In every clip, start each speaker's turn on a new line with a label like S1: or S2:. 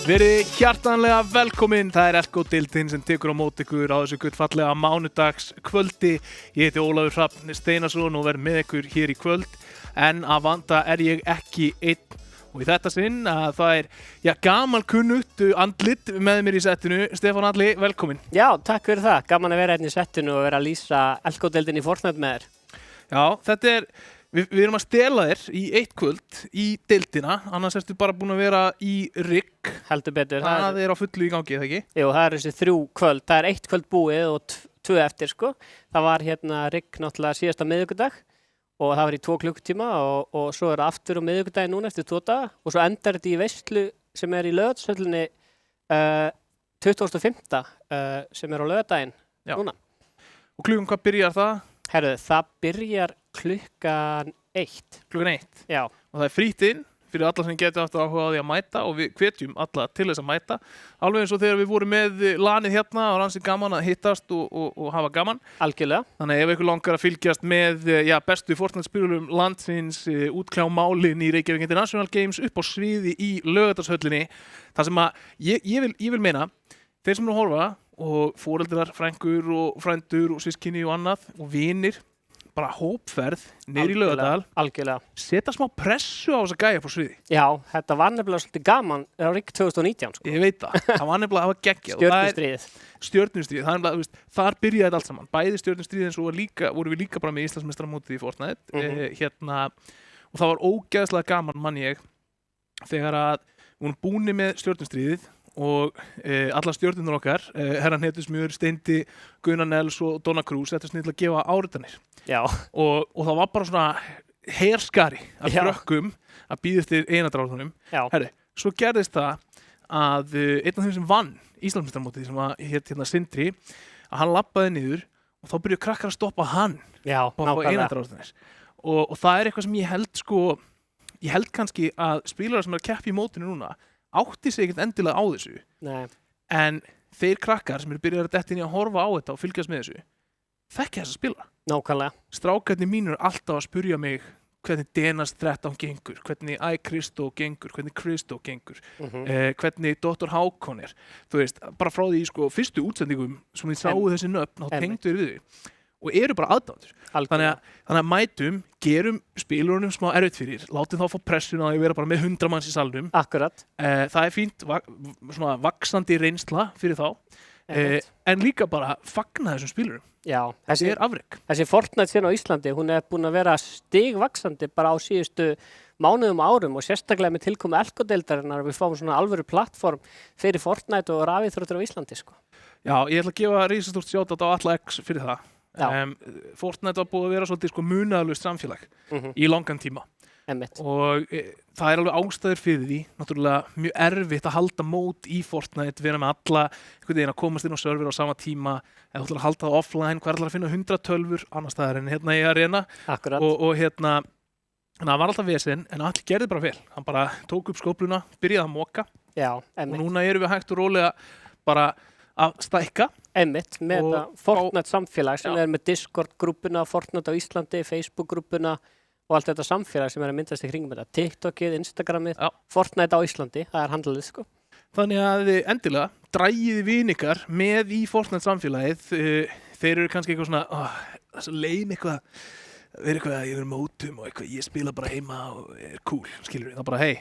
S1: Verið hjartanlega velkomin, það er Elko-deildin sem tekur á móti ykkur á þessu gullfallega mánudagskvöldi. Ég heiti Ólafur Hrafn Steinarsson og verð með ykkur hér í kvöld, en að vanda er ég ekki einn. Og í þetta sinn að það er gamalkunnugt andlit með mér í settinu. Stefán Alli, velkomin.
S2: Já, takk fyrir það. Gaman að vera hérna í settinu og vera að lýsa Elko-deildin í Fortnite með þér.
S1: Já, þetta er... Við erum að stela þér í eitt kvöld í deildina, annars ertu bara búin að vera í rigg.
S2: Heldur betur.
S1: Það er á fullu í gangi, eða ekki?
S2: Jú, það eru þessi 3 kvöld. Það er 1 kvöld búið og 2 eftir, sko. Það var hérna rigg náttúrulega síðasta miðvikudag og það var í 2 klukkutíma og svo er það aftur á miðvikudaginn núna eftir 2 daga og svo endar þetta í veislu sem er í Laugardalshöllinni 25. Sem á laugardaginn
S1: Já.
S2: núna.
S1: Og klukkan hvað byrjar það?
S2: Herðu, það byrjar klukkan 1.
S1: Klukkan 1.
S2: Já,
S1: Og það er frítt inn fyrir alla sem getur haft áhuga á því að mæta og við hvetjum alla til þess að mæta. Alveg eins og þegar við vorum með lanið hérna og rannsið gaman að hittast og hafa gaman.
S2: algjörlega.
S1: Þannig að ef ykkur langar að fylgjast með bestu Fortnite-spilum landsins útkljá-málin í Reykjavík International Games upp á sviði í Laugardalshöllinni, það sem að ég vil meina, þeir sem eru að horfa og foreldrar, frængur og frændur og sískinni og annað og vinir, bara hópferð niður í Laugardal,
S2: Algjörlega.
S1: setja smá pressu á þessa gæja på sviði.
S2: Já, þetta var nefnilega svolítið gaman á RIG 2019, sko.
S1: Ég veit það var nefnilega að hafa geggjað. Og það er-
S2: Stjörnustríðið.
S1: Stjörnustríð, það er nefnilega, þú veist, þar byrjaði þetta allt saman. Bæði stjörnustríð eins og vorum við líka bara með Íslandsmeistaramótið í Fortnite. Og það var ógeðslega gaman, mann ég, þegar að við vorum búnir með stjörnustríðið og allar stjörnurnar okkar, Herra Hnetusmjör, Steindi, Gunnar Nels og Donna Cruz, þetta er til að gefa áritanir.
S2: Já,
S1: Og það var bara svona herskari af
S2: Já.
S1: krökkum að býða eftir einadráðunum.
S2: já,
S1: Herri, svo gerðist það að einn af þeim sem vann Íslandsmeistaramótið sem að hét hérna Sindri, að hann labbaði niður og þá byrjuðu krakkar að stoppa hann
S2: já,
S1: á
S2: nákvæmlega.
S1: einadráðunir. Og það er eitthvað sem ég held kannski að spilarar sem er að keppa í mótinu núna átti sig ekkert endilega á þessu,
S2: Nei,
S1: en þeir krakkar sem eru byrjað að detta inn í að horfa á þetta og fylgjast með þessu þekkja þess að spila.
S2: nákvæmlega.
S1: Strákarnir mínur er alltaf að spurja mig hvernig Denas 13 gengur, hvernig Kristó gengur, hvernig Kristó gengur, hvernig Dr. Hákon er. Þú veist, bara frá því sko, fyrstu útsendingum sem þið sáu þessi nöfn, þá tengdu við þau og eru bara aðdándur. Þannig að mætum, gerum spilurunum smá erfitt fyrir, látum þá fá pressuna að vera bara með 100 manns í salnum.
S2: Akkurat.
S1: Það er fínt, svona vaxandi reynsla fyrir þá, en líka bara fagna þessum spilurum.
S2: Já,
S1: Þessi er afrek.
S2: þessi Fortnite síðan á Íslandi, hún er búin að vera stigvaxandi bara á síðustu mánuðum og árum og sérstaklega með tilkomu Elko-deildarinnar að við fáum svona alvöru plattform fyrir Fortnite og rafíþróttir á Íslandi, sko.
S1: Já, ég ætla að gefa risastórt sjátat á alla X fyrir það. Fortnite var búið að vera svolítið sko munaðalust samfélag í langan tíma.
S2: Einmitt.
S1: Og það er alveg ástæður fyrir því, náttúrulega mjög erfitt að halda mót í Fortnite, vera með alla einhvern veginn að komast inn á server á sama tíma, eða þú ætlar að halda það offline, hvað ætlar að finna 100 tölvur annars staðar en hérna í Arena.
S2: Akkurat.
S1: Og hérna, það var alltaf vesen, en allir gerði bara vel. Hann bara tók upp skófluna, byrjaði að moka
S2: Já,
S1: og
S2: einmitt.
S1: núna erum við hægt og rólega bara að stækka.
S2: Einmitt, með
S1: Og
S2: þetta Fortnite samfélag sem
S1: Já.
S2: er með Discord-grúppuna, Fortnite á Íslandi, Facebook-grúppuna og allt þetta samfélag sem er að myndast í kringum þetta. TikTokið, Instagramið,
S1: Já.
S2: Fortnite á Íslandi, það er handlalið, sko.
S1: Þannig að endilega, drægiði vin ykkar með í Fortnite samfélagið. Þeir eru kannski eitthvað svona, það er svo leim eitthvað, vera eitthvað að ég er mótum og eitthvað, ég spila bara heima og er cool, skilur við. Það er bara, hei,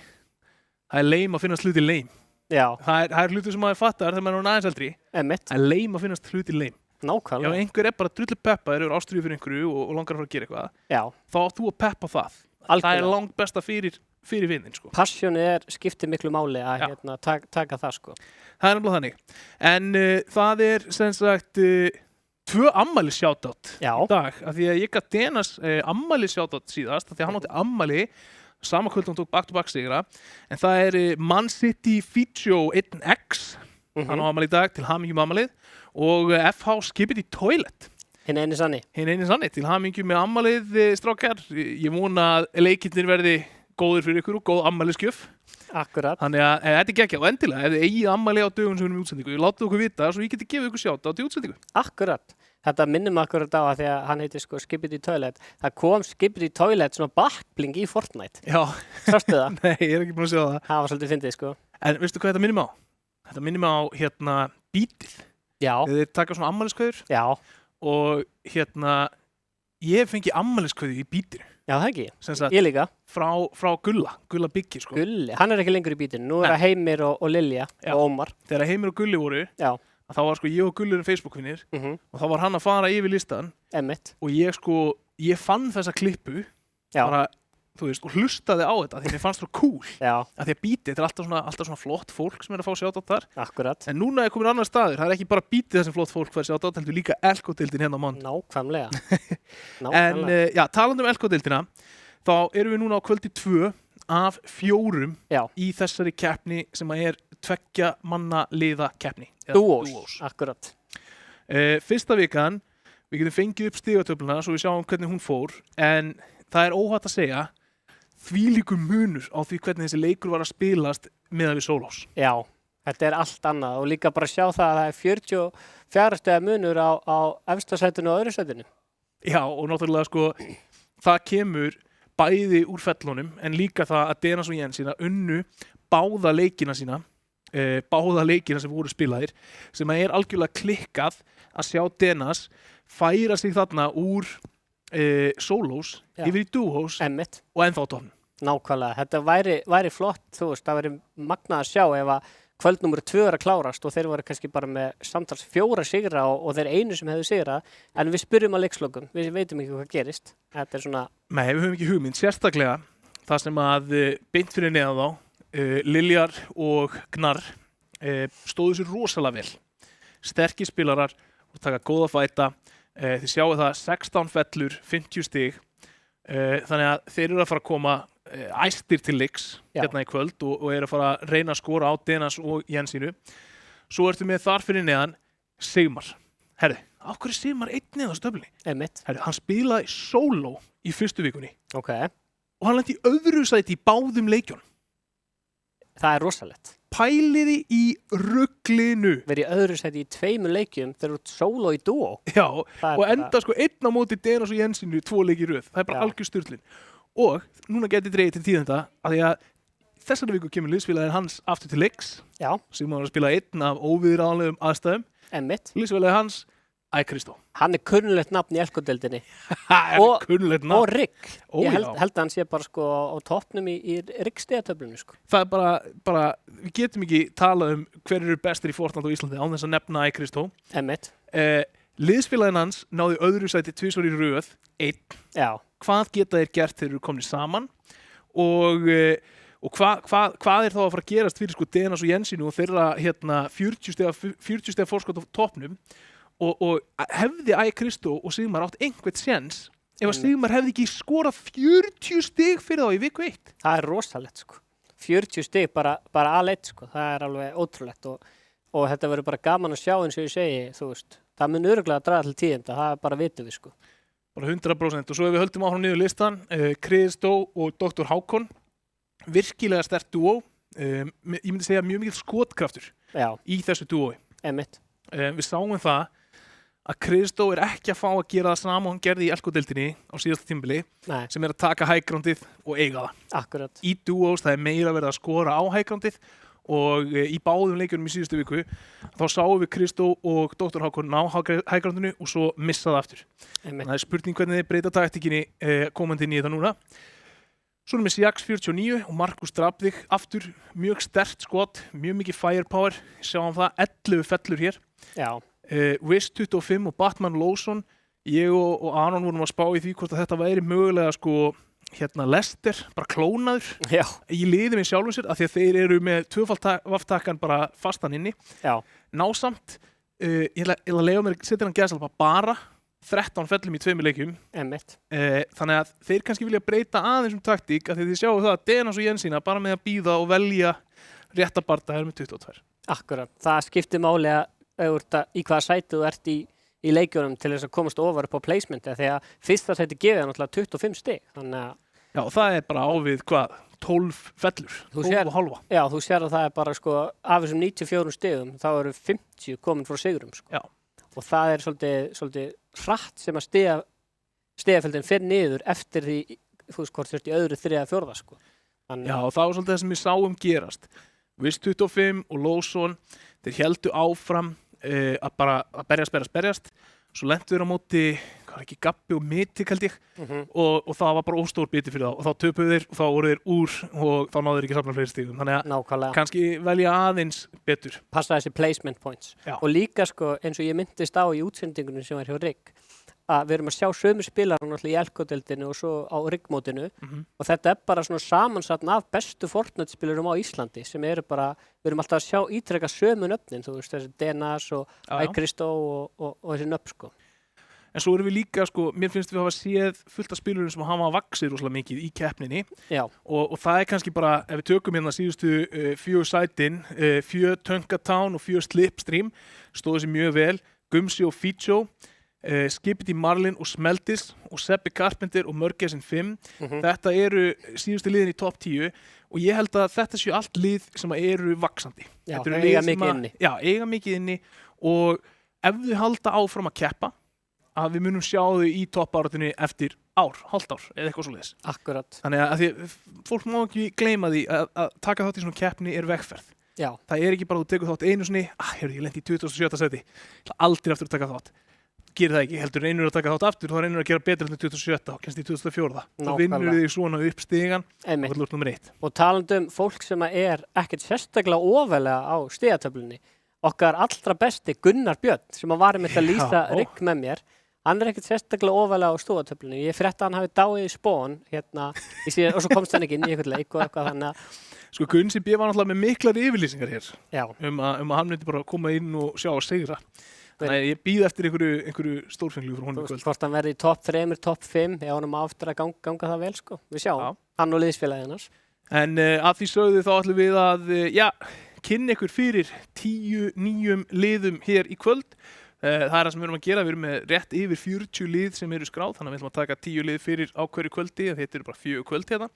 S1: það er leim að finnast hluti leim.
S2: Já,
S1: Það er hluti sem maður fattar þegar maður er aðeins eldri.
S2: einmitt,
S1: Það er leim að finnast hluti leim. Ef
S2: nákvæmlega.
S1: einhver er bara drullu peppaður, eru ástríður fyrir einhverju og langar að fara að gera eitthvað,
S2: Já,
S1: þá átt þú að peppa það. Það er
S2: algjörlega.
S1: langt besta fyrir vinnin, sko.
S2: Passionið skiptir miklu máli að
S1: Já.
S2: hérna, taka það, sko.
S1: Það er nefnilega þannig. En það er sem sagt 2 ammælis shoutout
S2: Já.
S1: í dag, af því að ég gaf Denas ammælis shoutout síðast, af því að hann átti ammæli sama kvöld og hann tók back-to-back sigra, en það er Man City Fijo 1X, hann á ammæli í dag, til hamingju með ammælið, og FH Skibidi Toilet,
S2: Hinn eini sanni.
S1: hinn eini sanni, til hamingju með ammælið, strákar. Ég vona að leikirnir verði góðir fyrir ykkur og góð ammælisgjöf.
S2: Akkurat.
S1: Þannig að þetta er geggjað og endilega, ef þið eigið ammæli á dögum sem við erum í útsendingu, látið okkur vita svo ég geti gefið ykkur shoutout í útsendingu.
S2: Akkurat. Þetta minnum akkurat á að því að hann heitir sko Skibidi Toilet. Það kom Skibidi Toilet svona backbling í Fortnite.
S1: Já,
S2: Sástu það?
S1: nei, ég er ekki búin að sjá það.
S2: Það var svolítið fyndið, sko.
S1: En veistu hvað þetta minnum á? Þetta minnum á hérna bítið.
S2: Já,
S1: Þeir taka svona ammæliskveður
S2: já,
S1: og hérna ég fengi ammæliskveðu í bítinu.
S2: já, það ekki.
S1: Sem sagt
S2: Ég líka.
S1: frá Gulla Biggi, sko.
S2: Gulli. Hann er ekki lengur í bítinu. Nú er
S1: Nei.
S2: það Heimir og Lilja
S1: Já.
S2: og Ómar.
S1: Þegar Heimir og Gulli voru,
S2: Já.
S1: að þá var sko ég og Gulli erum Facebook-vinir
S2: Mhm.
S1: og þá var hann að fara yfir listan
S2: Einmitt.
S1: og ég fann þessa klippu
S2: Já.
S1: bara, þú veist, og hlustaði á þetta því mér fannst það cool.
S2: Já,
S1: Af því að bítið, þetta er alltaf svona flott fólk sem er að fá shoutout þar.
S2: akkurat.
S1: En núna er komin annar staður, það er ekki bara bítið þessum flott fólk fær shoutout, heldur líka Elko-deildin hérna á mann.
S2: Nákvæmlega.
S1: En
S2: Nákvæmlega.
S1: já, talandi um Elko-deildina, þá erum við núna á kvöldi 2 af 4
S2: Já.
S1: í þessari keppni sem að er tveggja manna liða keppni.
S2: Duos, akkurat.
S1: Fyrsta vikan, við getum fengið upp stigatöfluna svo við sjáum hvernig hún fór, en það er óhætt að segja þvílíkur munur á því hvernig þessi leikur var að spilast miðað við Solos.
S2: Já, þetta er allt annað og líka bara sjá það að það er 44 stiga munur á efsta sætinu og öðru sætinu.
S1: Já, og náttúrulega sko, það kemur bæði úr fellunum, en líka það að Denas og Jensína unnu báða leikina sína, báða leikina sem voru spilaðir, sem að er algjörlega klikkað að sjá Denas færa sig þarna úr Solos yfir í Duos
S2: Einmitt.
S1: og ennþá á topnum.
S2: Nákvæmlega, þetta væri flott, þú veist, það væri magnað að sjá ef að kvöld númer 2 er að klárast og þeir voru kannski bara með samtals 4 sigra og þeir einu sem hefðu sigrað, en við spyrjum að leikslokum, við veitum ekki hvað gerist. Þetta er svona...
S1: Nei, við höfum ekki hugmynd, sérstaklega það sem að beint fyrir neðan þá, Liljar og Gnarr stóðu sér rosalega vel. Sterkir spilarar og taka góða fæta. Þið sjáu það 16 fellur, 50 stig, þannig að þeir eru að fara að koma æstir til leiks hérna í kvöld og eru að fara að reyna að skora á Denas og Jensínu. Svo ertu með þar fyrir neðan Sigmar. Herri, af hverju Sigmar einn neðan á stöflunni?
S2: Einmitt.
S1: Herri, hann spilaði sóló í fyrstu vikunni.
S2: Ok.
S1: Og hann lenti í öðru sæti í báðum leikjunum.
S2: Það er rosalegt.
S1: Pæliði í ruglinu.
S2: Verið í öðru sæti í 2 leikjum þegar þú ert sóló í duo.
S1: Já, og enda sko einn á móti Denas og Jensínu 2 leiki í röð. Það er bara algjör sturlun. Og núna geti dreigið til tíðenda að því að þessari viku kemur liðsfélaginn hans aftur til leiks.
S2: Já.
S1: Sem var að spila einn af óviðráðanlegum aðstæðum.
S2: Einmitt.
S1: Liðsfélaginn hans, Kristó.
S2: Hann er kunnulegt nafn í Elko-deildinni.
S1: Kunnulegt nafn.
S2: Og Rigg.
S1: Ó,
S2: Ég held að hann sé bara sko á toppnum í Rigg-stigatöflunni sko.
S1: Það er bara, við getum ekki talað um hver eru bestir í Fortnite á Íslandi án þess að nefna Kristó.
S2: Einmitt.
S1: Liðsfélaginn hans náði öðru sæti 2 í röð, 1.
S2: Já.
S1: Hvað geta þeir gert þegar þeir eru komnir saman og hvað er þá að fara að gerast fyrir sko Denas og Jensínu og þeirra 40 stiga forskot á toppnum og hefði Kristó og Sigmar átt einhvern séns ef að Sigmar hefði ekki skorað 40 stig fyrir þá í viku 1.
S2: Það er rosalegt sko. 40 stig bara A1 sko. Það er alveg ótrúlegt og þetta verður bara gaman að sjá eins og ég segi, þú veist. Það mun örugglega að draga til tíðinda, það bara vitum við sko.
S1: Bara 100% og svo ef við höldum áfram niður listan, Kristó og Dr. Hákon, virkilega sterkt dúó, ég myndi segja mjög mikill skotkraftur í þessu dúói.
S2: Einmitt.
S1: Við sáum það að Kristó er ekki að fá að gera það sama og hann gerði í Elko-deildinni á síðasta tímabili, sem er að taka hægrándið og eiga það.
S2: Akkurat.
S1: Í dúós það er meira verið að skora á hægrándið og í báðum leikjunum í síðustu viku þá sáum við Kristó og Dr. Hákon ná hægrándinu og svo missa það aftur.
S2: Einmitt.
S1: Það er spurning hvernig þið breyta taktikinni komandi inn í þetta núna. Svo erum við Siaks 49 og Markus Drabðig aftur, mjög sterkt skot, mjög mikið firepower, sjáum það, 11 fellur hér.
S2: Já.
S1: Wiz 25 og Batman Lawson, ég og Aron vorum að spá í því hvort að þetta væri mögulega sko Lester, bara klónaður í liði með sjálfum sér af því að þeir eru með 2-vaftakkan bara fastan inni.
S2: Já.
S1: Násamt, ég ætla að leiða mér setja hann gæðsalpa bara 13 fellum í 2 leikjum.
S2: Einmitt.
S1: Þannig að þeir kannski vilja breyta aðeins taktík af því þið sjáu það að Denas og Jensína bara með að bíða og velja réttabarta er með 22.
S2: Akkurat, það skiptir máli að í hvaða sæti þú ert í leikjunum til þess að komast ofar upp á placementi því að fyrsta sæti gefið náttúrulega 25 stig. Þannig að
S1: já, það er bara ávið 12 fellur, 12,5.
S2: Já, þú sér að það er bara sko af þessum 94 stigum þá eru 50 komin frá sigrum sko.
S1: Já.
S2: Og það er svolítið hratt sem að stigafeldin fer niður eftir því þú veist hvort þurft í öðru, 3. eða 4. sko.
S1: Já, og það var svolítið það sem við sáum gerast. Wiz 25 og Lawson, þeir héldu áfram að berjast. Svo lentu þeir á móti, ekki Gabbi og Mytik held ég, og það var bara óstór biti fyrir þá. Og þá töpuðu þeir og þá voru þeir úr og þá náðu þeir ekki safna fleiri stigum. Þannig að kannski velja aðeins betur.
S2: Passa þessi placement points.
S1: Já.
S2: Og líka sko eins og ég myndist á í útsendingunum sem var hjá Rigg, að við erum að sjá sömu spilarar náttúrulega í Elko-deildinu og svo á Rigg-mótinu og þetta er bara svona samansatn af bestu Fortnite-spilurum á Íslandi sem eru bara, við erum alltaf að sjá ítrekka sömu nöfnin, þú veist þessi Denas og Kristó og þessi nöfn sko.
S1: en svo erum við líka, sko, mér finnst við hafa séð fullt af spilurum sem hafa vaxið rosalega mikið í keppninni
S2: Já,
S1: og það er kannski bara, ef við tökum hérna síðustu 4 sætin, 4 Tunkatown og 4 Slipstream, stóðu sér mjög vel, Gumsi og Ficho, Skipiti Marlin og Smeltis og Seppi Carpenter og Mörgesen 5. Þetta eru síðustu liðin í topp 10 og ég held að þetta séu allt lið sem eru vaxandi.
S2: já,
S1: Þetta eru
S2: það
S1: lið
S2: eiga
S1: sem
S2: mikið
S1: að-
S2: inni.
S1: Já, eiga mikið inni og ef þau halda áfram að keppa, að við munum sjá þau í toppáratuninni eftir hálft ár eða eitthvað svoleiðis.
S2: Akkurat,
S1: Þannig að því, fólk má ekki gleyma því að taka þátt í svona keppni er vegferð.
S2: já,
S1: Það er ekki bara að þú tekur þátt einu sinni, ég lendi í 27. seti, ég ætla aldrei aftur að taka þátt. Gerir það ekki, heldur reynur að taka þátt aftur, þá reynur að gera betur en 27. og kennst í 2004. Þá vinnur
S2: Nákvæmlega.
S1: þig svona upp stigan og
S2: einmitt.
S1: það er nummer 1.
S2: Og talandi um fólk sem er ekkert sérstaklega ofalega á stigatöflunni, okkar allra besti Gunnar Björn sem var með að lýsa
S1: Já.
S2: rigg með mér, hann er ekkert sérstaklega ofalega á stofatöflunni. Ég frétta að hann hafi dáið í spón hérna, og svo komst hann ekki inn í eitthvað leik og eitthvað þannig að,
S1: Sko Gunsi B var náttúrulega með miklar yfirlýsingar hér
S2: já,
S1: að hann myndi bara koma inn og sjá að sigra. Þannig að ég býð eftir einhverju stórfenglu frá honum í
S2: þú veist
S1: kvöld.
S2: hvort hann verði í topp 3, topp 5, ef honum á eftir að ganga það vel, sko. Við sjáum,
S1: Já.
S2: hann og liðsfélagið hans.
S1: En að því sögðu þá ætlum við að kynna ykkur fyrir 10 nýjum liðum hér í kvöld. Það er það sem við erum að gera, við erum með rétt yfir 40 lið sem eru skráð, þannig að við ætlum að taka 10 lið fyrir á hverju kvöldi, en þetta eru bara 4 kvöld hérna.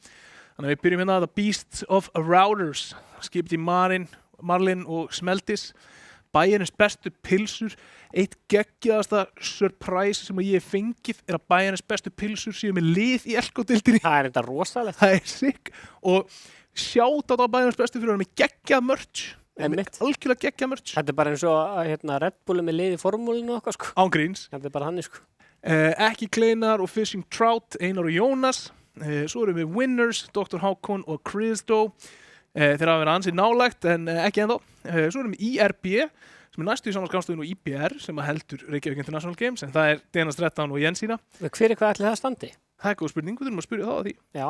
S1: Þannig að við byrjum hérna að The Beasts of Routers, Skipti Marlin og Smeltis, Bæjarins bestu pilsur, eitt geggjaðasta surprise sem ég hef fengið er að Bæjarins bestu pilsur séu með lið í Elko-deildinni.
S2: Það er enda rosalegt.
S1: Það er sick og sjátt á Bæjarins bestu fyrir að með geggjað merch,
S2: Einmitt.
S1: algjörlega geggjað merch,
S2: Þetta er bara eins og Red Bulli með lið í formúlinu og eitthvað, sko.
S1: án gríns.
S2: Þetta er bara hann, sko.
S1: Ekki Kleinar og Fishing Trout, Einar og Jónas. Svo erum við Winners, Dr. Hákon og Kristo. Þeir hafa verið ansið nálægt en ekki ennþá. Svo erum við IRB sem er næstu í samanskanstöðun og IBR sem heldur Reykjavík International Games en það er Denas 13 og Jensína.
S2: Hver er hvað ætli það standi?
S1: Það er góð spurning, við þurfum að spyrja þá að því.
S2: Já.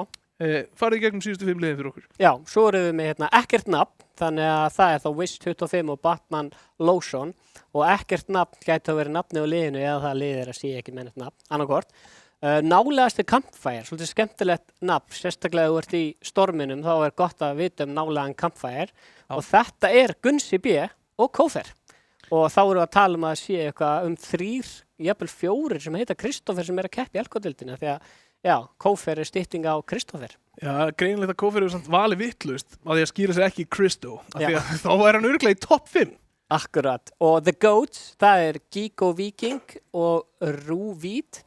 S1: Farið í gegnum síðustu 5 liðin fyrir okkur.
S2: Já, svo erum við með ekkert nafn, þannig að það er þá Wish 25 og Batman Lotion og ekkert nafn gæti að vera nafni á liðinu eða það lið er að sé ekki með neitt nafn, annarkvort. Nálegasti Campfire, svolítið skemmtilegt nafn, sérstaklega ef þú ert í storminum þá er gott að vita nálegan Campfire og þetta er Gunsi B og Kófer og þá erum við að tala að sé eitthvað 3, jafnvel 4 sem heita Kristoffer sem er að keppa í Elko-deildinni því að já, Kófer er stytting á Kristoffer.
S1: Já, greinilegt að Kófer hefur samt valið vitlaust á því að skýra sér ekki í Kristo af því
S2: Já.
S1: að þá er hann örugglega í topp 5.
S2: Akkurat, og The Goats, það er Gigo Viking og Rúvít.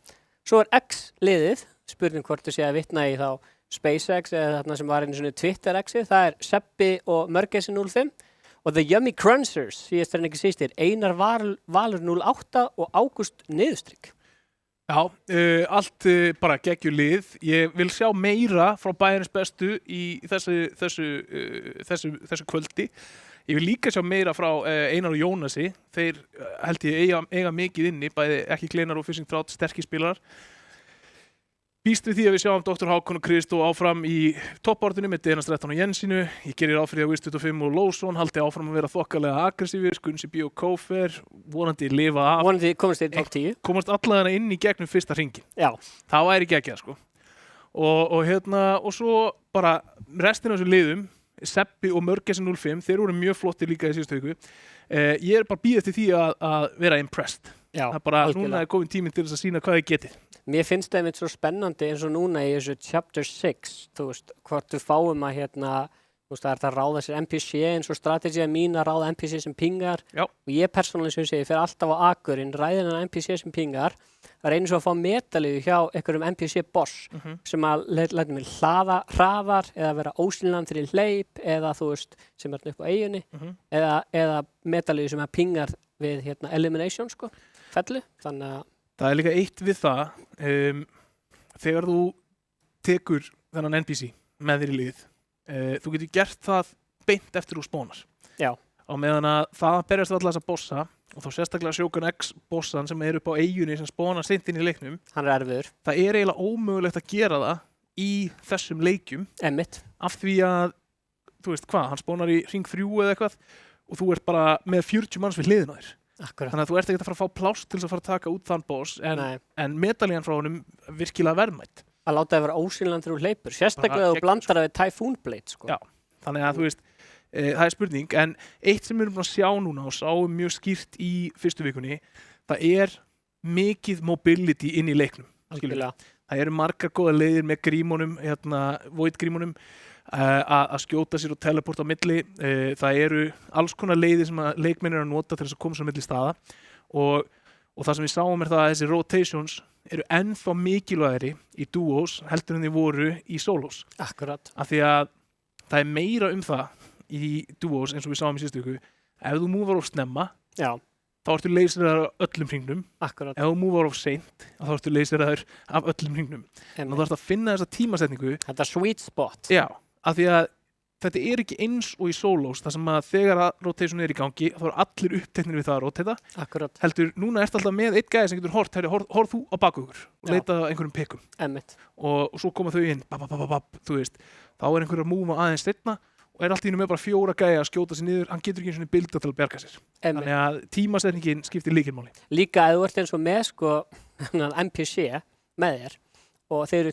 S2: Svo er X-liðið, spurning hvort þú sé að vitna í þá SpaceX eða þarna sem var einu svona Twitter-X-ið, það er Seppi og Mörgesi 05 og The Yummy Crunchers, síðast en ekki sístir, Einar Valur 08 og Ágúst Niðurstrykk.
S1: Já, allt bara geggjur lið. Ég vil sjá meira frá Bæjarins bestu í þessu kvöldi. Ég vil líka sjá meira frá Einar og Jónasi. Þeir held ég eiga mikið inni, bæði ekki Kleinar og Fishing Trout, sterkir spilarar. Býst við því að við sjáum Dr. Hákon og Kristó áfram í toppártunni með Denas 13 og Jensínu. Ég gerir ráð fyrir að Wish 25 og Lawson haldi áfram að vera þokkalega aggressífir, Gunsi B og Kófer, vonandi lifa af.
S2: Vonandi komast þið í topp 10.
S1: Komast allavega inn í gegnum fyrsta hringin.
S2: Já,
S1: Það væri geggjað, sko. Og svo bara restin af þessum liðum, Seppi og Mörgesen 05, þeir voru mjög flottir líka í síðustu viku. Ég er bara býð eftir því að vera impressed.
S2: já,
S1: Það er bara,
S2: algjörlega.
S1: núna er komin tíminn til þess að sína hvað þið getið.
S2: Mér finnst það einmitt svo spennandi eins og núna í þessu chapter 6, þú veist, hvort við fáum að þú veist, það er það að ráða sér NPC eins og strategið mín að ráða NPC sem pingar
S1: Já.
S2: og ég persónulega sem ég segi, fer alltaf á akurinn, ræðin að NPC sem pingar, það reynir svo að fá metalíu hjá einhverjum NPC boss sem að læta mig hlaða hraðar eða vera ósynlegan fyrir hleyp eða þú veist, sem er upp á eyjunni eða metalíu sem að pingar við elimination, sko, fellu, þannig að
S1: Það er líka eitt við það, þegar þú tekur þennan NPC með þér í lið, þú getur gert það beint eftir þú spónar.
S2: já,
S1: Á meðan að það berjast allar þessa bossa og þá sérstaklega Shogun X bossan sem er upp á eyjunni sem spónar seint inn í leiknum.
S2: hann er erfiður,
S1: Það er eiginlega ómögulegt að gera það í þessum leikjum
S2: emmitt,
S1: af því að, þú veist hvað, hann spónar í hring 3 eða eitthvað og þú ert bara með 40 manns við hliðina á þér.
S2: Akkurat.
S1: Þannig að þú ert ekkert að fara að fá pláss til þess að fara að taka út þann boss
S2: Nei.
S1: en medalían frá honum virkilega verðmætt.
S2: Að láta það vera ósýnilegan þegar þú hleypur. Sérstaklega
S1: Bara
S2: ef þú blandar það við Typhoon Blade, sko.
S1: Já, þannig að þú veist, það er spurning, en eitt sem við erum búin að sjá núna og sáum mjög skýrt í fyrstu vikunni, það er mikið mobility inn í leiknum.
S2: Algjörlega.
S1: Það eru margar góða leiðir með grímunum, void grímunum, að skjóta sér og teleporta á milli. Það eru alls konar leiðir sem að leikmenn eru að nota til þess að koma sér á milli staða og það sem við sáum er það að þessi rotations eru ennþá mikilvægari í duos heldur en þið voru í solos.
S2: Akkurat.
S1: Af því að það er meira það í duos eins og við sáum í síðustu viku. Ef þú múvar of snemma,
S2: Já.
S1: þá ertu leysiraður af öllum hringnum.
S2: Akkurat.
S1: Ef þú múvar of seint, þá ertu leysiraður af öllum hringnum. Þannig að þú ert að finna þessa tímasetningu.
S2: Þetta sweet spot.
S1: Já, af því að þetta er ekki eins og í solos, þar sem að þegar að rotation er í gangi, þá eru allir uppteknir við það að rotata.
S2: Akkurat.
S1: Heldur, núna ertu alltaf með eitt gæði sem getur horf þú á bakugur og
S2: Já.
S1: leita að einhverjum pekum.
S2: Einmitt.
S1: Og svo koma þau inn, þú veist, þá er einhver að múfa aðeins seinna og er allt í einu með bara 4 gæði að skjóta sér niður, hann getur ekki eins og bilda til að berga sér.
S2: Einmitt.
S1: Þannig að tímasetningin skiptir lykilmáli.
S2: Líka ef þú ert eins og með sko NPC með þér og þeir eru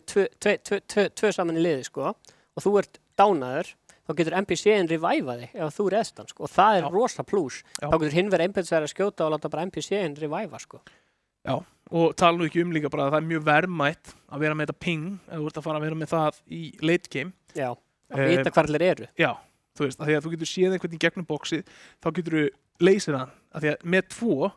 S2: tvö saman í liði sko og þú ert dánaður, þá getur NPC-in reviva þig ef þú reðst hann sko og það er
S1: Já.
S2: rosa plús.
S1: Já.
S2: Þá getur hinn verið einbeitt að skjóta og láta bara NPC-in reviva sko.
S1: Já, og tala nú ekki líka bara að það er mjög verðmætt að vera með þetta ping, ef þú ert að fara að vera með það í late game.
S2: Já, að vita hvar allir eru.
S1: Já, þú veist, að því að þú getur séð einhvern í gegnum bóksið, þá getur þú leysir hann, að því að með 2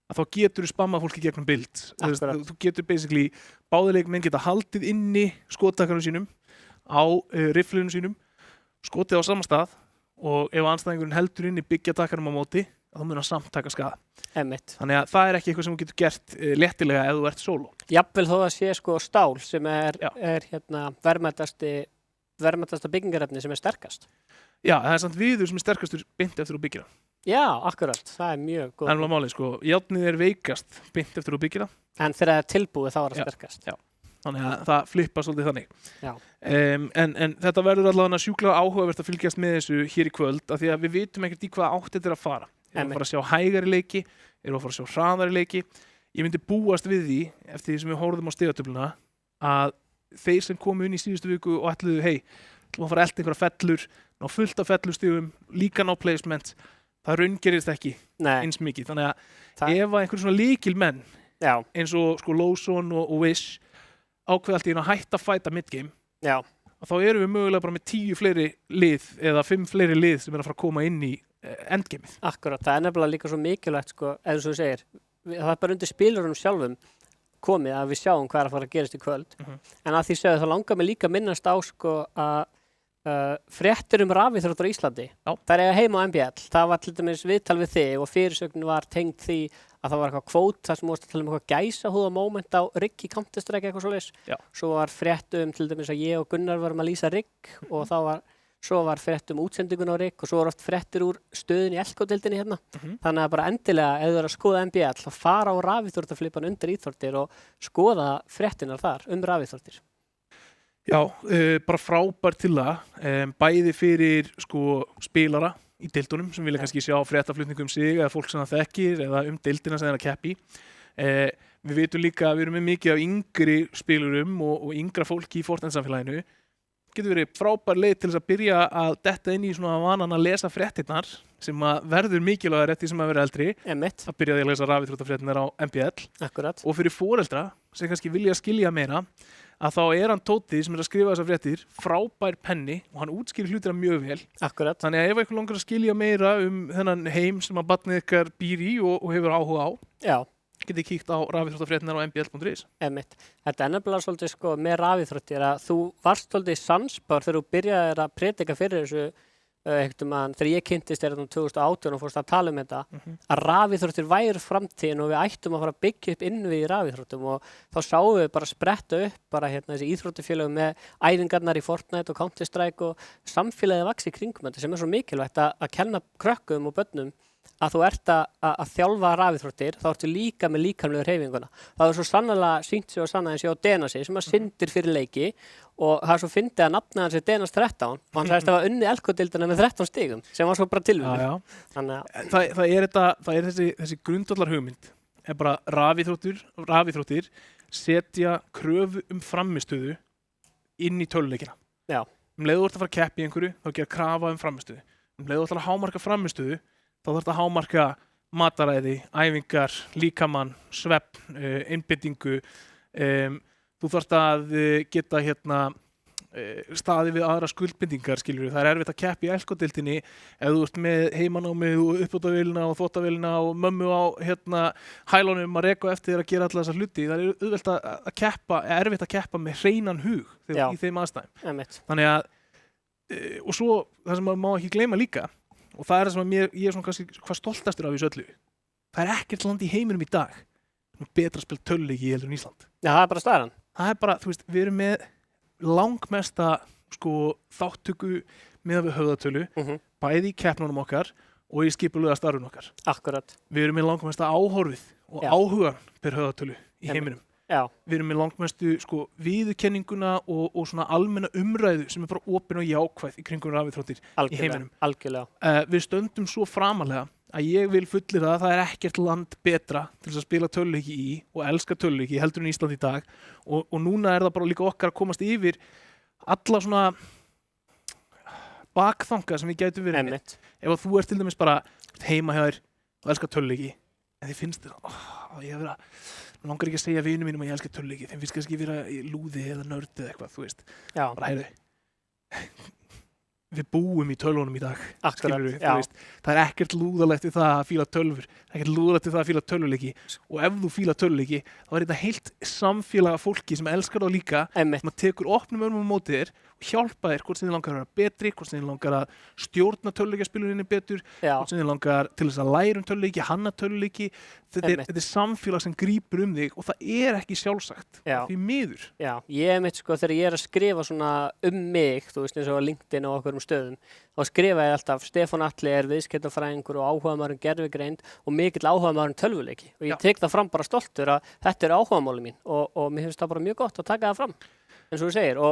S1: að þá getur þú spammað fólki gegnum bild. Þú getur basically, báðileikmenn geta haldið inni skottakkanum sínum á rifflunum sínum, skotið á sama stað og ef anstæðingurinn heldur inni byggja takkanum á móti, þá mun hann samt taka skaða.
S2: Einmitt.
S1: Þannig að það er ekki eitthvað sem þú getur gert léttilega ef þú ert solo.
S2: Jafnvel þó að sé sko stál sem er verðmætasta byggingarefni sem er sterkast.
S1: Já, það er samt viður sem er sterkastur beint eftir þú byggir það.
S2: Já, akkurat. Það er mjög góð.
S1: Það er alveg málið, sko. Járnið er veikast beint eftir þú byggir það.
S2: En þegar það er tilbúið þá er það sterkast.
S1: Já. Þannig að það flippar svolítið þannig.
S2: Já.
S1: En þetta verður allavega sjúklega áhugavert að fylgjast með þessu hér í kvöld af því að við vitum ekkert í hvaða átt þetta er að fara. Erum við að fara að sjá hægari leiki? Erum við að fara að sjá hraðari leiki? Ég myndi búast við því, eftir því sem við horfðum á stigatöfluna, að þeir sem komu inn í síðustu viku og ætluðu, hey, ætlum að fara að elta einhverja fellur, ná fullt af fellustigum, líka ná placement, það raungerist ekki eins mikið. Þannig að ef einhver svona lykilmenn, eins og sko Lawson og Wish, ákveða allt í að hætta að fæta midgame, þá erum við mögulega bara með 10 fleiri lið eða 5 fleiri lið sem er að fara að koma inn í endgameið.
S2: Akkurat, það er nefnilega líka svo mikilvægt sko, eins og þú segir, það er bara undir spilurunum sjálfum komið að við sjáum hvað er að fara að gerast í kvöld. En að því segja þá langar mig líka minnast á sko að fréttir rafíþróttir á Íslandi. Það er eiga heima á MBL. Það var til dæmis viðtal við þig og fyrirsögnin var tengd því að það var eitthvað kvót þar sem varst að tala um eitthvað gæsahúða moment á rigg í Counter-Strike eitthvað svoleiðis. Svo var frétt til dæmis að ég og Gunnar varum að lýsa rigg og svo var frétt útsendingun á rigg og svo var oft fréttir úr stöðin í Elko-deildinni hérna. Þannig að bara endilega ef þú er að skoða MBL þá fara á rafíþróttaflipan undir íþróttir og skoða fréttinar þar rafíþróttir.
S1: Já, bara frábært til það, bæði fyrir sko spilara í deildunum sem vilja kannski sjá fréttaflutningu sig eða fólk sem það þekkir eða deildina sem það er að keppi. Við vitum líka að við erum með mikið af yngri spilurum og yngra fólki í Fortnite-samfélaginu. Getur verið frábær leið til þess að byrja að detta inn í svona vanan að lesa fréttirnar sem að verður mikilvægur eftir sem að vera eldri.
S2: Einmitt.
S1: Að byrja að lesa rafíþróttafréttirnar á MBL.
S2: Akkurat.
S1: Og fyrir foreldra sem kannski vilja skilja meira að þá er hann Tóti sem er að skrifa þessar fréttir frábær penni og hann útskýrir hlutina mjög vel.
S2: Akkurat.
S1: Þannig að ef eitthvað langar að skilja meira þennan heim sem að barnið ykkar býr í og hefur áhuga á, getið kíkt á rafíþróttafréttirnar á mbl.is.
S2: Einmitt. Þetta er nefnilega svolítið sko með rafíþróttir að þú varst svolítið sannspár þegar þú byrjaðir að predika fyrir þessu þegar ég kynntist þér 2018 og fórst að tala um þetta að rafíþróttir væri framtíðin og við ættum að fara að byggja upp innviði í rafíþróttum og þá sáum við bara spretta upp bara þessi íþróttufélög með æfingarnar í Fortnite og Counter-Strike og samfélagið vaxi í kringum þetta sem er svo mikilvægt að kenna krökkum og börnum að þú ert að þjálfa rafíþróttir, þá ertu líka með líkamlegu hreyfinguna. Það er svo sannarlega sýnt sig og sannað eins og á Denasi sem að syndir fyrir leiki og það er svo fyndið að nafna hans er Denas 13 og hann sagðist að hafa unnið Elko-deildina með 13 stigum sem var svo bara tilvíðin.
S1: Það er þessi grundvallar hugmynd er bara rafíþróttir setja kröfu framistöðu inn í töluleikina.
S2: Já.
S1: Leið þú ert að fara að keppa í einhverju, þá gera krafa framistöðu. Leið þú ert að hámarka framistöðu, þá þarf að hámarka mataræði, æfingar, líkamann, svefn, einbeitingu. Þú þarft að geta staðið við aðra skuldbindingar, skilur. Það er erfitt að keppa í Elko-deildinni ef þú ert með heimanámið og uppbótavélina og þvottavélina og mömmu á hælunum að reka eftir að gera alla þessa hluti. Það er auðvelt að keppa, erfitt að keppa með hreinan hug í þeim aðstæðum. Þannig að, og svo það sem maður má ekki gleyma líka, og það er það sem ég er svona kannski hvað stoltastur af þessu öllu. Það er ekkert land í heiminum í dag betra að spila töluleiki heldur en Ísland.
S2: Já, það er bara staðan.
S1: Það er bara, þú veist, við erum með langmesta þáttöku miðað við höfðatölu, bæði í keppnunum okkar og í skipulega starfun okkar.
S2: Akkurat.
S1: Við erum með langmesta áhorfið og áhugan per höfðatölu í heiminum.
S2: Já.
S1: Við erum með langmestu viðurkenninguna og svona almenna umræðu sem er bara opin og jákvæð í kringum rafíþróttir í heiminum.
S2: Algjörlega.
S1: Við stöndum svo framarlega að ég vil fullyrða að það er ekkert land betra til þess að spila töluleiki í og elska töluleiki heldur en Ísland í dag og núna er það bara líka okkar að komast yfir alla svona bakþanga sem við gætum verið með. Ef þú ert til dæmis bara heima hjá þér og elskar töluleiki en þið finnst þér langar ekki að segja vinum mínum að ég elskar töluleiki, þeim finnst kannski vera í lúði eða nördi eða eitthvað, þú veist.
S2: Já.
S1: Bara við búum í tölvunum í dag.
S2: Akkurat,
S1: það er ekkert lúðalegt við það að fíla tölvur, ekkert lúðalegt við það að fíla töluleiki og ef þú fíla töluleiki þá er þetta heilt samfélag af fólki sem elskar þá líka, sem að tekur opnum örmum á móti þér og hjálpa þér hvort sem þið langar að vera betri, hvort sem þið langar að stjórna töluleikjaspiluninni betur, hvort sem þið langar til þess að læra töluleiki, hanna töluleiki. Þetta er samfélag sem grípur þig og það er ekki sjálfsagt. Því miður.
S2: Já, ég þegar ég er að skrifa svona mig, þú veist eins og á LinkedIn og okkur stöðum, þá skrifa ég alltaf Stefán Atli er viðskiptafræðingur og áhugamaður gervigreind og mikill áhugamaður tölvuleiki og ég tek það fram bara stoltur að þetta er áhugamáli mín og mér finnst það bara mjög gott að taka það fram eins og þú segir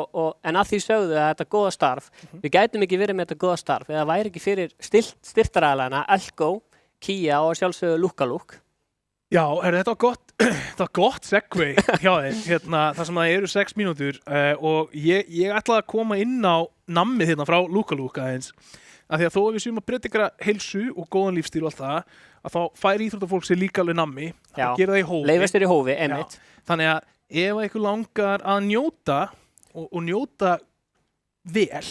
S2: en að því sögðu að þetta góða starf við gætum ekki verið með þetta góða starf eða væri ekki fyrir styrktaraðilana Elko, Kia og sjálfsögðu Lukkalúk.
S1: Já, þetta var gott segway hjá þér, þar sem það eru 6 mínútur og ég ætlaði að koma inn á nammið frá Lukkalúk aðeins, af því að þó að við séum að predika heilsu og góðan lífstíl og allt það, að þá fær íþróttafólk sér líka alveg nammi, að gera það í hófi.
S2: Leyfast þér í hófi, einmitt.
S1: Þannig að ef einhver langar að njóta og njóta vel,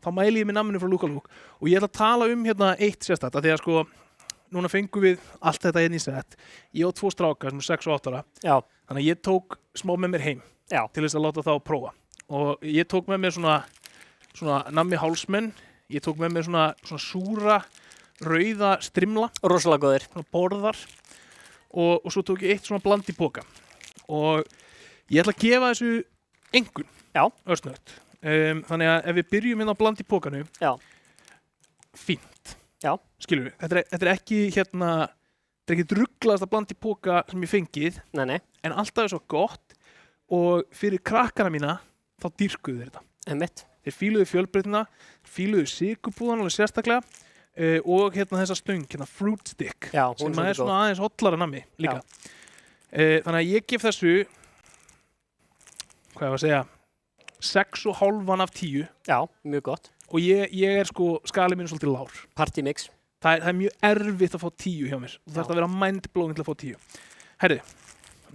S1: þá mæli ég með namminu frá Lukkalúk og ég ætla að tala eitt sérstakt, af því að núna fengum við allt þetta í sett. Ég á 2 strákar sem er 6 og 8 ára.
S2: Já.
S1: Þannig að ég tók smá með mér heim til þess að láta þá prófa. Og ég tók með mér svona nammi hálsmenn. Ég tók með mér svona súra, rauða strimla.
S2: Rosalega góðir.
S1: Svona borðar. Og svo tók ég eitt svona bland í poka. Og ég ætla að gefa þessu engun.
S2: Já.
S1: Örsnögt. Þannig að ef við byrjum inn á bland í pokanu.
S2: Já.
S1: Fínt.
S2: Já.
S1: Skilur við, þetta er ekki þetta er ekki drugglaðasta bland í poka sem ég fengið,
S2: nei.
S1: En alltaf er svo gott og fyrir krakkana mína þá dýrkuðu þeir þetta.
S2: Einmitt.
S1: Þeir fíluðu fjölbreytnina, fíluðu sykurbúðan alveg sérstaklega og þessa stöng, fruit stick, sem er svona aðeins hotlara nammi líka. Þannig að ég gef þessu, hvað ég var að segja, 6,5 af 10.
S2: Já, mjög gott.
S1: Og ég er skalið mínu svolítið lár.
S2: Party mix.
S1: Það er mjög erfitt að fá 10 hjá mér. Þú þarf að vera mindblowing til að fá 10. Herri,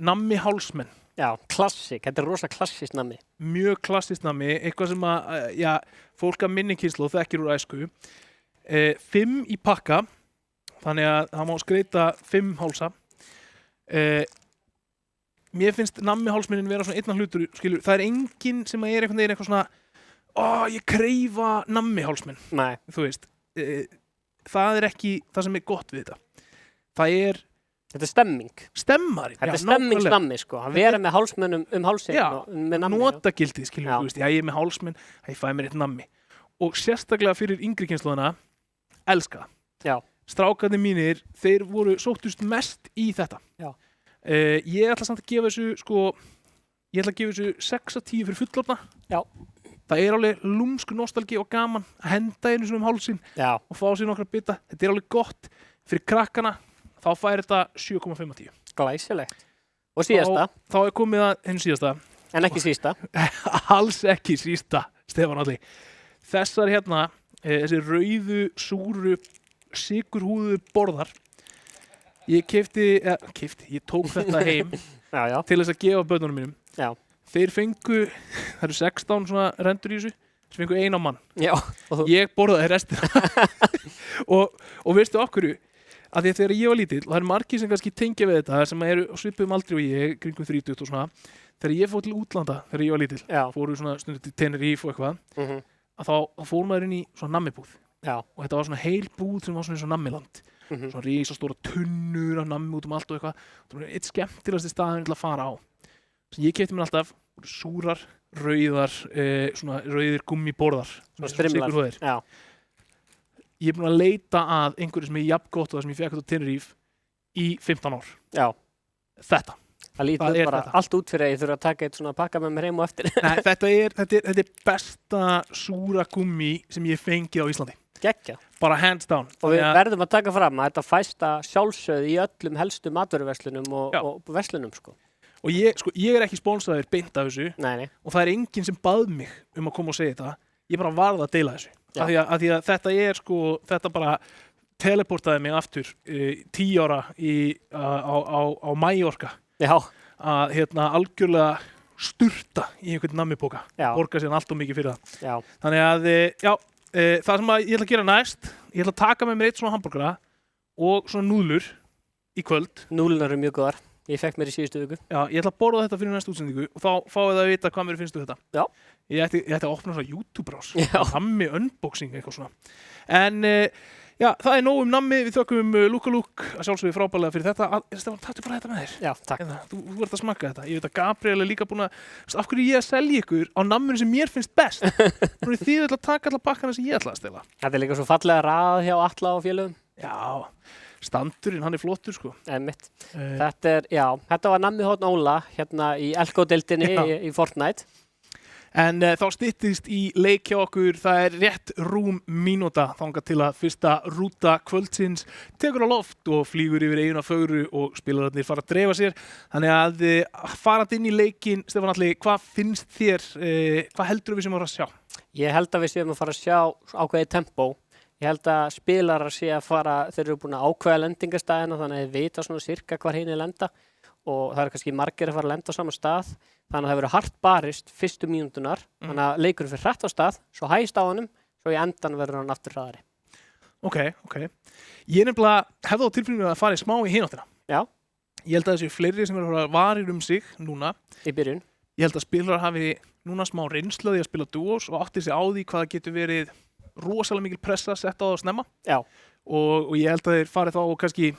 S1: nammi hálsmenn.
S2: Já, klassik. Þetta er rosa klassist nammi.
S1: Mjög klassist nammi. Eitthvað sem fólk af minni kynslóð þekkir úr æsku. 5 í pakka. Þannig að það má skreita 5 hálsa. Mér finnst nammi hálsmennin vera svona einna hlutur. Skilur, það er enginn sem er einhvern veginn eitthvað svona ég kreifa nammi hálsmenn.
S2: Nei.
S1: Þú veist, það er ekki það sem er gott við þetta.
S2: Þetta er stemming.
S1: Stemmarinn.
S2: Þetta er stemmingsnammi, að vera með hálsmennum hálsinn og með nammi.
S1: Notagildið, skilur, þú veist, ég er með hálsmenn, ég fæ mér eitt nammi. Og sérstaklega fyrir yngri kynslóðina, elska það.
S2: Já.
S1: strákarnir mínir, þeir voru sóttust mest í þetta.
S2: Já.
S1: Ég ætla samt að gefa þessu 6 af 10 fyrir fullorðna.
S2: Já.
S1: Það er alveg lúmsku nostalgi og gaman að henda einu svona hálsinn og fá sér nokkra bita. Þetta er alveg gott fyrir krakkana, þá fær þetta 7,5 af 10.
S2: Glæsilegt. Og síðasta?
S1: Þá er komið að henni síðasta.
S2: En ekki sísta?
S1: Alls ekki sísta, Stefán Alli. Þessar hérna, þessi rauðu, súru, sykurhúðu borðar. Ég tók þetta heim
S2: já.
S1: til þess að gefa börnunum mínum.
S2: Já.
S1: Þeir fengu, það eru 16 svona rendur í þessu, þeir fengu 1 á mann.
S2: Já.
S1: Ég borðaði restina. og veistu af hverju? Af því að þegar ég var lítill, og það eru margir sem kannski tengja við þetta, sem eru svipuðum aldri og ég, kringum 30 og svona, þegar ég fór til útlanda, þegar ég var lítill, fóru svona stundu til Tenerife og eitthvað, að þá fór maður inn í svona nammibúð.
S2: Já.
S1: Og þetta var svona heil búð sem var svona eins og nammiland. Svona risastóra tunnur af nammi út út og eitthvað. Það var eitt skemmtilegasti staðurinn til að fara á. Sem ég keypti mér alltaf súrar, rauðar, svona rauðir gúmmíborðar.
S2: Svona strimlar. Já.
S1: Ég er búinn að leita að einhverju sem er jafn gott og það sem ég fekk á Tenerife í 15 ár.
S2: Já.
S1: Þetta.
S2: Það lítur bara allt út fyrir að ég þurfa að taka eitt svona pakka með mér heim og eftir.
S1: Nei, þetta er besta súra gúmmí sem ég fengi á Íslandi.
S2: Gekkja.
S1: Bara hands down.
S2: Og við verðum að taka fram að þetta fæst að sjálfsögð í öllum helstu matvöruverslunum og verslunum, sko. Og
S1: ég er ekki spónsaður beint af þessu.
S2: Nei.
S1: Og það er enginn sem bað mig að koma og segja þetta. Ég bara varð að deila þessu. Af því að þetta er þetta bara teleportaði mig aftur 10 ára á Mallorca.
S2: Já.
S1: Að algjörlega sturta í einhvern nammipóka. Borga sér allt og mikið fyrir það.
S2: Já.
S1: Þannig að, það sem ég ætla að gera næst, ég ætla að taka með mér eitt svona hamborgara og svona núðlur í kvöld.
S2: Núðlunar eru mjög góðar. Ég fekk mér í síðustu viku.
S1: Já, ég ætla að borða þetta fyrir næstu útsendingu og þá fáið það að vita hvað mér finnst þetta.
S2: Já.
S1: Ég ætti að opna svona YouTube-rás. Nammi unboxing eitthvað svona. En það er nóg nammi. Við þökkum Luka Lúk að sjálfsögðu frábærlega fyrir þetta. Stefán, taktu bara þetta með þér.
S2: Já, takk.
S1: Þú verður að smakka þetta. Ég veit að Gabriel er líka búin að... Af hverju ég að selja ykkur á namminu sem mér finnst best? Nú er þið að taka alla bakkana sem ég ætla að stela.
S2: Þetta er líka svo fallega rað hjá Atla og félögum.
S1: Já, standurinn, hann er flottur sko.
S2: Einmitt. Þetta var nammi Horn Óla hérna í Elko-deildinni í Fortnite. En
S1: þá styttist í leik hjá okkur, það er rétt rúm mínúta þangað til að fyrsta rúta kvöldsins tekur á loft og flýgur yfir eiguna fögru og spilararnir fara að dreifa sér. Þannig að farað inn í leikinn, Stefán Atli, hvað finnst þér, hvað heldur við sem að fara að sjá? Ég held að við séum að fara að sjá ákveðið tempó. Ég held að spilarar sé að fara, þeir eru búin að ákveða lendingastæðina þannig að þeir vita svona sirka hvar hinir lenda og það eru kannski margir að fara að lenda á sama stað. Þannig að það verður hart barist fyrstu mínútunar, þannig að leikurinn fyrir hratt á stað, svo hægist á honum, svo í endan verður hann aftur hraðari. Ok. Ég nefnilega hefði á tilfinninguna að fara í smá í hináttina. Já. Ég held að þessi fleiri sem verður að varir sig núna. Í byrjun. Ég held að spilarar hafi núna smá reynslaði að spila duos og átti sig á því hvað getur verið rosalega mikil pressa sett á það að snemma. Já. Og ég held að þeir farið þá og kannski,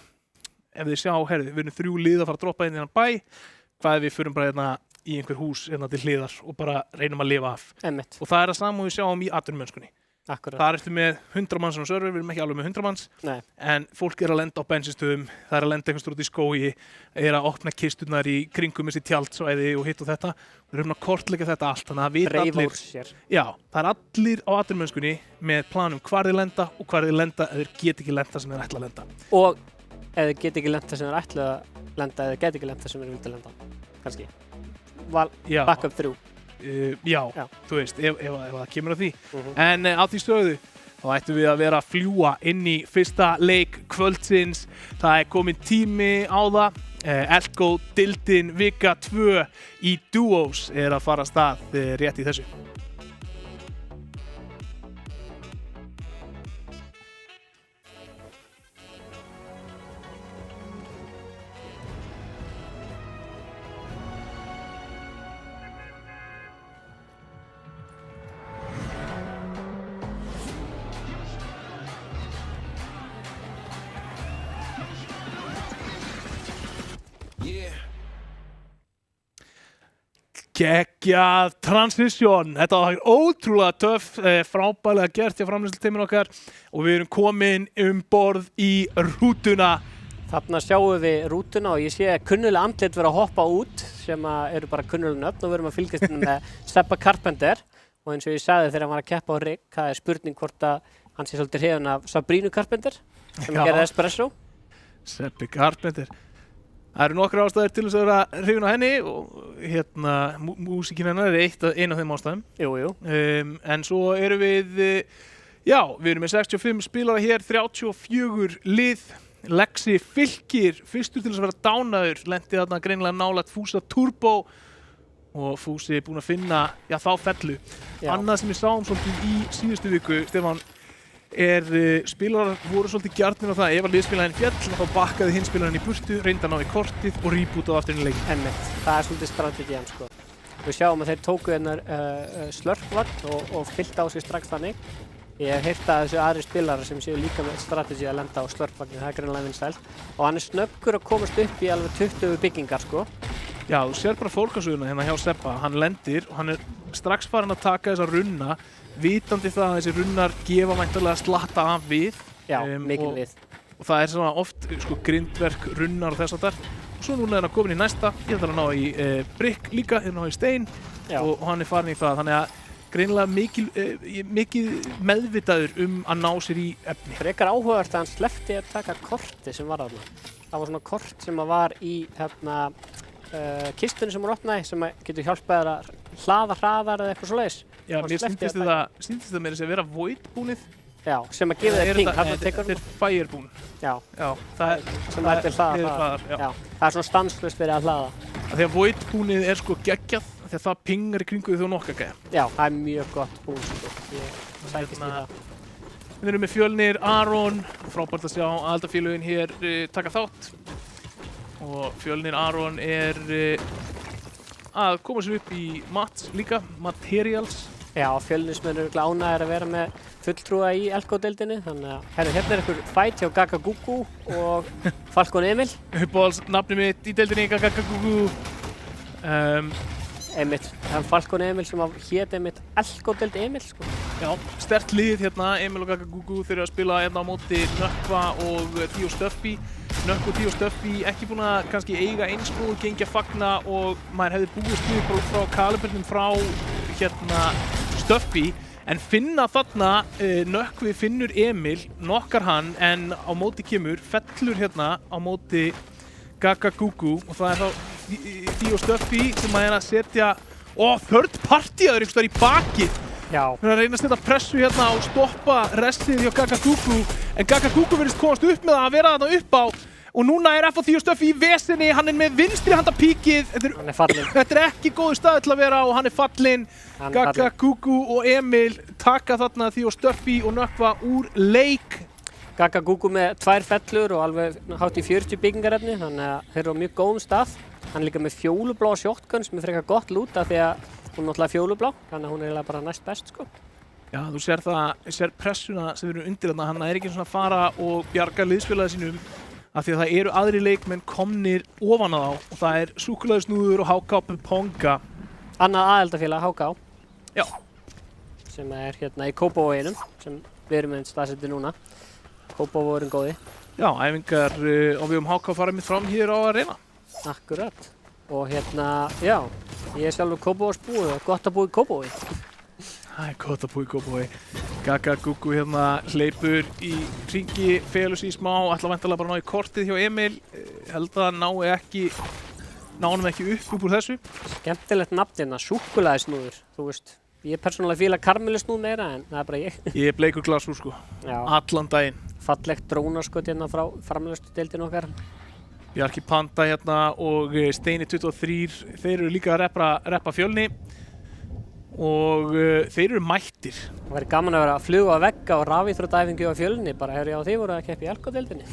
S1: ef þeir sjá, við erum 3 lið að fara að droppa inn í hann bæ, hvað ef við förum bara í einhver hús til hliðar og bara reynum að lifa af. Einmitt. Og það er það sama við sjáum í atvinnumönnskunni. Akkurat. Það ertu með 100 manns á server, við erum ekki alveg með 100 manns. Nei. En fólk er að lenda á bensinstöðum, það er að lenda einhvers út í skógi, er að opna kisturnar í kringum þessi tjaldsvæði og hitt og þetta. Við erum að kortleggja þetta allt, þannig að vita allir. Já, það er allir á atvinnumönnskunni með planum hvar þeir lenda og hvar þeir lenda ef þeir get ekki lenda sem þeir ætla að lenda. Og ef þeir get ekki lenda sem þeir ætla að lenda eða get ekki lenda sem þeir vilja lenda, kannski. Backup 3. Já, þú veist, ef það kemur að því. En á því stöðu, þá ættum við að vera að fljúa inn í fyrsta leik kvöldsins. Það er komin tími á það. Elko-deildin vika 2 í Duos er að fara af stað rétt í þessu. Geggjað transition, þetta var ótrúlega töff, frábælega gert hjá framleiðsluteyminu okkar og við erum komin borð í rútuna.
S2: Þarna sjáum við rútuna og ég sé kunnulega andlit vera að hoppa út sem eru bara kunnulega nöfn og við erum að fylgjast með Steppa Carpenter og eins og ég sagði þegar hann var að keppa á rigg, það spurning hvort að hann sé svolítið hrifinn af Sabrinu Carpenter sem gerði Espresso.
S1: Steppa Carpenter. Það eru nokkra ástæður til þess að vera hrifin á henni og músíkin hennar er ein af þeim ástæðum.
S2: Jú.
S1: En svo erum við erum með 65 spilara hér, 34 lið. Lexi Fylkir, fyrstur til þess að vera dánaður, lenti þarna greinilega nálægt Fúsa Turbo og Fúsi er búinn að finna þá fellu. Annað sem við sáum svolítið í síðustu viku, Stefán, spilarar voru svolítið gjarnir á það ef að liðsfélaginn féll þá bakkaði hinn spilarinn í burtu, reyndi að ná í kortið og rebootaði aftur inn í leikinn.
S2: Einmitt, það er svolítið strategían sko. Við sjáum að þeir tóku hennar slörkvagn og fylltu á sig strax þannig. Ég hef heyrt að þessu aðri spilarar sem séu líka með strategi að lenda á slörkvagni, það er greinilega vinsælt. Og hann er snöggur að komast upp í alveg 20 byggingar sko.
S1: Já, þú sér bara fólkasöguna hérna hjá Steppa, hann lendir og hann er strax farin að taka þessa runna vitandi það að þessi runnar gefa væntanlega slatta af við.
S2: Já, mikil við.
S1: Og það er svona oft grindverk, runnar og þess að þar. Og svo núna er hann komin í næsta, ég ætla að ná í brikk líka, ég ætla að ná í stein og hann er farin í það. Þannig að greinilega mikið meðvitaður að ná sér í efni.
S2: Frekar áhugavert að hann sleppti að taka kortið sem var þarna. Það var svona kort sem var í kistunni sem hann opnaði sem getur hjálpað þér að hlaða hraðar eða eitthvað svoleiðis.
S1: Já, mér sýndist þetta meira að vera void-búnið.
S2: Já, sem að gefa þér ping, hann tekur
S1: þetta fire-bún.
S2: Já,
S1: það
S2: er til hlaðar. Já, það er svona stanslaust fyrir að hlaða.
S1: Þegar void-búnið er sko geggjað, þegar það pingar í kringu því þú nokka gæja.
S2: Já, það er mjög gott búin sko. Ég sækist í það.
S1: Við erum með Fjölnir, Aron, frábært að sjá aðildarfélögin hér taka þátt. Og Fjölnir Aron að koma sér upp í Mats líka, Materials.
S2: Já, Fjölnismenn eru ánægðir að vera með fulltrúa í Elko-deildinni, þannig að hérna er einhver fight hjá Gaga Gugu og Falcon Emil.
S1: Uppáhaldsnafnið mitt í deildinni, Gaga Gugu.
S2: Einmitt, það Falcon Emil sem hét einmitt Elko-deild Emil sko.
S1: Já, sterkt lið hérna, Emil og Gaga Gugu þeir eru að spila hérna á móti Nökkva og Tíó Stöffi. Nökkva og Tíó Stöffi ekki búin að kannski eiga eins góð gengi að fagna og maður hefði búist við frá kalibernum frá hérna Stöffi en finna þarna Nökkvi finnur Emil, nokkar hann en á móti kemur, fellur hérna á móti Gaga Gugu og það er þá Tíó Stöffi sem að setja third party-aður einhvers staðar í bakið.
S2: Já.
S1: Hann er að reyna að setja pressu hérna og stoppa restið hjá Gaga Gugu en Gaga Gugu virðist komast upp með að vera þarna upp á og núna er Tíó Stöffi í vesinni, hann er með vinstri handa píkið.
S2: Hann er fallinn.
S1: Þetta er ekki góður staður til að vera og hann er fallinn. Gaga Gugu og Emil taka þarna Tíó Stöffi og Nökkva úr leik.
S2: Gaga Gugu með 2 fellur og alveg hátt í 40 byggingarefni, þannig að þeir eru á mjög góðum stað. Hann er líka með fjólublá shotgun sem er frekar gott lút af því að hún er náttúrulega fjólublá, þannig að hún er eiginlega bara næst best sko.
S1: Já, þú sér pressuna sem eru undir þarna, hann er ekki svona að fara og bjarga liðsfélagi sínum af því að það eru aðri leikmenn komnir ofan á þá og það er Súkkulaðisnúður og HK Ponga.
S2: Annað aðeldarfélag HK.
S1: Já.
S2: Sem er hérna í Kópavoginum, sem við erum með staðsetti núna. Kópavogurinn góði.
S1: Já, æfingar og við HK farið mitt fram hér á Arena.
S2: Akkurat. Og hérna, já, ég er sjálfur Kópavogsbúi og gott að búa í Kópavogi.
S1: Það er gott að búa í Kópavogi. Gaga Gugu hérna hleypur í hringi, felur sig í smá, ætla væntanlega bara að ná í kortið hjá Emil. Held að ná honum ekki upp úr þessu.
S2: Skemmtilegt nafn hérna, Súkkulaðisnúður, þú veist. Ég persónulega fíla karmelusnúð meira en það er bara ég. Ég
S1: er bleikur glasúr sko, allan daginn.
S2: Fallegt drónaskot hérna frá framleiðsludeildinni okkar.
S1: Bjarki Panda hérna og Steini 23, þeir eru líka að reppa Fjölni og þeir eru mættir.
S2: Það væri gaman að vera að fluga á vegga og rafíþróttaæfingu á Fjölni, bara hefur ég á því voru að keppa í Elko-deildinni.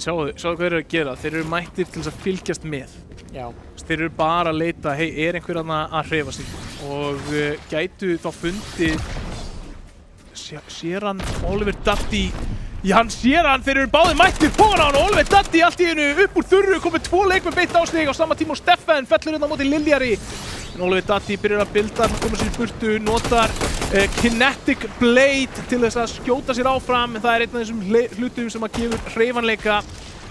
S1: Sjáðu hvað þeir eru að gera, þeir eru mættir til þess að fylgjast með.
S2: Já.
S1: Þeir eru bara að leita, er einhver að hreyfa sig og gætu þá fundið, sér hann Oliver Datti. Já, hann sér hann, þeir eru báðir mættir póna á hann og Oliver Datti allt í einu upp úr þurru, komið 2 leikmenn beint á sig á sama tíma og Steffen fellur hérna á móti Liljari. En Oliver Datti byrjar að bilda, hann komur sér í burtu, notar Kinetic Blade til þess að skjóta sér áfram. En það er einn af þessum hlutum sem að gefur hreyfanleika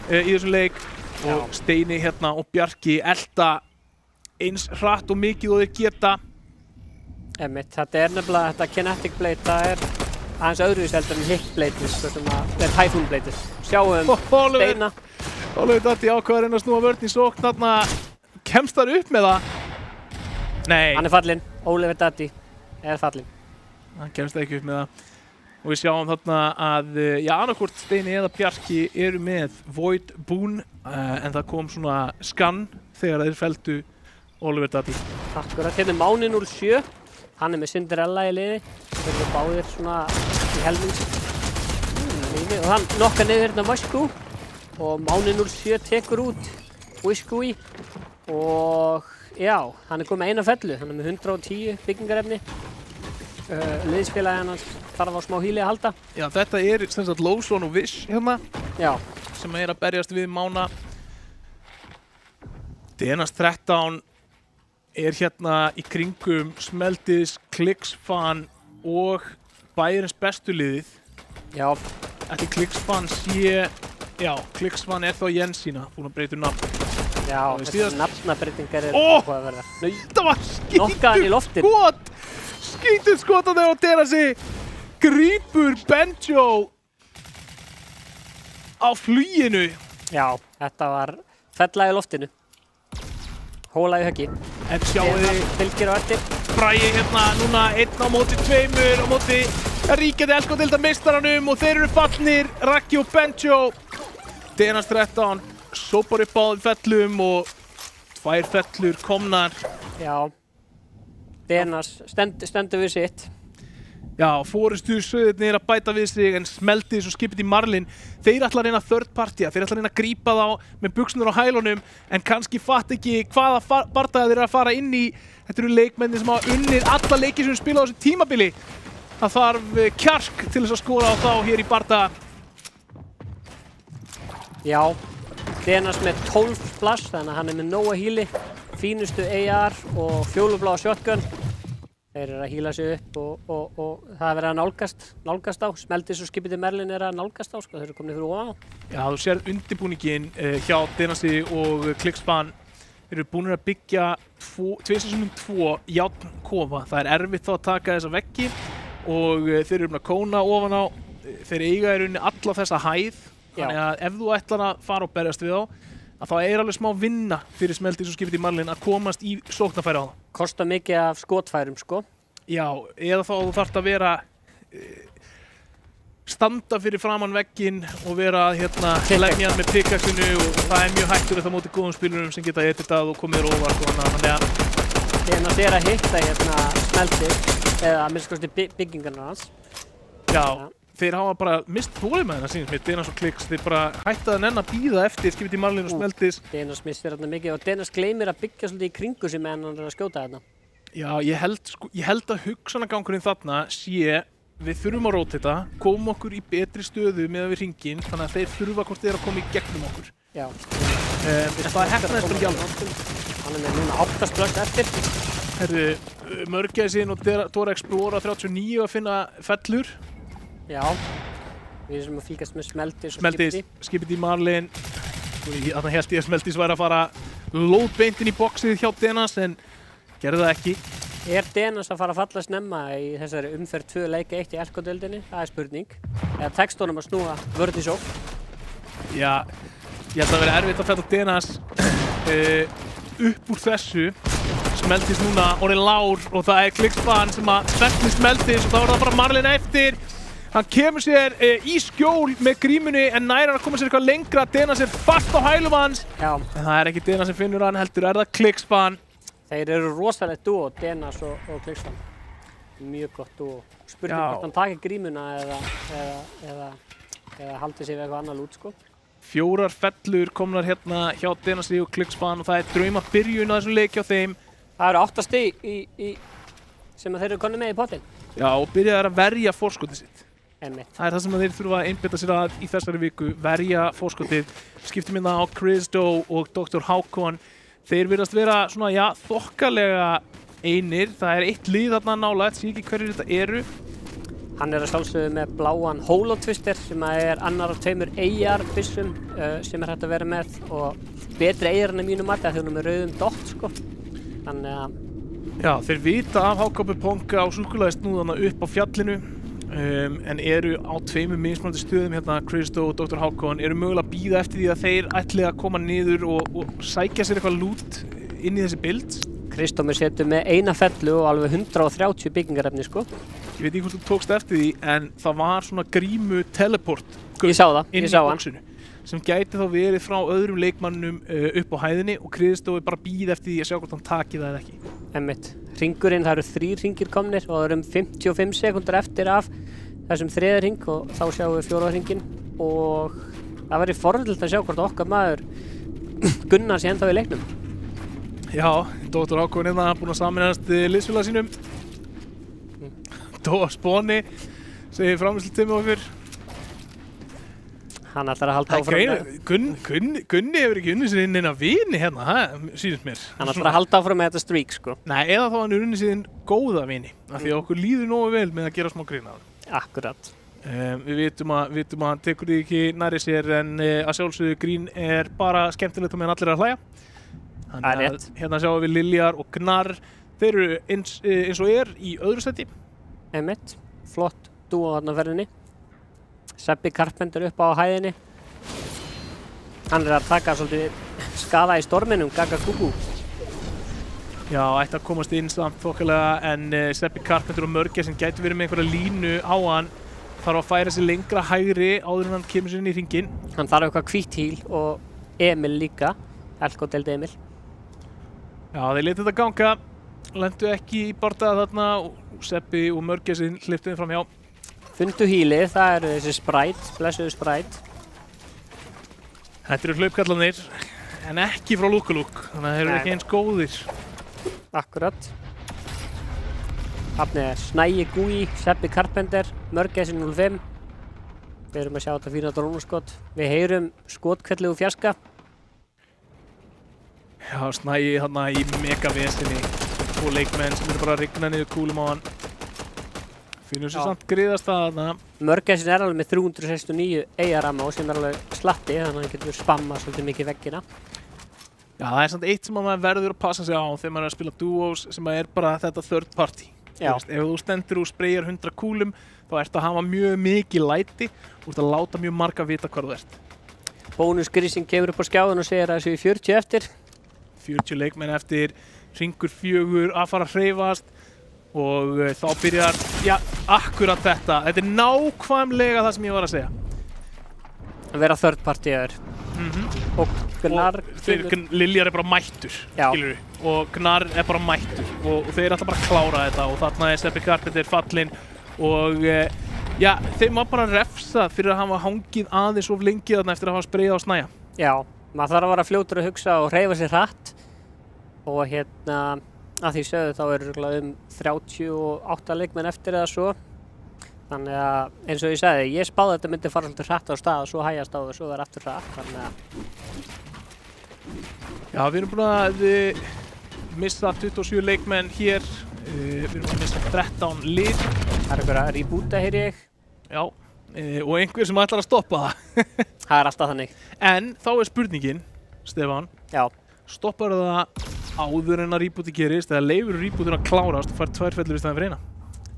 S1: í þessum leik. Og Steini hérna og Bjarki elta eins hratt og mikið og þeir geta.
S2: Þetta er nefnilega, þetta Kinetic Blade, það er aðeins öðruvísi heldur en Hit Blade, sem er Typhoon Blade. Sjáum Steina.
S1: Oliver Datti ákveður að reyna að snúa vörn í sókn, þarna kemst hann upp með það. Nei.
S2: Hann er fallinn, Oliver Datti er fallinn.
S1: Hann kemst ekki upp með það. Og við sjáum þarna að, annarkvort Steini eða Bjarki eru með Void Boon, en það kom svona skann þegar þeir felldu Oliver Datti.
S2: Akkurat, hérna er Máni 07. Hann er með Cinderella í liði. Þeir eru báðir svona í helmings. Og hann nokkar niður hérna Vasku. Og Máni 07 tekur út Wiskui. Og já, hann er komið með eina fellu. Hann er með 110 byggingarefni. Liðsfélagi hans þarf á smá híli að halda.
S1: Já, þetta er sem sagt Lowzone og Wish hérna.
S2: Já.
S1: Sem er að berjast við Mána. DNS 13 er hérna í kringum Smeldis, Klicksfan og bæjarins bestu liðið.
S2: Já.
S1: Ætli Klicksfan sé... Já, Klicksfan er þá Jensína, búin að breyta nafn.
S2: Já, þessar nafnabreitingar er hvað að verða.
S1: Það var
S2: skítið
S1: skot! Skítið skot á þegar Denasi grípur Benjo á fluginu.
S2: Já, þetta var fella í loftinu. Hóla í höggi.
S1: En sjáu þið
S2: fylgir á eftir.
S1: Bragi hérna núna 1 á móti 2 á móti ríkjandi Elskodeildarmeistaranum og þeir eru fallnir, Raggi og Benjo. DNS 13 sópar upp á fellum og 2 fellur komnar.
S2: Já, DNS stendur við sitt.
S1: Já, fórustu söðirnir að bæta við sig en Smeldis og Skipið í Marlin, þeir ætla að reyna third partya, þeir ætla að reyna að grípa þá með buxurnar á hælunum en kannski fatt ekki hvaða bardaga þeir eru að fara inn í. Þetta eru leikmenni sem hafa unnið alla leiki sem spila á þessu tímabili. Það þarf kjark til þess að skora á þá hér í bardaga.
S2: Já, DNS með 12 flash, þannig að hann er með nóga híli, fínustu AR og fjólubláa shotgun. Þeir eru að híla sig upp og það er verið að nálgast á. Smeldis og Skipið í Marlin er að nálgast á, sko. Þeir eru komin fyrir ofan á.
S1: Já, þú sér undirbúningin hjá DNS og Klicksfan. Þeir eru búin að byggja 2 járnkofa. Það er erfitt þá að taka þessa veggi og þeir eru að kóna ofan á. Þeir eiga í rauninni alla þessa hæð. Þannig að ef þú ætlar að fara og berjast við þá, að þá er alveg smá vinna fyrir Smeldis og Skipið í Marlin að komast í sóknarfæri á það.
S2: Kostar mikið af skotfærum, sko. Já,
S1: eða þá þú þarft að vera standa fyrir framann vegginn og vera hérna lemja hann með pickaxinu og það er mjög hættur þetta móti góðum spilurum sem geta editað og komið þér óvart og þannig að
S2: DNS er að hitta hérna Smeldis eða að minnst kosti byggingarnar hans.
S1: Já. Þeir hafa bara mist þólið með þennan sínist með DNS og Klicks, þeir bara hætta að nenn að bíða eftir Skipið í Marlin og Smeldis.
S2: DNS missir þarna mikið og DNS gleymir að byggja svolítið í kringu sig meðan hann er að skjóta þarna.
S1: Já, ég held að hugsanagangurinn þarna sé, við þurfum að rótita, komum okkur í betri stöðu með við hringinn, þannig að þeir þurfa hvort þeir að koma í gegnum okkur.
S2: Já.
S1: Það heppnaðist bara ekki alveg.
S2: Hann er með núna 8 splöst eftir.
S1: Herru, Mörgæsin og Dora Explorer 39 að finna fellur.
S2: Já, við erum að fylgjast með Smeldis og
S1: Skipið í Marlin. Þannig held ég að Smeldis væri að fara lóðbeint inn í boxið hjá DNS en gerði það ekki.
S2: Er DNS að fara að falla snemma í þessari umferð 2 leika 1 í Elko-deildinni? Það er spurning. Eða tekst honum að snúa vörð í sókn?
S1: Já, ég held að vera erfitt að fella DNS upp úr þessu. Smeldis núna orðinn lár og það er Klicksfan sem að svelti Smeldis og þá er það bara Marlin eftir. Hann kemur sér í skjól með grímunni en næra að koma sér eitthvað lengra. DNS er fast á hælum hans.
S2: Já.
S1: En það er ekki DNS sem finnur hann, heldur er það Klicksfan.
S2: Þeir eru rosalegt dúo, DNS og Klicksfan. Mjög gott dúo. Spurning hvort hann takir grímuna eða haldi sig við eitthvað annað lút, sko.
S1: 4 fellur komnar hérna hjá DNS og Klicksfan og það er drauma byrjun á þessum leik hjá þeim.
S2: Það eru 8 stig sem þeir eru konni með í pottinn.
S1: Já, og byrjaði að verja forskotið sitt.
S2: Einmitt.
S1: Það er það sem þeir þurfa að einbeita sér að í þessari viku, verja forskotið. Skiptum hérna á Chris Doe og Dr. Hákon. þeir virðast vera svona, já, þokkalega einir. Það er eitt lið þarna nálægt, sé ekki hverjir þetta eru.
S2: Hann að sjálfsögðu með bláan Holotwister sem er annar af tveimur AR-byssum sem hægt að vera með og betri AR-inn að mínu mati að þjóna með rauðum dott, sko. Þannig að...
S1: Já, þeir vita af HKP Ponga á súkkulaðisnúðana upp á fjallinu en eru á tveimur mismunandi stöðum hérna, Kristo og Dr. Hákon, eru mögulega að bíða eftir því að þeir ætli að koma niður og sækja sér eitthvað lút inn í þessi bild.
S2: Kristo mér setur með eina fellu og alveg 130 byggingarefni, sko.
S1: Ég veit ekki hvort þú tókst eftir því, en það var svona grímu teleport
S2: Ég sá það,
S1: inn
S2: ég
S1: í
S2: sá hann.
S1: boxinu sem gæti þá verið frá öðrum leikmannum upp á hæðinni og Kristo er bara að bíða eftir því að sjá hvort hann taki það eða ekki.
S2: Einmitt. Hringurinn, það eru 3 hringir komnir og það eru 55 sekúndur eftir af þessum 3. hring og þá sjáum við 4. hringinn og það verður forvitnilegt að sjá hvort okkar maður Gunnar sé ennþá í leiknum.
S1: Já, Dr. Hákon hérna búinn að saminast liðsfélaga sínum. Dóa Spóni segir framleiðslutími okkur.
S2: Hann ætlar að halda áfram
S1: Gunni hefur ekki unnið sér inn eina vini hérna, það sýnist mér.
S2: Hann ætlar að halda áfram með þetta streak, sko.
S1: Nei, eða þá hann unnið sér inn góða vini, af því að okkur líður nógu vel með að gera smá grín af það.
S2: Akkurat.
S1: Við vitum að hann tekur því ekki nærri sér en að sjálfsögðu grín er bara skemmtilegt og meðan allir er að hlæja.
S2: Það er rétt.
S1: Hérna sjáum við Liljar og Gnarr, þeir eru eins og er í öðru seti.
S2: Einmitt. Flott dúo þarna á ferðinni. Seppi Carpenter upp á hæðinni. Hann er að taka svolítið skaða í storminum, Gaga Kuku.
S1: Já, ætti að komast inn samt þokkalega en Seppi Carpenter og Mörgja sem gæti verið með einhverja línu á hann þarf að færa sig lengra hægri áður en hann kemur sér inn í hringinn.
S2: Hann þarf eitthvað hvítt híl og Emil líka, Elko deild Emil.
S1: Já, þeir létu þetta ganga, lendu ekki í bardaða þarna og Seppi og Mörgja sem hleyptu þeim fram hjá.
S2: Fundu hílið, það eru þessi Sprite, blessuðu Sprite.
S1: Þetta eru hlaupkallarnir, en ekki frá Lúkulúk, þannig að þeir eru ekki eins góðir.
S2: Akkurat. Hafnið er Snæi Gúi, Seppi Carpenter, Mörgæsin 05. Við erum að sjá þetta fína drónaskot. Við heyrum skotkvellu úr fjarska.
S1: Já, Snæi þarna í megavesinni og leikmenn sem eru bara að rigna niður kúlum á hann. Finnum sér samt griðast það þarna.
S2: Mörgæsin er alveg með 369 AR-ammo sem er alveg slatti, þannig að hann getur spammað svolítið mikið veggina.
S1: Já, það er samt eitt sem maður verður að passa sig á þegar maður er að spila duos sem er bara þetta third party.
S2: Já.
S1: Ef þú stendur og spreyjar 100 kúlum þá ertu að hafa mjög mikið læti og ert að láta mjög marga vita hvar þú ert.
S2: Bónusgrísing kemur upp á skjáðun og segir að þessu í 40 eftir.
S1: 40 leikmenn eftir, hringur 4 að fara að hreyfast og þá byrjar, já, akkurat þetta. Þetta er nákvæmlega það sem ég var að segja.
S2: Að vera third party-aður. Og Gnarr...
S1: Liljar er bara mættur, skilur við. Og Gnarr er bara mættur og þeir ætla bara að klára þetta og þarna er Seppi Carpenter fallinn og já, þeim var bara refsað fyrir að hafa hangið aðeins of lengi þarna eftir að hafa spreyjað á Snæja.
S2: Já, maður þarf að vera fljótur að hugsa og hreyfa sér hratt og hérna að því sögðu þá eru 38 leikmenn eftir eða svo. Þannig að eins og ég sagði, ég spáði að þetta myndi fara svolítið hratt á stað og svo hægjast á og svo verður aftur hratt. Þannig að...
S1: Já, við erum búin að missa 27 leikmenn hér. Við erum búin að missa 13 lið.
S2: Það er einhver að reboota, heyri ég.
S1: Já, og einhver sem ætlar að stoppa það.
S2: Það er alltaf þannig.
S1: En þá er spurningin, Stefán.
S2: Já.
S1: Stoppar það áður en að rebooti gerist eða leifur rebootin að klárast og fær 2 fellur í staðinn fyrir eina?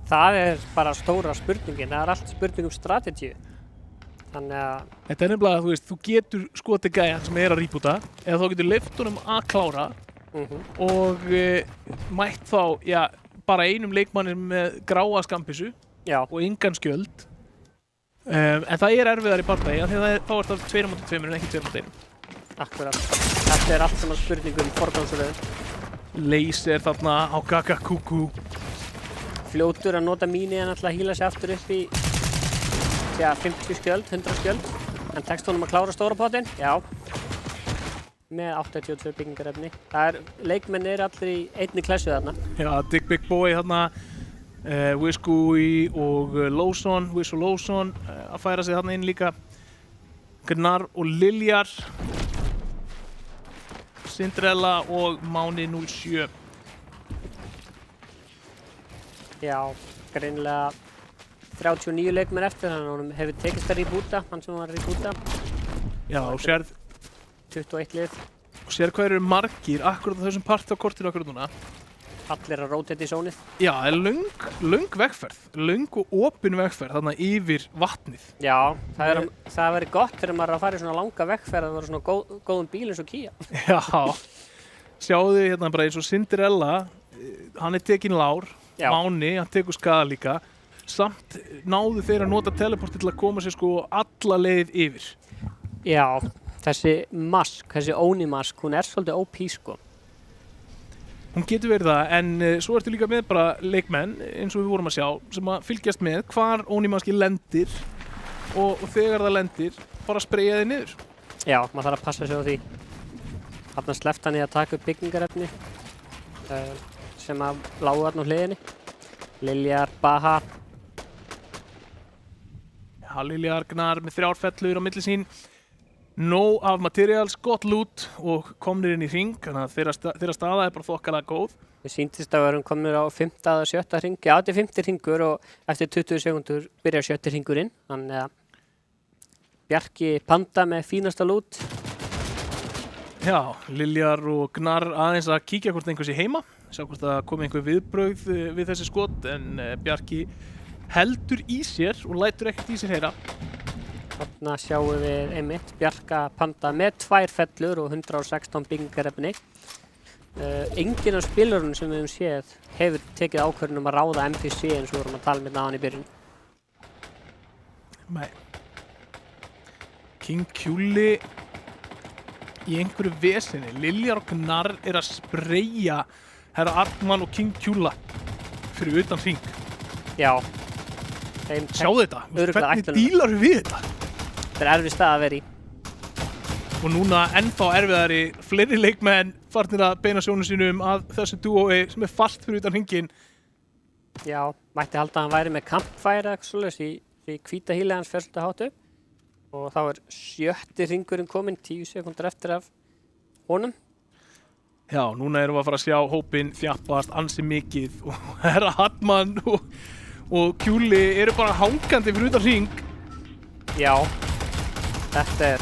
S2: Það er bara stóra spurningin. Það er allt spurning um strategíu. Þannig að...
S1: Þetta er nefnilega að þú getur skotið gæjan sem er að reboota eða þá getur leyft honum að klára og mætt þá, já, bara einum leikmanni með gráa skambissu og engan skjöld. En það er erfiðar í bardagi, því að þá er það 2 móti 2 en ekki 2 móti 1.
S2: Akkurat. Þetta er allt saman spurning um forgangsröðun.
S1: Laser þarna á Gaga Kuku.
S2: Fljótur að nota míni en alltaf hýla sig aftur upp í 50 skjöld, 100 skjöld. En tekst honum að klára stóra potinn? Já. Með 82 byggingarefni. Leikmenn eru allir í einni klessu þarna. Já,
S1: Dig Big Boy þarna, Wiskui og Lawson, Wish og Lawson að færa sig þarna inn líka. Gnarr og Liljar. Cinderella og Máni 07.
S2: Já, greinilega 39 leikmenn eftir, þannig að honum hefur tekist að rebúta, hann sem var að rebúta.
S1: Já, og sér
S2: 21 lið,
S1: hvað eru margir akkurat á þessum part á kortinu akkurat núna.
S2: allir að róteta í sónið.
S1: Já, það er löng vegferð, löng og opin vegferð þarna yfir vatnið.
S2: Já, það verið gott þegar maður er að fara í svona langa vegferð að vera svona góðum bíl eins og Kia.
S1: Já, sjáðu hérna bara eins og Cinderella, hann er tekinn lár,
S2: Já.
S1: Máni, hann tekur skaða líka. Samt náðu þeir að nota teleporti til að koma sér sko alla leið yfir.
S2: Já, þessi Oni mask, hún er svolítið OP sko.
S1: Hún getur verið það, en svo ertu líka með bara leikmenn, eins og við vorum að sjá, sem að fylgjast með hvar Onimaski lendir og þegar það lendir, bara spreyja þið niður.
S2: Já, maður þarf að passa sig á því. Þarna sleppt hann í að taka upp byggingarefni sem að lágu þarna á hliðinni. Liljar, Baha.
S1: Já, Liljar Gnar með 3 fellur á milli sín. Nóg af materials, gott loot og komnir inn í hring, þannig að þeirra staða er bara þokkalega góð.
S2: Við sýntist að við erum komnir á 5. eða 7. hring. Já, þetta er 5. hringur og eftir 20 sekundur byrjar 7. hringurinn. Þannig að Bjarki Panda með fínasta loot.
S1: Já, Liljar og Gnar aðeins að kíkja hvort einhver sé heima, sjá hvort það komi einhver viðbrögð við þessi skot, en Bjarki heldur í sér og lætur ekkert í sér heyra.
S2: Þarna sjáum við einmitt Bjarka Panda með 2 fellur og 116 byggingarefni. Enginn af spilurinn sem við höfum séð hefur tekið ákvörðun að ráða NPC eins og við vorum að tala með náðan í byrjun.
S1: Nei. King Kjúli í einhverju vesinni. Liljar og Gnar er að spreyja Herra Arnmann og King Kjúla fyrir utan hring.
S2: Já.
S1: Sjáðu þetta, hvernig dílar við þetta?
S2: Þetta er erfið stað að vera í.
S1: Og núna ennþá erfiðari, fleiri leikmenn farnir að beina sjónum sínum að þessu dúói sem er fast fyrir utan hringinn.
S2: Já, mætti halda að hann væri með campfire eða eitthvað svoleiðis því hvíta hýli hans fer svolítið hátt upp. Og þá er 7. hringurinn kominn 10 sekúndur eftir af honum.
S1: Já, núna erum við að fara að sjá hópinn þjappast ansi mikið og Herra Arnmann og Kjúli eru bara hangandi fyrir utan hring.
S2: Já, þetta er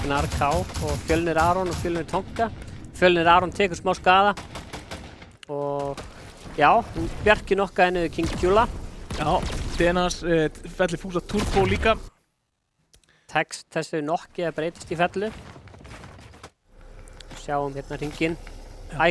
S2: Gnar K og Fjölnir Aron og Fjölnir Tonka. Fjölnir Aron tekur smá skaða og já, Bjarki nokkaði niður King Kjúla.
S1: Já, Denas fellir fúsa turbo líka.
S2: Text þessu nokki að breytast í fellu. Sjáum hérna hringinn.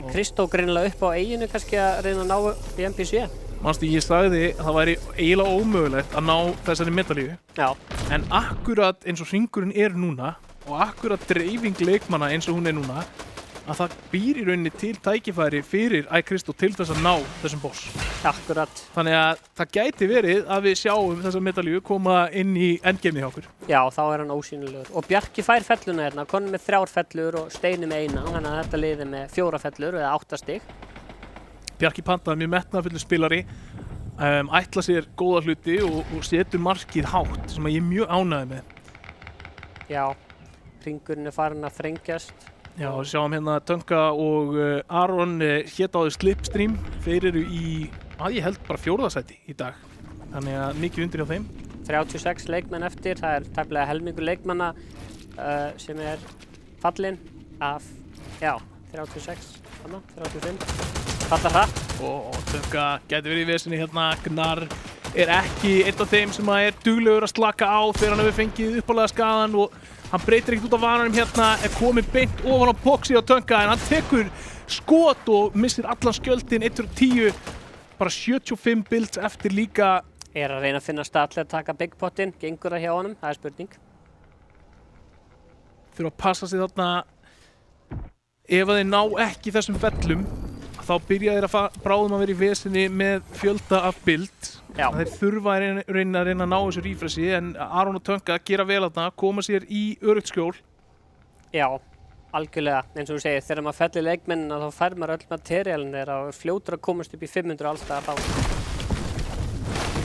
S2: Kristó greinilega upp á eiginu kannski að reyna að ná í NPC.
S1: Manstu, ég sagði að það væri eiginlega ómögulegt að ná þessari medalíu.
S2: Já.
S1: En akkurat eins og hringurinn er núna og akkurat dreifing leikmanna eins og hún er núna, að það býr í rauninni til tækifæri fyrir Kristó til þess að ná þessum boss.
S2: Akkurat.
S1: Þannig að það gæti verið að við sjáum þessa medalíu koma inn í endgameið hjá okkur.
S2: Já, þá er hann ósýnilegur. Og Bjarki fær felluna hérna, konur með 3 fellur og Steini með 1, þannig að þetta liði með 4 fellur eða 8 stig.
S1: Bjarki Panda er mjög metnaðarfullur spilari, ætla sér góða hluti og setur markið hátt sem ég er mjög ánægður með.
S2: Já, hringurinn er farin að þrengjast.
S1: Já, sjáum hérna Tönka og Aron hét áður Slipstream. Þeir eru í, ég held bara 4. sæti í dag. Þannig að mikið undir hjá þeim.
S2: 36 leikmenn eftir, það er tæplega helmingur leikmanna sem er fallinn af, 36, 35. Fallar hratt.
S1: Og Tönka gæti verið í vesinni hérna. Gnar er ekki einn af þeim sem er duglegur að slaka á þegar hann hefur fengið uppalega skaðan og hann breytir ekkert út af vananum hérna, er komið beint ofan á boxi á Tönka en hann tekur skot og missir allan skjöldin 1-10, bara 75 builds eftir líka.
S2: Er að reyna að finna stað til að taka big potinn, gengur það hjá honum, það er spurning.
S1: Þurfa að passa sig þarna, ef að þeir ná ekki þessum fellum, þá byrja þeir að bráðum að vera í vesinni með fjölda af build.
S2: Já.
S1: Þeir þurfa að reyna að ná þessu refressi en Aron og Tönka gera vel þarna, koma sér í öruggt skjól.
S2: Já, algjörlega. Eins og þú segir, þegar maður fellir leikmennina þá fær maður öll materiálin þeirra og fljótur að komast upp í 500 allstaðar þá.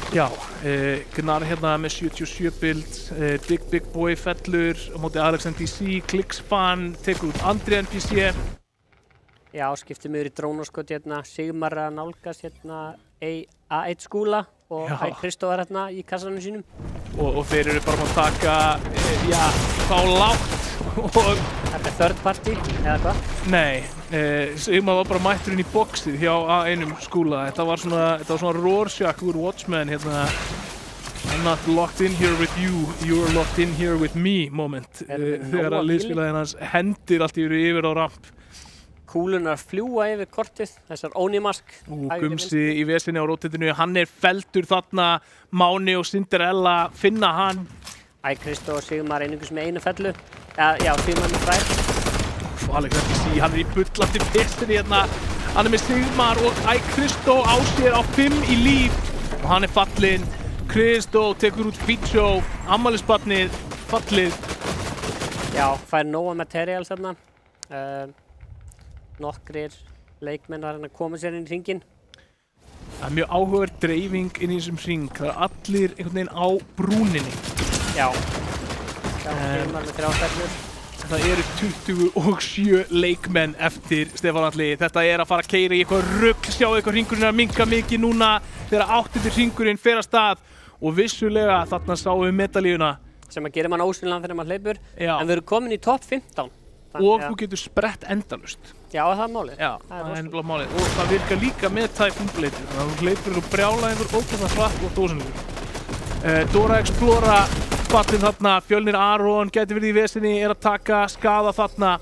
S1: Já, Gnar hérna með 77 build, Big Boy fellur á móti Alex NDC, Klicksfan tekur út Andri NPC.
S2: Já, skiptum yfir í drónaskot hérna, Sigmar að nálgast hérna A1 skúla og Hæ Kristó hérna í kassanum sínum.
S1: Og þeir eru bara að taka, þá lágt og...
S2: Þetta er third party, eða hvað?
S1: Nei, Sigmar var bara mættur inn í boxið hjá A1 skúla. Þetta var svona Rorschach úr Watchmen, hérna I'm not locked in here with you, you're locked in here with me moment. Þegar að liðsfélaginn hans hendir allt yfir á ramp.
S2: Kúlunar fljúa yfir kortið, þessar Onimask.
S1: Gumsi í vesinni á rótitinu, hann er felldur þarna, Máni og Cinderella finna hann.
S2: Hæ Kristó og Sigmar einungis með einu fellu. Já, Sigmar með 2.
S1: Alex NPC, hann er í bullandi pistinni hérna. Hann er með Sigmar og Hæ Kristó á sér á 5 í líf. Og hann er fallinn. Kristó tekur út Bicho, ammælisbarnið, fallið.
S2: Já, fær nóga materials þarna. Nokkrir leikmenn að koma sér inn í hringinn.
S1: Það er mjög áhugaverð dreifing inn í þessum hring. Það er allir einhvern veginn á brúninni.
S2: Já. Sigmar með 3 fellur.
S1: Það eru 27 leikmenn eftir Stefán Atli. Þetta er að fara að keyra í eitthvað rugl. Sjáu eitthvað hringurinn er að minnka mikið núna þegar 8. hringurinn fer af stað. Og vissulega þarna sáum við medalíuna.
S2: Sem að gera mann ósynlegan þegar maður hleypur.
S1: Já.
S2: En við erum komin í topp 15.
S1: Og þú getur sprett endalaust.
S2: Já, það er málið.
S1: Já, það er nefnilega málið. Og það virkar líka með tæpumleitur. Þannig að þú hleypur og brjála einhver ókvæmlega hratt og dósanlegur. Dora Explora fallinn þarna, Fjölnir Aron gæti verið í vesinni, er að taka skaða þarna.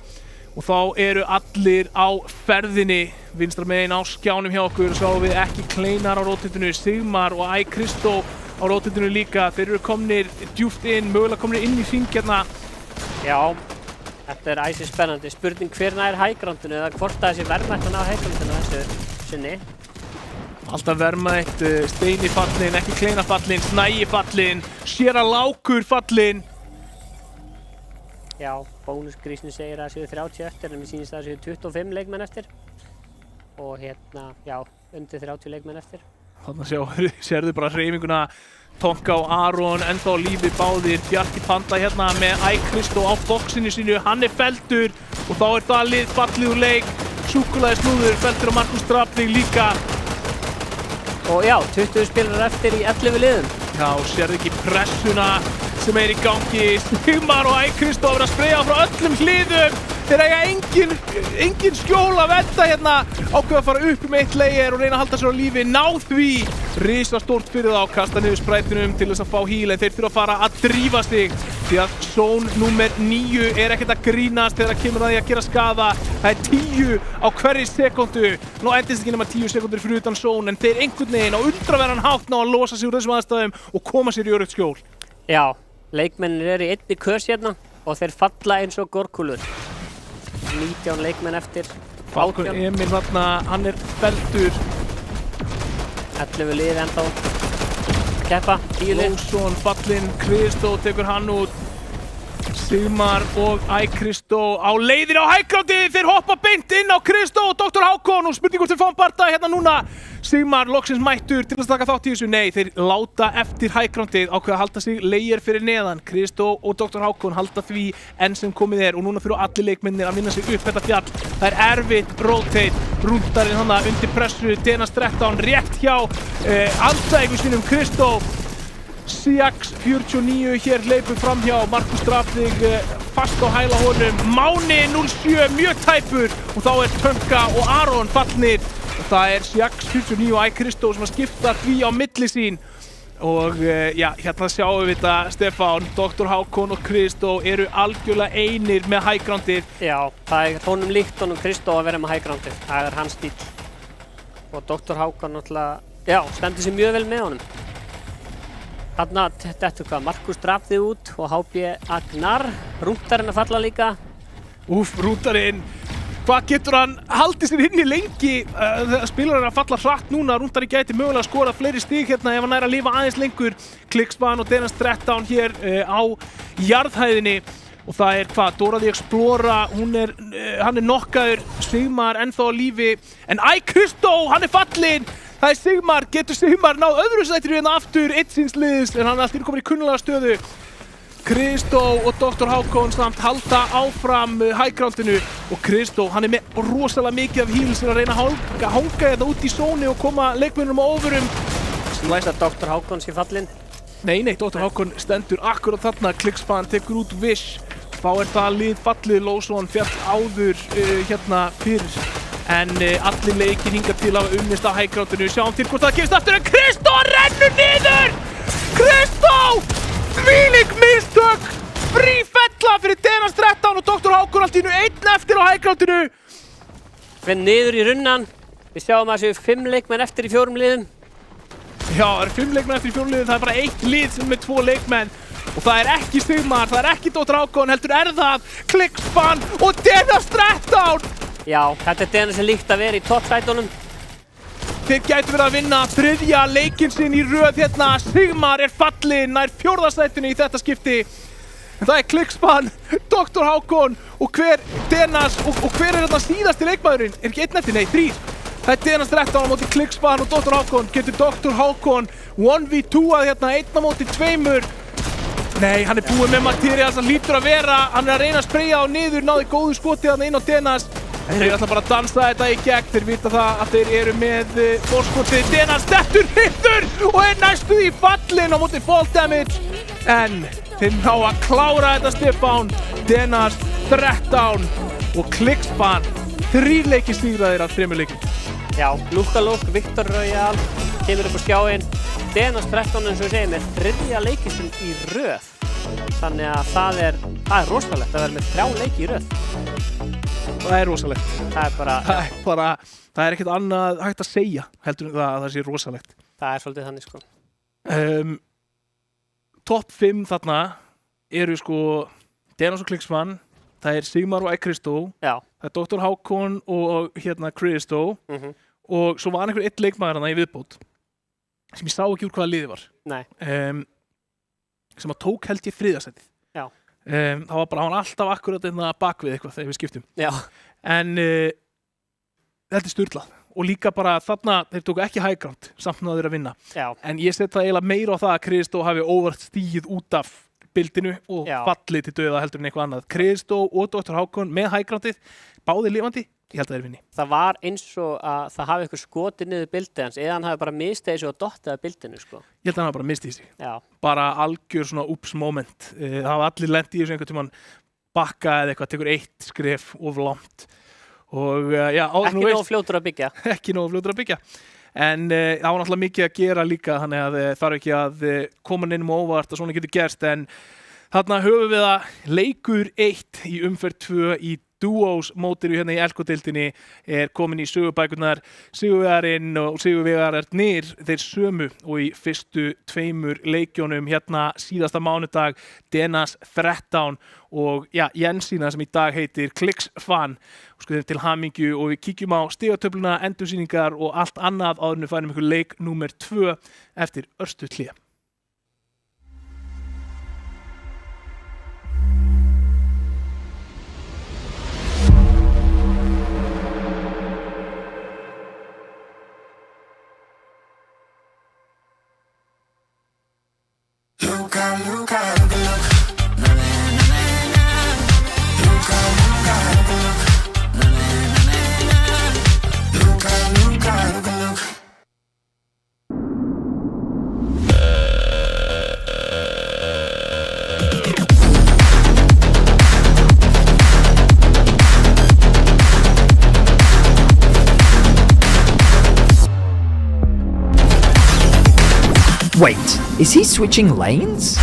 S1: Og þá eru allir á ferðinni. Vinstra megin á skjánum hjá okkur. Sjáum við ekki Kleinar á rótitinu, Sigmar og Hæ Kristó á rótitinu líka. Þeir eru komnir djúpt inn, mögulega komnir inn í hring hérna.
S2: Já. Þetta er æsi spennandi. Spurning hver nær hægrandinu eða hvort það sé verðmætt að ná hægrandinu þessu sinni.
S1: Alltaf verðmætt, Steini fallinn, ekki Kleina fallinn, Snæi fallinn, Séra Lákur fallinn.
S2: Já, bónusgrísni segir að það séu 30 eftir en mér sýnist að það séu 25 leikmenn eftir. Og hérna, já, undir 30 leikmenn eftir.
S1: Þannig sérðu bara hreyfinguna. Tonka og Aron, ennþá á lífi báðir. Bjarki Panda hérna með Hæ Kristó á boxinu sínu. Hann er felldur og þá er Dalið fallið úr leik. Súkkulaði Snúður felldur á Markus Drafning líka.
S2: Og já, 20 spilarar eftir í 11 liðum.
S1: Já, sérðu ekki pressuna sem er í gangi. Sigmar og Hæ Kristó að vera að spreyja frá öllum hliðum. Þeir eiga engin skjól að venda hérna. Ákveða að fara upp eitt layer og reyna að halda sér á lífi. Ná því. Risastórt fyrir þá. Kasta niður sprætinum til þess að fá heal. En þeir þurfa að fara að drífa sig. Því að zone númer 9 er ekkert að grínast þegar það kemur að því að gera skada. Það er 10 á hverri sekundu. Nú endist ekki nema 10 sekundur fyrir utan zone. En þeir einhvern veginn á undraverðan hátt ná að losa sig úr þessum aðstæðum og koma sér í öruggt skjól.
S2: Já, leikmennir eru í einni kös hérna og þeir falla eins og gorkúlur. 19 leikmenn eftir.
S1: Falcon Emil þarna, hann er felldur.
S2: 11 lið ennþá. Keppa, 10 lið.
S1: Lósson fallinn, Kristó tekur hann út. Sigmar og Hæ Kristó á leiðir á hægrándi. Þeir hoppa beint inn á Kristó og Dr. Hákon og spurning hvort þeir fá barda hérna núna. Sigmar loksins mættur til að taka þátt í þessu. Nei, þeir láta eftir hægrándið, ákveða að halda sig layer fyrir neðan. Kristó og Dr. Hákon halda því enn sem komið er og núna þurfa allir leikmennir að vinna sig upp þetta fjall. Það er erfitt rotate, rúndarinn hana undir pressu, Denas 13 rétt hjá andstæðingu sínum Kristó. Siax 49 hér hleypur framhjá, Markus Drafning fast á hæla honum, Máni 07 mjög tæpur og þá er Tönka og Aron fallnir og það er Siax 49 og Hæ Kristó sem að skipta því á milli sín og já, hérna sjáum við þetta Stefán, Dr. Hákon og Kristó eru algjörlega einir með hægrándið.
S2: Já, það er honum líkt honum Kristó að vera með hægrándið, það er hans stíl og Dr. Hákon náttúrulega, já, stendur sér mjög vel með honum. Þarna, þetta hvað, Markus Drafning út og HB Agnar, rúndarinn að falla líka.
S1: Rúndarinn, hvað getur hann haldið sér inni lengi? Spilarinn er að falla hratt núna, rúndarinn gæti mögulega að skora fleiri stig hérna ef hann nær að lifa aðeins lengur. Klicksfan og Denas 13 hér á jarðhæðinni. Og það er hvað, Dora the Explora, hann er knockaður, Sigmar ennþá á lífi. En Hæ Kristó, hann er fallinn! Það Sigmar, getur Sigmar náð öðru sætinu hérna aftur, eitt síns liðs, en hann er alltaf komin í kunnulega stöðu. Kristó og Dr. Hákon samt halda áfram hæggrátinu og Kristó, hann er með rosalega mikið af heals að reyna að hanga þetta út í zóni og koma leikmönnum á óvurum.
S2: Slæst að Dr. Hákon sé fallinn.
S1: Nei, Dr. Hákon stendur akkurat þarna, Klickspan tekur út Wish. Þá er það lið fallið, Lósson fjall áður hérna fyrr. En allir leikir hingað til að unnist á hæggrátinu. Sjáum til hvort það gefst aftur en Kristó rennur niður! Kristó! Þvílík mistök! Frífella fyrir Denas 13 og Dr. Hákon allt í einu einn eftir á hæggrátinu.
S2: Fer niður í runnan. Við sjáum að það séu 5 leikmenn eftir í 4 liðum.
S1: Já, það eru 5 leikmenn eftir í 4 liðum. Það er bara 1 lið sem er með 2 leikmenn. Og það er ekki Sigmar, það er ekki Dr. Hákon, heldur er það Klickspan og Denas 13!
S2: Já, þetta er Denas sem líkt að vera í toppsætunum.
S1: Þeir gætu verið að vinna 3. leikinn sinn í röð hérna. Sigmar er fallinn nær 4. sætinu í þetta skipti. En það er Klickspan, Dr. Hákon og Denas og hver er þetta síðasti leikmaðurinn? Er ekki 1 eftir? Nei, 3. Það er Denas 13 á móti Klickspan og Dr. Hákon. Getur Dr. Hákon 1v2-að hérna 1 á móti 2. Nei, hann er búinn með material sem lítur að vera. Hann er að reyna að spreyja á niður, náði góðu skoti þarna inn á Denas. Þeir ætla bara að dansa þetta í gegn, þeir vita það að þeir eru með fórskotið. Denas dettur niður og er næstu í fallin á móti fall damage. En þeir ná að klára þetta Stefán. Denas 13 og Klickspan 3 leiki sigraðir af 3 leikum.
S2: Já, Luka Luk, Viktor Royal kemur upp á skjáinn. Denas 13 eins og við segjum er 3. leikisinn í röð. Þannig að það er rosalegt að vera með 3 leiki í röð.
S1: Það er rosalegt. Það er ekkert annað hægt að segja heldur en það sé rosalegt.
S2: Það er svolítið þannig sko.
S1: Topp 5 þarna eru sko Denas og Klickspan, það er Sigmar og Kristó,
S2: Já.
S1: það er Dr. Hákon og hérna Kristó og svo var einhver 1 leikmaður þarna í viðbót sem ég sá ekki úr hvaða liði var.
S2: Nei.
S1: Sem að tók held ég 3. sætið.
S2: Já.
S1: Það var bara, hann var alltaf akkurat einna bakvið eitthvað þegar við skiptum.
S2: Já.
S1: En þetta er sturlað og líka bara þarna, þeir tóku ekki high ground samt náður að vinna.
S2: Já.
S1: En ég set það eiginlega meira á það að Kristó hafi óvart stígið út af bildinu og fallið til dauða heldur en eitthvað annað. Kristó og Dr. Hákon með high groundið, báðir lifandi, ég held að þeir vinni.
S2: Það var eins og að það hafi eitthvað skotið niður bildið hans eða hann hafi bara mistið þessu og dottið af bildinu sko.
S1: Ég held að hann hafi bara mistið þessu.
S2: Já.
S1: Bara algjör svona ups moment. Það hafa allir lent í þessu einhvern tímann bakka eða eitthvað, tekur 1 skref of langt. Og já,
S2: ekki nógu fljótur að byggja.
S1: Ekki nógu fljótur að byggja. En það var náttúrulega mikið að gera líka, þannig að þarf ekki að koma neinum óvart að svona getur gerst. En þarna höfum við að leikur 1 í umferð 2 í Duos mótinu hérna í Elko-deildinni er komin í sögubækurnar. Sigurvegarinn og sigurvegararnir þeir sömu og í fyrstu 2 leikjónum hérna síðasta mánudag Denas 13 og ja, Jensína sem í dag heitir Klickspan. Skoðum til hamingju og við kíkjum á stigatöfluna, endursýningar og allt annað áður en við færum ykkur leik númer 2 eftir örstutt hlé.
S3: Wait, is he switching lanes?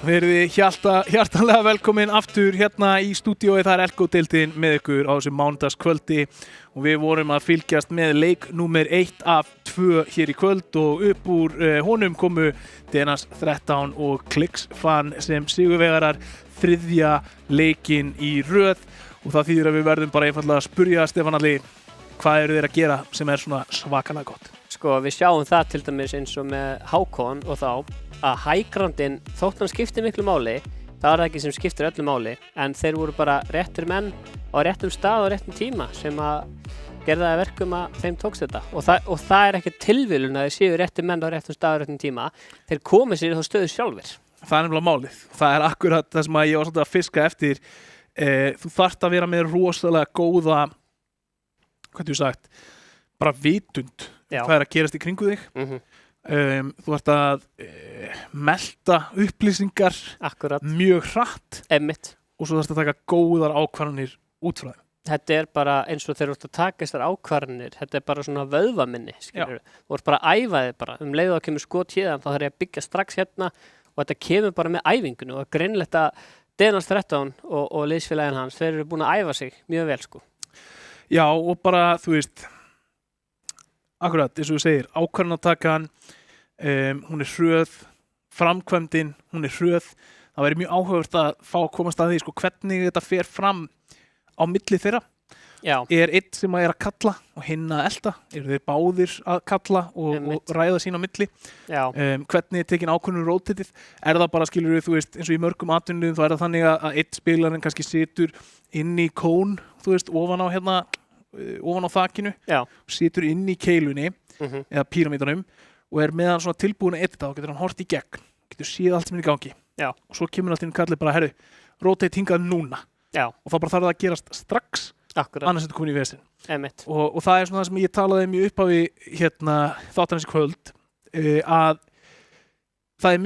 S1: Verið hjartanlega velkomin aftur hérna í stúdíói. Það Elko-deildin með ykkur á þessu mánudagskvöldi og við vorum að fylgjast með leik númer 1 af 2 hér í kvöld og upp úr honum komu Denas 13 og Kliksfan sem sigurvegarar þriðja leikinn í röð og það þýðir að við verðum bara einfaldlega að spurja Stefán Alli, hvað eru þeir að gera sem er svona svakalega gott?
S2: Sko, við sjáum það til dæmis eins og með Hákon og þá að hægrandinn, þótt hann skiptir miklu máli, það er það ekki sem skiptir öllu máli, en þeir voru bara réttir menn á réttum stað og réttum tíma sem að gerða það verkum að þeim tókst þetta og það er ekki tilviljun að þeir séu réttir menn á réttum stað og réttum tíma, þeir komið sér í þá stöðu sjálfir.
S1: Það er nefnilega málið, það er akkurat það sem að ég var svolítið að fiska eftir, þú þarft að vera með rosalega góða, hvað þú sagt, bara vitund hvað er að gerast í kringu þig. Þú ert að melta upplýsingar mjög hratt og svo þarfst að taka góðar ákvarðanir út frá þeim.
S2: Þetta er bara eins og þeir eru að taka þessar ákvarðanir, þetta er bara svona vöðvaminni, skilur. Þú ert bara að æfa þig bara, leið og að kemur skot héðan, þá þarf ég að byggja strax hérna og þetta kemur bara með æfingunni og greinlegt að Denas 13 og liðsfélaginn hans, þeir eru búin að æfa sig mjög vel, sko.
S1: Já, og bara, þú veist, akkurat, eins og þú segir, ákvarðanatakan, hún er hröð, framkvæmdin, hún er hröð. Það væri mjög áhugavert að fá að komast að því, sko, hvernig þetta fer fram á milli þeirra.
S2: Já.
S1: Er einn sem að kalla og hinn að elta? Eru þeir báðir að kalla og ræða sín á milli?
S2: Já.
S1: Hvernig er tekin ákvörðun rótitið? Er það bara, skilur við, þú veist, eins og í mörgum atvinnum, þá er það þannig að einn spilarinn kannski situr inn í kón, þú veist, ofan á þakinu, situr inn í keilunni eða píramídanum og er með hann svona tilbúin að edita og getur hann hort í gegn, getur séð allt sem er í gangi.
S2: Já.
S1: Og svo kemur allt inn kallið bara, herru, rotate hingað núna.
S2: Já. Og
S1: þá bara þarf það að gerast strax.
S2: Akkurat.
S1: Annars er þetta komin í vesinn.
S2: Og
S1: það er svona það sem ég talaði mjög upp á við hérna þáttarins í kvöld að það er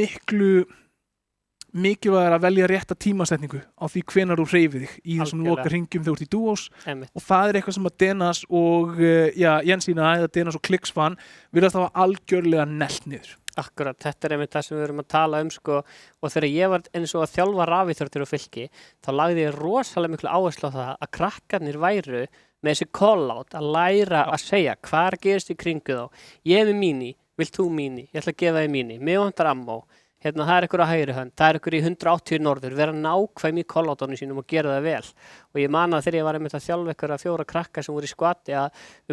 S1: mikilvægara að velja rétta tímasetningu á því hvenær þú hreyfir þig í þessum loka hringjum þegar þú ert í duos og það er eitthvað sem að Denas og Jensína eða Denas og Kliksfan virðast hafa algjörlega neglt niður.
S2: Akkurat, þetta er einmitt það sem við erum að tala um, sko, og þegar ég var eins og að þjálfa rafíþróttir á Fylki, þá lagði ég rosalega miklu áherslu á það að krakkarnir væru með þessi call-out, að læra að segja hvað gerist í kringu þá. Ég er með míní, vilt þú míní? Ég ætla að gefa þér míní. Mig vantar ammó. Hérna, það er ykkur á hægri hönd, það er ykkur í 180 norður, vera nákvæm í call-outunum sínum og gera það vel. Og ég man að þegar ég var einmitt að þjálfa ykkur að 4 krakkar sem voru í skvati að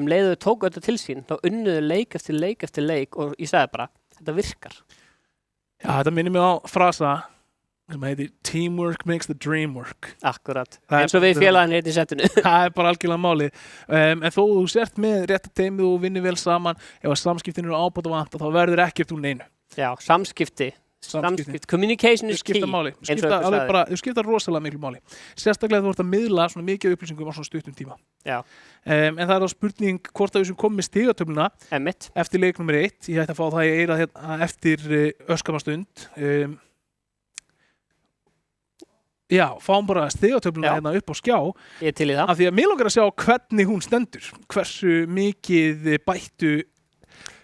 S2: leiðu tóku þetta til sín, þá unnuðu leik eftir leik eftir leik og ég sagði bara, þetta virkar.
S1: Já, þetta minnir mig á frasa sem heitir teamwork makes the dream work.
S2: Akkurat, eins og við félagin í settinu.
S1: Það er bara algjörlega málið. En þó þú sért með rétta teimið og vinnir vel saman, ef að samskiptin eru ábótavant þá verður ekkert úr neinu.
S2: Já, samskipti. Communication is key.
S1: Þau skipta rosalega miklu máli. Sérstaklega þú ert að miðla svona mikið upplýsingum á svona stuttum tíma.
S2: Já.
S1: En það er á spurning hvort að við sem komum með stigatöfluna eftir leik nummer 1. Ég ætti að fá það í eyrað hérna eftir örskamma stund. Já, fáum bara stigatöfluna hérna upp á skjá.
S2: Ég er til í það.
S1: Af því að mig langar að sjá hvernig hún stendur. Hversu mikið bættu.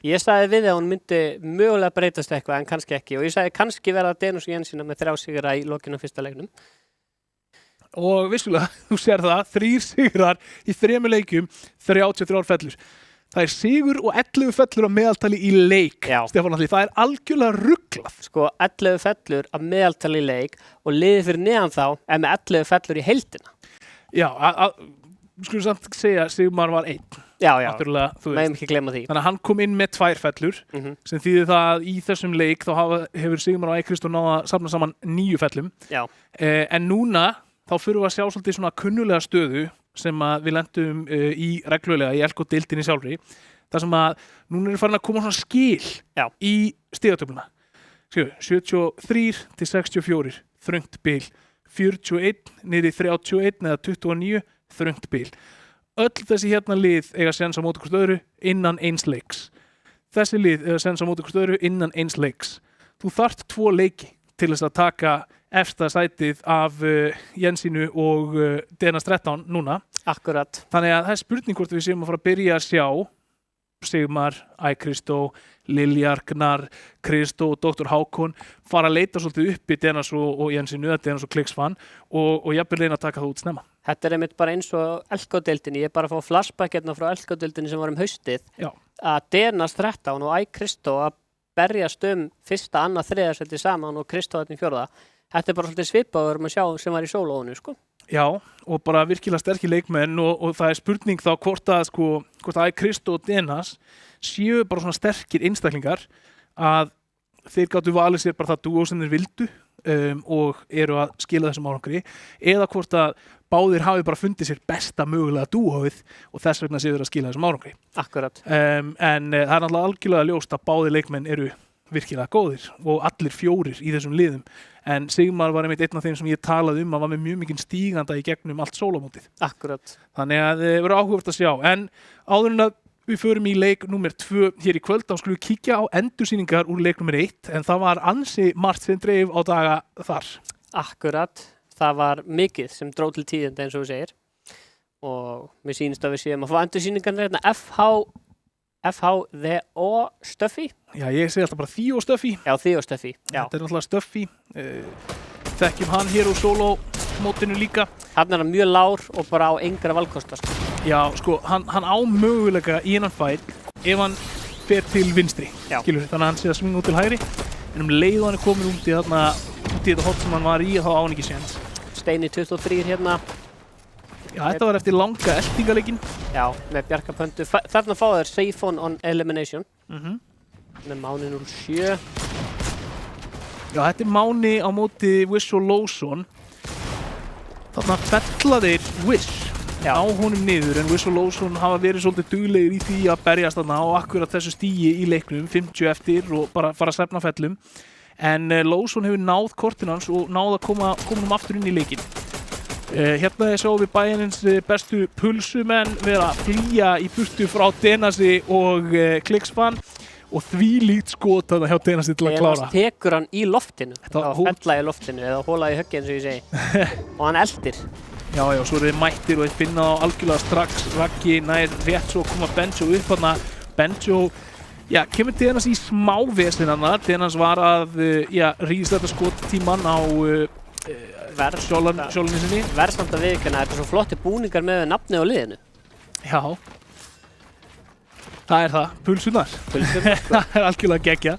S2: Ég sagði við að hún myndi mögulega breytast eitthvað en kannski ekki og ég sagði kannski verða Denas og Jensína með 3 sigrar í lokinu á fyrsta leiknum.
S1: Og vissulega, þú sér það, 3 sigrar í 3 leikjum, 33 fellur. Það er sigur og 11 fellur að meðaltali í leik, Stefán Alli. Það er algjörlega ruglað.
S2: Sko, 11 fellur að meðaltali í leik og liðið fyrir neðan þá er með 11 fellur í heildina.
S1: Já, skulum samt segja, Sigmar var 1.
S2: Já,
S1: meðum
S2: ekki glemma því.
S1: Þannig að hann kom inn með 2 fellur sem þýðir það að í þessum leik þá hefur Sigmar og Eikristó náð að safna saman 9 fellum.
S2: Já.
S1: En núna þá fyrir við að sjá svolítið svona kunnulega stöðu sem að við lendum í reglulega í Elko-deildinni sjálfri. Það sem að núna eru farin að koma svona skil í stigatöfluna. 73 til 64, þröngt bil. 41 niður í 31 eða 29, þröngt bil. Öll þessi hérna lið eiga séns á móti hvort öðru innan 1 leiks. Þessi lið eiga séns á móti hvort öðru innan 1 leiks. Þú þarft 2 leiki til þess að taka efsta sætið af Jensínu og Denas 13 núna.
S2: Akkurat.
S1: Þannig að það er spurning hvort við séum að fara að byrja að sjá Sigmar, Eikristó, Liljar, Gnar, Kristó og Dr. Hákon fara að leita svolítið upp í Denas og Jensinu, Denas og Kliksvann og jafnvel reyna að taka það út snemma.
S2: Þetta einmitt bara eins og Elko-deildinni, ég er bara að fá flashback hérna frá Elko-deildinni sem var haustið,
S1: Já.
S2: að Denas 13 og Kristó að berjast fyrsta, annað, þriðja sæti saman og Kristó þetta í fjórða. Þetta er bara svolítið svipað að sjá sem var í sólóinu, sko.
S1: Já, og bara virkilega sterkir leikmenn og það er spurning þá hvort að Kristó og Denas séu bara svona sterkir einstaklingar að þeir gátu valið sér bara það dúó sem þeir vildu og eru að skila þessum árangri eða hvort að báðir hafi bara fundið sér besta mögulega dúóið og þess vegna séu þeir að skila þessum árangri.
S2: Akkurat.
S1: En það er náttúrulega algjörlega ljóst að báðir leikmenn eru virkilega góðir og allir fjórir í þessum liðum en Sigmar var einmitt einn af þeim sem ég talaði að var með mjög mikinn stíganda í gegnum allt sólómótið.
S2: Akkurat.
S1: Þannig að það verður áhugavert að sjá en áður en að við förum í leik númer 2 hér í kvöld, þá skulum við kíkja á endursýningar úr leik númer 1 en það var ansi margt sem dreif á daga þar.
S2: Akkurat, það var mikið sem dró til tíðinda eins og þú segir og mér sýnist að við séum að fá endursýningarnir hérna FH The O Stuffy.
S1: Já, ég segi alltaf bara Því og Stuffy.
S2: Já, Því og Stuffy. Já.
S1: Þetta er náttúrulega Stuffy. Þekkjum hann hér úr sólómótinu líka.
S2: Hann er mjög lár og bara á engra valkostast.
S1: Já, sko, hann á möguleika í hennan fæt ef hann fer til vinstri, skilur við, þannig að hann sé að svinga út til hægri en leið og hann er komin út í þetta hot sem hann var í þá á hann ekki séns.
S2: Steini 23 hérna.
S1: Já, þetta var eftir langa eltingaleikinn.
S2: Já, með Bjarkapöndu. Þarna fá þeir Safe on Elimination með Máni 07.
S1: Já, þetta er Máni á móti Wish og Lawson. Þarna fella þeir Wish á honum niður en Wish og Lawson hafa verið svolítið duglegir í því að berjast þarna á akkurat þessu stíi í leiknum, 50 eftir og bara fara að svefna fellum. En Lawson hefur náð kortin hans og náð að koma aftur inn í leikinn. Hérna sjáum við bæjarins bestu pulsumenn vera að flýja í burtu frá Denasi og Kliksvann og þvílíkt skot hjá Denasi til að klára.
S2: Denas tekur hann í loftinu, það var fella í loftinu eða hóla í höggi eins og ég segi og hann eldir.
S1: Já, svo eru þeir mættir og þeir finna á algjörlega strax. Raggi nær rétt svo að koma Benjo upp hana. Benjo, kemur Denas í smá vesinn hana. Denas var að ríðast þetta skottíman á sjálfni sinni.
S2: Verðsamt að viðurkenna, þetta er svo flotti búningar með nafni á liðinu.
S1: Já, það er það. Pulsunar. Það er algjörlega geggja.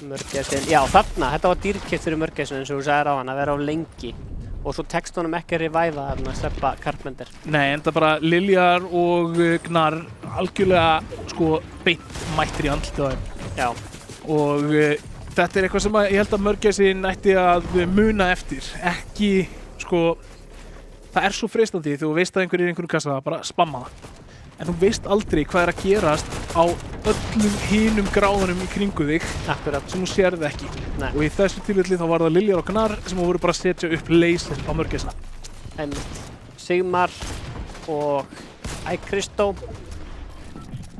S2: Mörgæsin, já þarna, þetta var dýrkeypt fyrir Mörgæsin eins og þú sagðir á hann að vera á lengi. Og svo tekst honum ekki að reviva þarna Sebba Carpenter. Nei,
S1: en það bara Liljar og Gnar algjörlega beint mættir í andlitið á þeim.
S2: Já.
S1: Og þetta er eitthvað sem ég held að Mörgæsin ætti að muna eftir. Ekki, það er svo freistandi þegar þú veist að einhver er í einhverjum kassa að bara spamma það. En þú veist aldrei hvað er að gerast á öllum hinum gráðunum í kringu þig sem þú sérð ekki.
S2: Nei.
S1: Og í þessu tilfelli þá var það Liljar og Gnar sem voru bara að setja upp leysir á Mörgæsina.
S2: Sigmar og Kristó.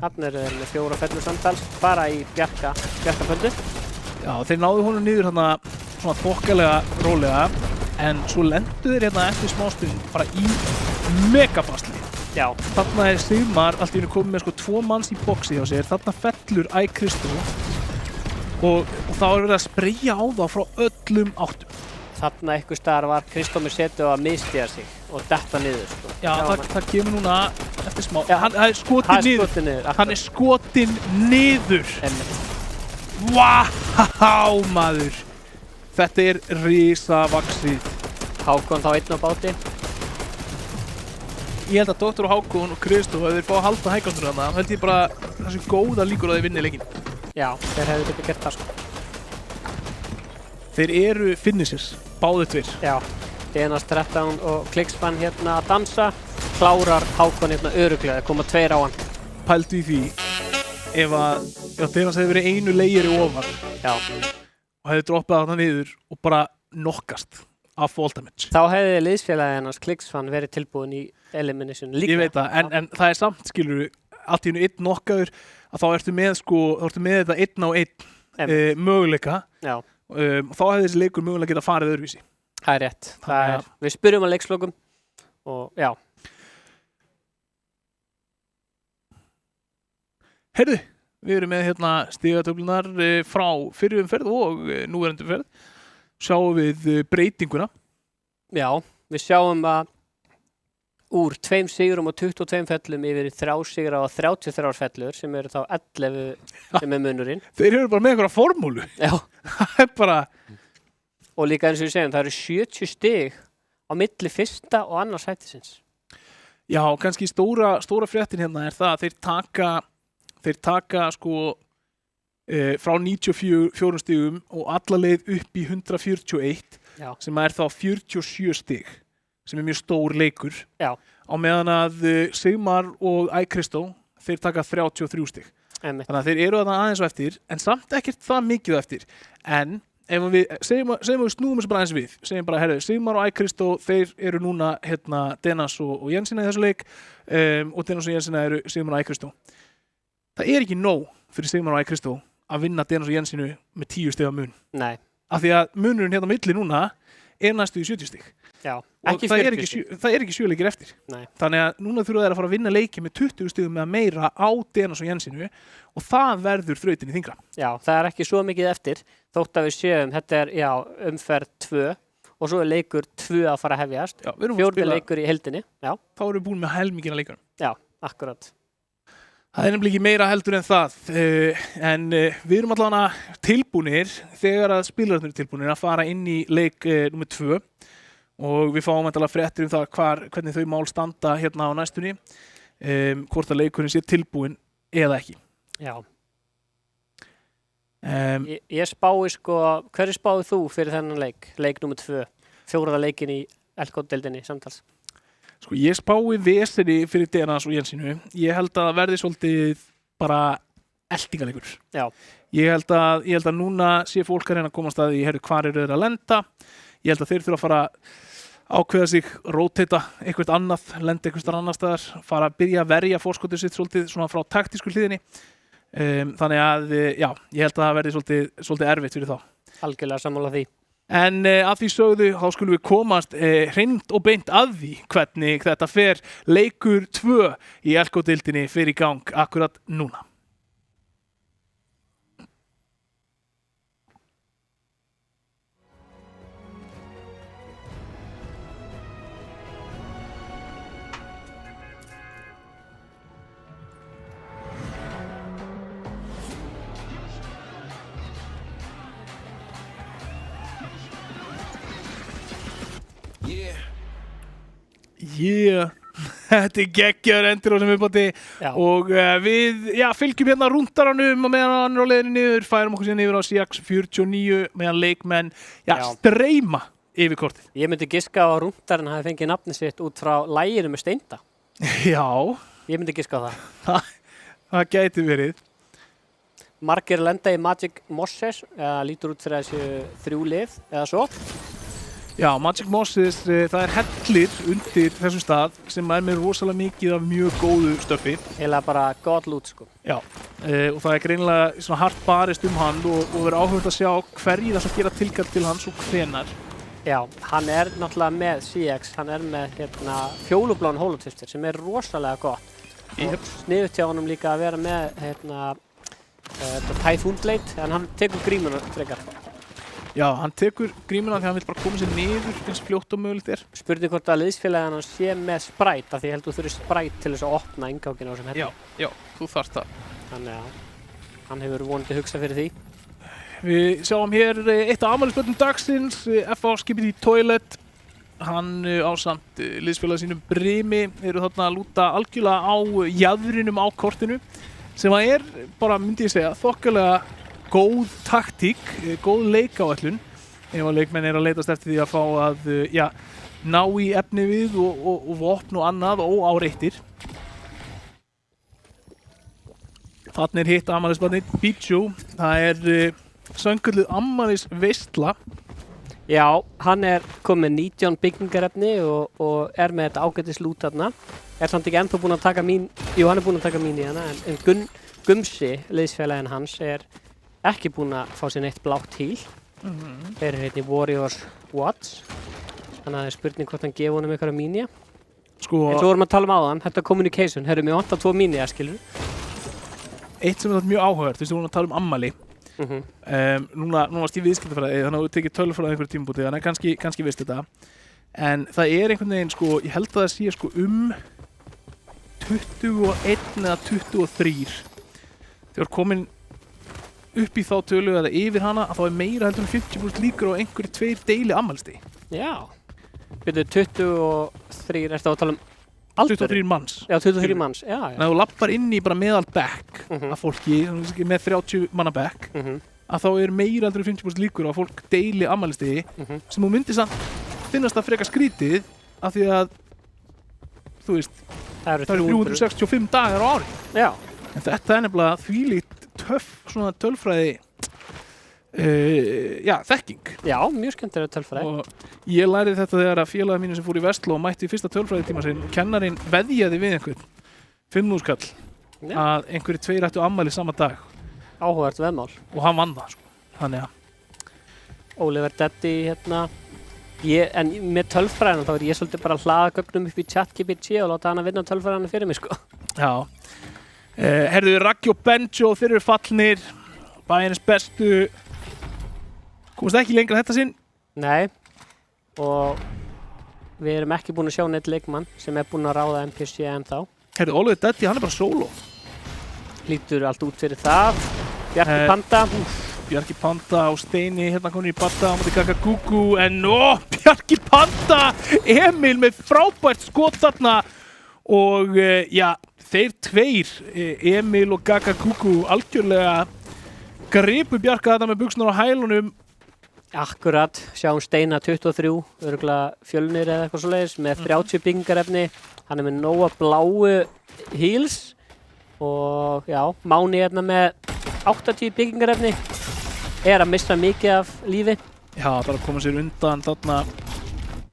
S2: Þarna eru þeir með 4 fellur samtals, bara í Bjarkapöndu.
S1: Já, þeir náðu honum niður hérna svona þokkalega rólega en svo lendu þeir hérna eftir smástund bara í megabasli.
S2: Já.
S1: Þarna er Sigmar allt í einu komið með 2 manns í boxi hjá sér, þarna fellur Kristó og þá er verið að spreyja á þá frá öllum áttum.
S2: Þarna einhvers staðar var Kristó með setu að miðstíga sig og detta niður.
S1: Já, það kemur núna eftir smá. Hann er skotinn niður. Hann er skotinn niður. Vá, maður. Þetta er risavaxið.
S2: Hákon þá einn á báti.
S1: Ég held að Dr. Hákon og Kristó, ef þeir fá að halda hægkandur þarna, þá held ég bara þessu góða líkur að þeir vinni leikinn.
S2: Já, þeir hefðu getið gert það
S1: Þeir eru finishers, báðir tveir.
S2: Já, Denas 13 og Kliksvann hérna að dansa, klárar Hákon hérna örugglega, það koma 2 á hann.
S1: Pældu í því, ef Denas hefði verið einu layeri ofar og hefði droppað þarna niður og bara knockast af fall damage.
S2: Þá hefði liðsfélagið hans Kliksvann verið tilbúin í elimination líka.
S1: Ég veit það, en það er samt, skilur allt í einu einn knockaður að þá ertu með þetta 1 á 1 möguleika.
S2: Já.
S1: Og þá hefði þessi leikur mögulega geta farið öðruvísi.
S2: Það er rétt. Við spyrjum að leikslokum og já.
S1: Heyrðu, Við erum með hérna stigatöflunar frá fyrri umferð og núverandi umferð. Sjáum við breytinguna.
S2: Já, við sjáum að úr 2 sigrum og 22 fellum yfir í 3 sigra og 33 fellur sem eru þá 11 sem munurinn.
S1: Þeir eru bara með einhverja formúlu.
S2: Já.
S1: Það er bara...
S2: Og líka eins og við segjum, það eru 70 stig á milli fyrsta og annars sætisins.
S1: Já, kannski stóra fréttin hérna er það að þeir taka sko frá 94 stigum og alla leið upp í 141
S2: Já.
S1: sem er þá 47 stig sem er mjög stór leikur.
S2: Já.
S1: Á meðan að Sigmar og Ækristó þeir taka 33 stig.
S2: Einmitt.
S1: Þannig að þeir eru þarna aðeins á eftir en samt ekkert það mikið á eftir. En ef við segjum við snúum þessu bara aðeins við, segjum bara, herru, Sigmar og Ækristó, þeir eru núna hérna Denas og Jensina í þessu leik og Denas og Jensina eru Sigmar og Ækristó. Það er ekki nóg fyrir Sigmar og Ækristó að vinna Denas og Jensinu með 10 stiga mun.
S2: Nei.
S1: Af því að munurinn hérna á milli núna er næstu í 70 stig.
S2: Já,
S1: Og
S2: ekki
S1: það
S2: 40 stig.
S1: það er ekki 7 leikir eftir.
S2: Nei.
S1: Þannig að núna þurfa þeir að fara að vinna leiki með 20 stigum eða meira á Denas og Jensinu og það verður þrautin í þingra.
S2: Já, það er ekki svo mikið eftir þótt að við séum, þetta er umferð 2 og svo er leikur 2 að fara að hefjast.
S1: Já, við erum að
S2: 4.
S1: spila,
S2: leikur í heildinni. Já,
S1: þá erum við búin með helmingina leikunum.
S2: já, akkurat.
S1: Það er nefnilega ekki meira heldur en það, en við erum allavega tilbúnir þegar að spilararnir eru tilbúnir að fara inn í leik nummer 2 og við fáum endalega fréttir það hvernig þau mál standa hérna á næstunni, hvort að leikurinn sé tilbúin eða ekki.
S2: Já.
S1: Ég
S2: spái sko, hverju spáið þú fyrir þennan leik nummer 2, 4. leikin í Elko-deildinni samtals?
S1: Sko ég spái vesenni fyrir Denas og Jensinu. Ég held að það verði svolítið bara eltingaleikur.
S2: Já.
S1: Ég held að núna sé fólk að reyna að komast að því, herru, hvar eru þeir að lenda? Ég held að þeir þurfa að fara að ákveða sig, róteita eitthvað annað, lenda eitthvað annað staðar, fara að byrja að verja forskotið sitt svolítið svona frá taktísku hliðinni. Þannig að, já, ég held að það verði svolítið erfitt fyrir þá.
S2: Algjörlega sammála því.
S1: En að því sögðu, þá skulum við komast hreint og beint að því hvernig þetta fer. Leikur 2 í Elko-deildinni fer í gang akkurat núna. Þetta er geggjaður endur á sem uppátti og við fylgjum hérna rúndaranum og meðan hann er á leiðinni niður, færum okkur síðan yfir á CX49 meðan leikmenn streyma yfir kortið.
S2: Ég myndi giska á að rúndarinn hafi fengið nafni sitt út frá laginu með Steinda.
S1: Já.
S2: Ég myndi giska á það.
S1: Það gæti verið.
S2: Margir lenda í Magic Mosses, eða lítur út fyrir þessu 3 lið eða svo.
S1: Já, Magic Mosses, það er hellir undir þessum stað sem er með rosalega mikið af mjög góðu stöffi.
S2: Eða bara god loot, sko.
S1: Já, og það er greinilega svona hart barist hann og verður áhugavert að sjá hverjir það sem gera tilkall til hans og hvenar.
S2: Já, hann er náttúrulega með CX, hann er með fjólubláan holotvistir sem er rosalega gott.
S1: Yep.
S2: Og sniðugt hjá honum líka að vera með Typhoon Blade, en hann tekur grímuna frekar.
S1: Já, hann tekur grímuna því að hann vil bara koma sér niður eins fljótt og mögulegt er.
S2: Spurning hvort að liðsfélaginn hans sé með Sprite, af því ég held að þú þurfir Sprite til þess að opna innganginn á þessum helli.
S1: Já, þú þarft það.
S2: Þannig að hann hefur vonandi hugsað fyrir því.
S1: Við sjáum hér eitt af afmælisbörnum dagsins, FH Skipiti Toilet. Hann ásamt liðsfélagi sínum Brimi eru þarna að lúta algjörlega á jaðrinum á kortinu sem að er bara, myndi ég segja, þokkalega góð taktík, góð leikáætlun ef að leikmenn er að leitast eftir því að fá að ná í efni við og vopn og annað óáreittir. Þarna er hitt afmælisbarnið Bijú. Það er söngulluð afmælisveisla.
S2: Já, hann er komið með 19 byggingarefni og er með þetta ágætis lút þarna. Er samt ekki ennþá búinn að taka mín, jú, hann er búinn að taka mín í hana, en Gumsi, liðsfélaginn hans, er ekki búinn að fá sér neitt blátt híl. Þeir eru hérna í Warriors Watch. Þannig að það er spurning hvort hann gefa honum einhverja mínja.
S1: Sko,
S2: en svo vorum að tala um áðan, þetta communication, herru, mér vantar 2 mínja, skilur.
S1: eitt sem er mjög áhugavert, þú veist, við vorum að tala um ammæli. Núna varst ég viðskiptafræði, þannig að þú tekið tölfræði einhverju tímabúti, þannig að kannski veist þetta. En það er einhvern veginn, sko, ég held að það sé sko 21 eða 23. Þegar komin upp í þá tölu eða yfir hana, að þá er meira heldur en 50% líkur á einhverju 2 deili ammælstigi.
S2: Já. Byrju 23, ertu að tala um aldur?
S1: 23 manns.
S2: Já, 23 manns, já.
S1: Þannig að þú lappar inn í bara meðal bekk af fólki, með 30 manna bekk, að þá er meira heldur en 50% líkur á að fólk deili ammælstigi, sem þú myndir samt finnast það frekar skrítið, af því að, þú veist, það eru 365 dagar á ári.
S2: Já.
S1: En þetta er nefnilega þvílíkt töff svona tölfræði þekking.
S2: Já, mjög skemmtilega tölfræði.
S1: Og ég lærið þetta þegar að félagar mínu sem fór í Vestló og mætti í fyrsta tölfræðitíma sinn, kennarinn veðjaði við einhvern 5.000 kall að einhverju 2 ættu afmæli sama dag.
S2: Áhugavert veðmál.
S1: Og hann vann það, sko. Þannig að
S2: Oliver Detti, en með tölfræðina þá er ég svolítið bara að hlaða gögnum upp í ChatGPT og láta hana vinna tölfræðina fyrir mig, sko.
S1: Já. Herðu, Raggi og Benjo, þeir eru fallnir, bæjarins bestu, komast ekki lengra þetta sinn.
S2: Nei, og við erum ekki búin að sjá neitt leikmann sem er búin að ráða NPC ennþá.
S1: Herðu, Oliver Detti, hann er bara solo.
S2: Lítur allt út fyrir það. Bjarki Panda.
S1: Bjarki Panda og Steini, hérna komin í Badda á móti Gaga Gugu, en Bjarki Panda, Emil með frábært skot þarna og þeir tveir, Emil og Gaga Gugu, algjörlega gripu Bjarka þetta með buxurnar á hælunum.
S2: Akkurat, sjáum Steina 23, örugglega Fjölnir eða eitthvað svoleiðis, með 30 byggingarefni. Hann er með nóga bláu heels og Máni hérna með 80 byggingarefni. Er að missa mikið af lífi.
S1: Já, bara að koma sér undan þarna,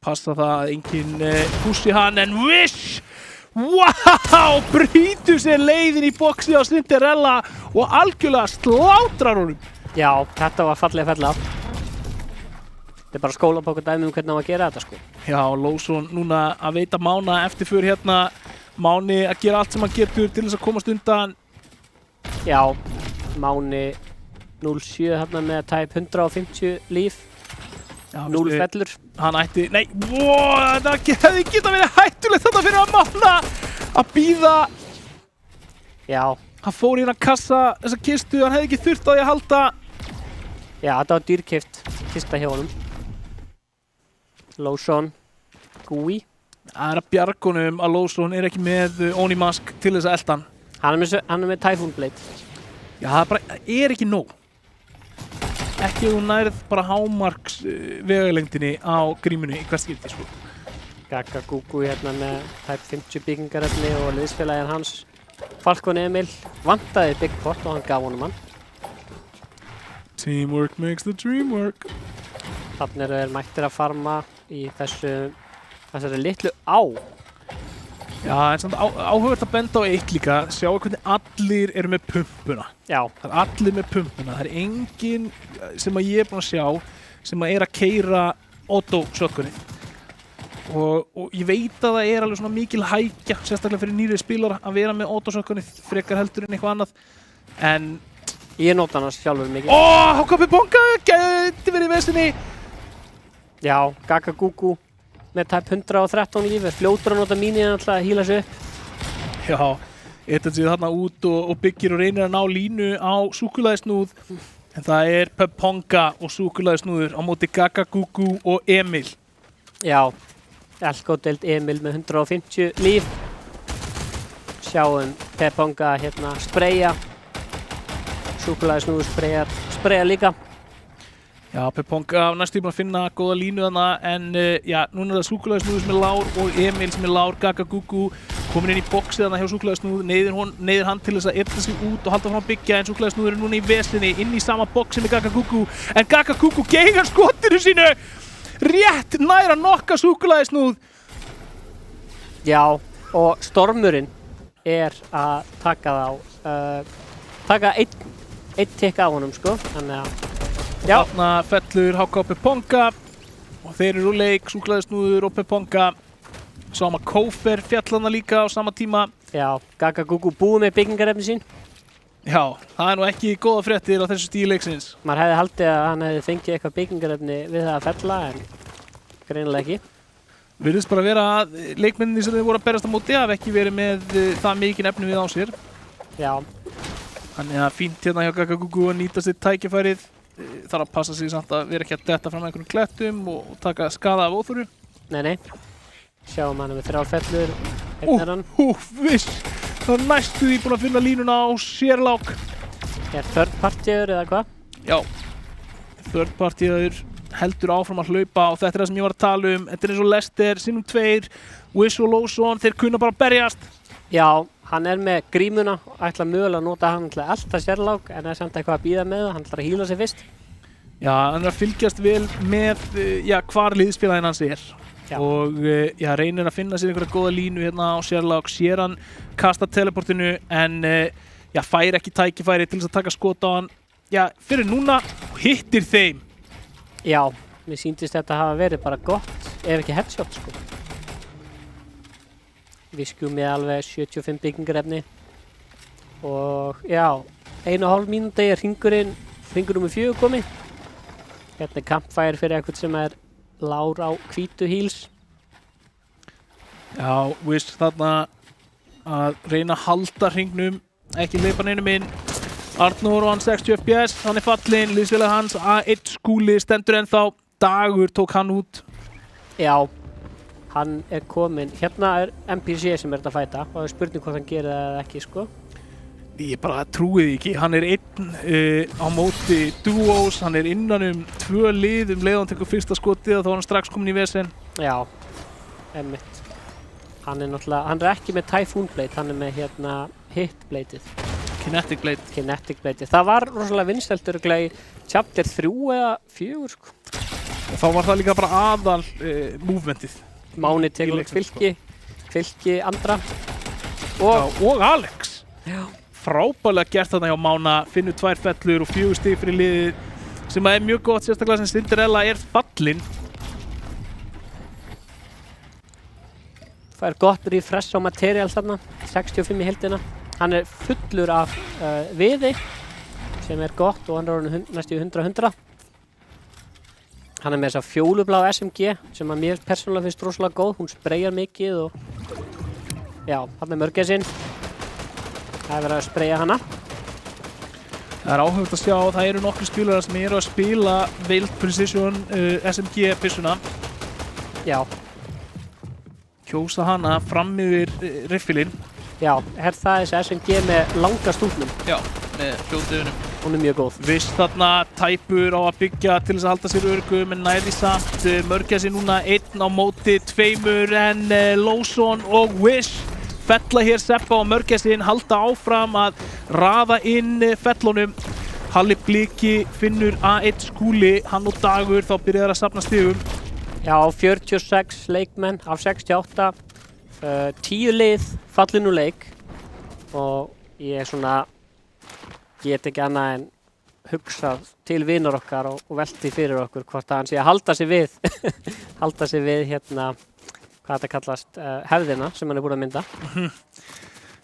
S1: passa það að enginn pussi hann, en Wish! Wow! Brýtur sér leiðin í boxi á Cinderella og algjörlega slátrar honum.
S2: Já, þetta var fallega fella. Þetta er bara skólabókardæmi hvernig á að gera þetta, sko.
S1: Já, Lósson núna að veita Mána eftirför hérna. Máni að gera allt sem hann getur til þess að komast undan.
S2: Já, Máni 0-7 hérna með tæp 150 líf. 0 fellur.
S1: Hann ætti, nei, þetta hefði getað verið hættulegt þetta fyrir að Mána að bíða.
S2: Já.
S1: Hann fór í hérna kassa, þessa kistu, hann hefði ekki þurft á því að halda.
S2: Já, þetta var dýrkeypt kista hjá honum. Lósson, Gúi.
S1: Það er að bjargunum að Lósson er ekki með Onimask til þess að elda hann.
S2: Hann er með Typhoon Blade.
S1: Já, það bara er ekki nóg. Ekki ef þú nærð bara hámarks vegalengdinni á grímunni í hvert skipti, sko.
S2: Gaga Gugu hérna með tæp 50 byggingarefni og liðsfélaginn hans Falcon Emil vantaði Big Pot og hann gaf honum hann.
S1: Teamwork makes the dream work.
S2: Þannig eru þeir mættir að farma í þessari litlu á.
S1: Já, en samt áhugavert að benda á eitt líka, sjáu hvernig allir eru með pumpuna.
S2: Já.
S1: Það er allir með pumpuna. Það er enginn sem að ég er búinn að sjá sem að er að keyra auto-shotgunni. Og ég veit að það er alveg svona mikil hækja, sérstaklega fyrir nýrið spilara, að vera með auto-shotgunni frekar heldur en eitthvað annað. En
S2: ég nota hann sjálfur mikið.
S1: Hákapi Bonga gæti verið í vesinni.
S2: Já, Gaga Gugu með tæp 113 lífi, fljótur að nota mínið alltaf að hýla sig upp.
S1: Já, eitthvað séð þarna út og byggir og reynir að ná línu á súkkulaðisnúð. En það er Ponga og súkkulaðisnúður á móti Gaga Gugu og Emil.
S2: Já, Elko-deild Emil með 150 líf. Sjáum Ponga hérna spreyja. Súkkulaðisnúður spreyja líka.
S1: Já, Ponga næstu búinn að finna góða línu þarna, en núna er það súkkulaðisnúður sem er lár og Emil sem er lár. Gaga Gugu komin inn í boxið þarna hjá súkkulaðisnúð, neyðir hann til þess að yrta sig út og halda fram að byggja, en súkkulaðisnúður er núna í vesinni inn í sama boxi með Gaga Gugu, en Gaga Gugu geigar skotinu sínu rétt nær að nokka súkkulaðisnúð.
S2: Já, og stormurinn er að taka taka einn tikk af honum, sko, þannig að
S1: þarna fellur HK Ponga og þeir eru úr leik, súkkulaðisnúður og Ponga. Sáum að Kófer fjall hana líka á sama tíma.
S2: Já, Gaga Gugu búið með byggingarefni sín.
S1: Já, það nú ekki góða fréttir á þessu stíl leiksins.
S2: Maður hefði haldið að hann hefði fengið eitthvað byggingarefni við það að fella, en greinilega ekki.
S1: Virðist bara vera að leikmenninni sem þið voru að berast á móti hafa ekki verið með það mikinn efni við á sér.
S2: Já.
S1: Þannig að fínt hérna hjá Gagagugu að nýta sitt tækifærið. Þarf að passa sig samt að vera ekki að detta fram með einhvern klettum og taka skada af óþóru.
S2: Nei. Sjáum hann með 3 fellur. Einn er hann.
S1: Viss! Það er næstu því búin að finna línuna á sérlák.
S2: Er third partyður eða hvað?
S1: Já. Third partyður heldur áfram að hlaupa og þetta er það sem ég var að tala um. Þetta er eins og Lester, sinnum 2, Wish og Lawson, þeir kunna bara berjast.
S2: Já, hann er með grímuna og ætla mögulega að nota hann til að elta sérlák en er samt eitthvað að bíða með það, hann ætlar að hýla sig fyrst.
S1: Já, hann er að fylgjast vel með hvar liðsfélaginn hans er. Já. Og reynir að finna sér einhverja góða línu hérna á sérlák, sér hann kasta teleportinu en fær ekki tækifæri til þess að taka skot á hann. Já, fyrir núna hittir þeim.
S2: Já, mér sýndist þetta hafa verið bara gott, ef ekki headshot sko. Við skjum með alveg 75 byggingarefni og já, 1,5 mínúti er hringur nummer 4 komið. Hérna er campfire fyrir eitthvað sem er lár á hvítu heels.
S1: Já, Wish þarna að reyna að halda hringnum, ekki leipa neinum inn. Arnór og hann 60 FPS, hann er fallinn, liðsfélag hans A1 Skúli stendur ennþá, Dagur tók hann út.
S2: Já, hann er kominn. Hérna er NPC sem er þetta að fæta og það er spurning hvort hann gerir það eða ekki sko.
S1: Ég bara trúi því ekki, hann er einn á móti duos, hann er innan 2 lið leið hann tekur fyrsta skotið og þá er hann strax komin í vesen.
S2: Já, einmitt. Hann er ekki með Typhoon Blade, hann er með hérna Hit Bladeið.
S1: Kinetic Blade.
S2: Kinetic Blade. Það var rosalega vinsæltur í chapter 3 eða 4 sko.
S1: Og þá var það líka bara aðal movementið.
S2: Máni tekur út fylki andra.
S1: Og Alex.
S2: Já.
S1: Frábærlega gert þarna hjá Mána, finnur 2 fellur og 4 stig fyrir liðið sem er mjög gott, sérstaklega sem Cinderella er fallinn.
S2: Það er gott refresh á material þarna, 65 í heildina. Hann er fullur af viði sem er gott og hann er orðinn næstu 100. Hann er með þessa fjólublá SMG sem að mér persónulega finnst rosalega góð, hún spreyjar mikið og já, hann er mörgæsinn. Það er verið að spreyja hana.
S1: Það er áhugavert að sjá, það eru nokkru spilarar sem eru að spila Veiled Precision SMG byssuna.
S2: Já.
S1: Kjósa hana fram yfir riffilinn.
S2: Já, það er þessi SMG með langa stúlnum.
S1: Já, með fljóðdöfunum.
S2: Hún er mjög góð.
S1: Viss þarna tæpur á að byggja til þess að halda sér örugum en næði samt. Mörgæsi núna 1 á móti 2 en Lawson og Wish fella hér Seppa og Mörgæsin halda áfram að raða inn fellunum. Halli Bliki finnur A1 Skúli, hann og Dagur þá byrjaður að safna stigum.
S2: Já, 46 leikmenn af 68. 10 lið fallin úr leik og ég get ekki annað en hugsað til vinar okkar og velti fyrir okkur hvort að hann sé að halda sig við halda sig við hérna hvað þetta kallast hefðina sem hann er búin að mynda.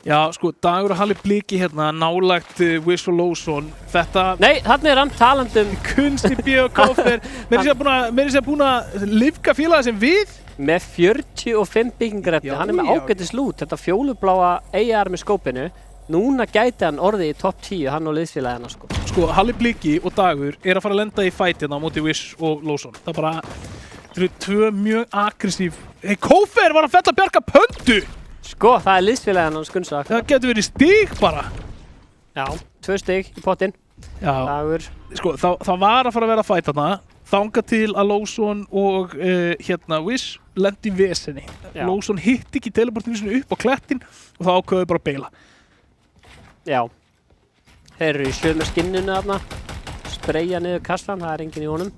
S1: Já, sko, Dagur og Halli Bliki hérna nálægt Wish og Lawson. Þetta...
S2: Nei, þarna er hann talandum
S1: Kunsti Bíokófer. Mér er sér búin að lifka félagi sem við.
S2: Með 45 byggingarefni, hann er með ágætis lút, þetta fjólubláa AR með skópinu. Núna gæti hann orðið í top 10, hann og liðsfélagina sko.
S1: Sko, Halli Bliki og Dagur er að fara að lenda í fight hérna á móti Wish og Lawson. Það er bara, þetta eru 2 mjög aggressív. Kófer var að fella Bjarka Pöndu!
S2: Sko, það er liðsfélagina hans Gunsa.
S1: Það getur verið stig bara.
S2: Já, 2 stig í pottinn.
S1: Já,
S2: Dagur.
S1: Sko, það var að fara að vera fight þarna. Þanga til að Lawson og Wish lendi í vesenni. Lawson hitti ekki teleportinu upp á klettin og það ákveði bara að beila.
S2: Já. Þeir eru í sömu skinninu þarna. Spreyja niður kassan, það er enginn í honum.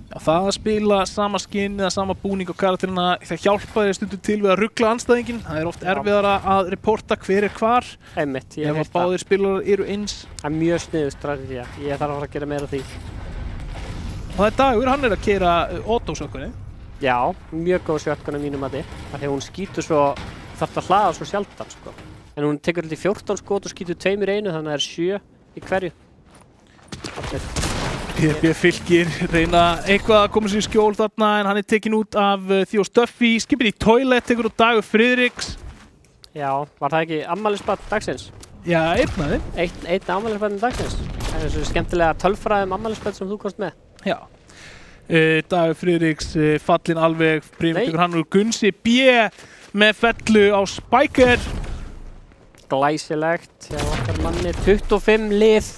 S1: Já, það að spila sama skinn eða sama búning á karakterina, það hjálpaði stundum til við að ruggla andstæðinginn. Það er oft erfiðara að reporta hver er hvar.
S2: Einmitt, ég
S1: ef að báðir spilarar eru eins.
S2: Það er mjög sniðug strategía. Ég þarf að fara að gera meira af því.
S1: Og það er Dagur, hann er að keyra auto-shotgunni.
S2: Já, mjög góð shotgun á mínum mati. Þegar hún skýtur svo, þarf að hlaða svo sjaldan sko. En hún tekur þetta í 14 skot og skýtur 2 í einu, þannig að það er 7 í hverju. Allir.
S1: PB Fylkir reyna eitthvað að koma sér í skjól þarna en hann er tekin út af Theo Stuffy, skipir í Toilet, tekur út Dagur Friðriks.
S2: Já, var það ekki afmælisbarn dagsins?
S1: Já, einn af þeim.
S2: Einn afmælisbarn dagsins. Það er þessu skemmtilega tölfræðum afmælisbarn sem þú komst með.
S1: Já. Dagur Friðriks fallinn alveg, Brimur tekur hann úr Gunsi B með fellu á Spiker.
S2: Glæsilegt hjá okkar manni, 25 lið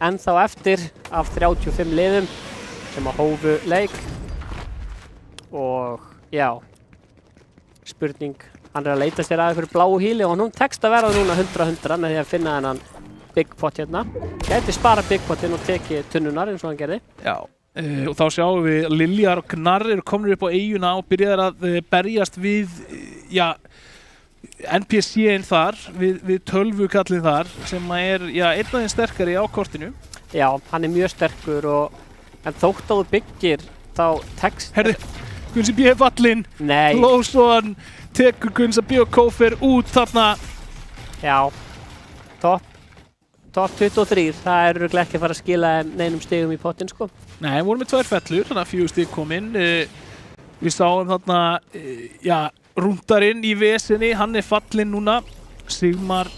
S2: ennþá eftir af 35 liðum sem að hófu leik og já, spurning, hann er að leita sér að einhverju bláu híli og hún tekst að vera núna 100-100 með því að finna þennan Big Pot hérna. Gæti spara Big Potin og teki tunnunar eins og hann gerði.
S1: Já, og þá sjáum við Liljar og Gnarr eru komnir upp á eyjuna og byrjaðir að berjast við, já, NPC-in þar, við tölvukallin þar sem er, já, einn af þeim sterkari á kortinu.
S2: Já, hann er mjög sterkur en þótt að þú byggir þá tekst...
S1: Herðu, Gunsi B. fallinn,
S2: Nei.
S1: Lósson tekur Gunsa B. og Kófer út þarna.
S2: Já, topp 23, það er örugglega ekki að fara að skila neinum stigum í pottin, sko.
S1: Nei, við vorum með 2 fellur, þannig að 4 stig kom inn. Við sáum þarna, já, Rúndarinn í vesinni, hann er fallinn núna. Sigmar,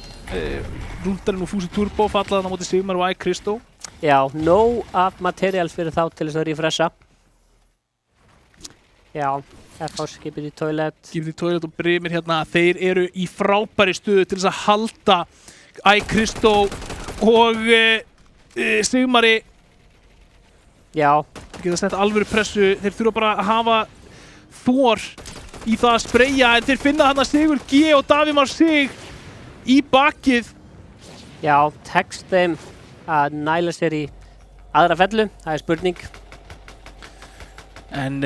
S1: Rúndarinn og Fúsi Turbo fallaðan á móti Sigmar og Kristó.
S2: Já, nóg af materials fyrir þá til þess að refresha. Já, FH skipið í Toilet.
S1: Skipið í Toilet og Brimir hérna, þeir eru í frábæri stöðu til þess að halda Kristó og Sigmari.
S2: Já.
S1: Þeir geta sett alvöru pressu, þeir þurfa bara að hafa þor í það að spreyja en þeir finna hann að Sigur G og Davíð Már Sig í bakið.
S2: Já, tekst þeim að næla sér í aðra fellu, það er spurning.
S1: En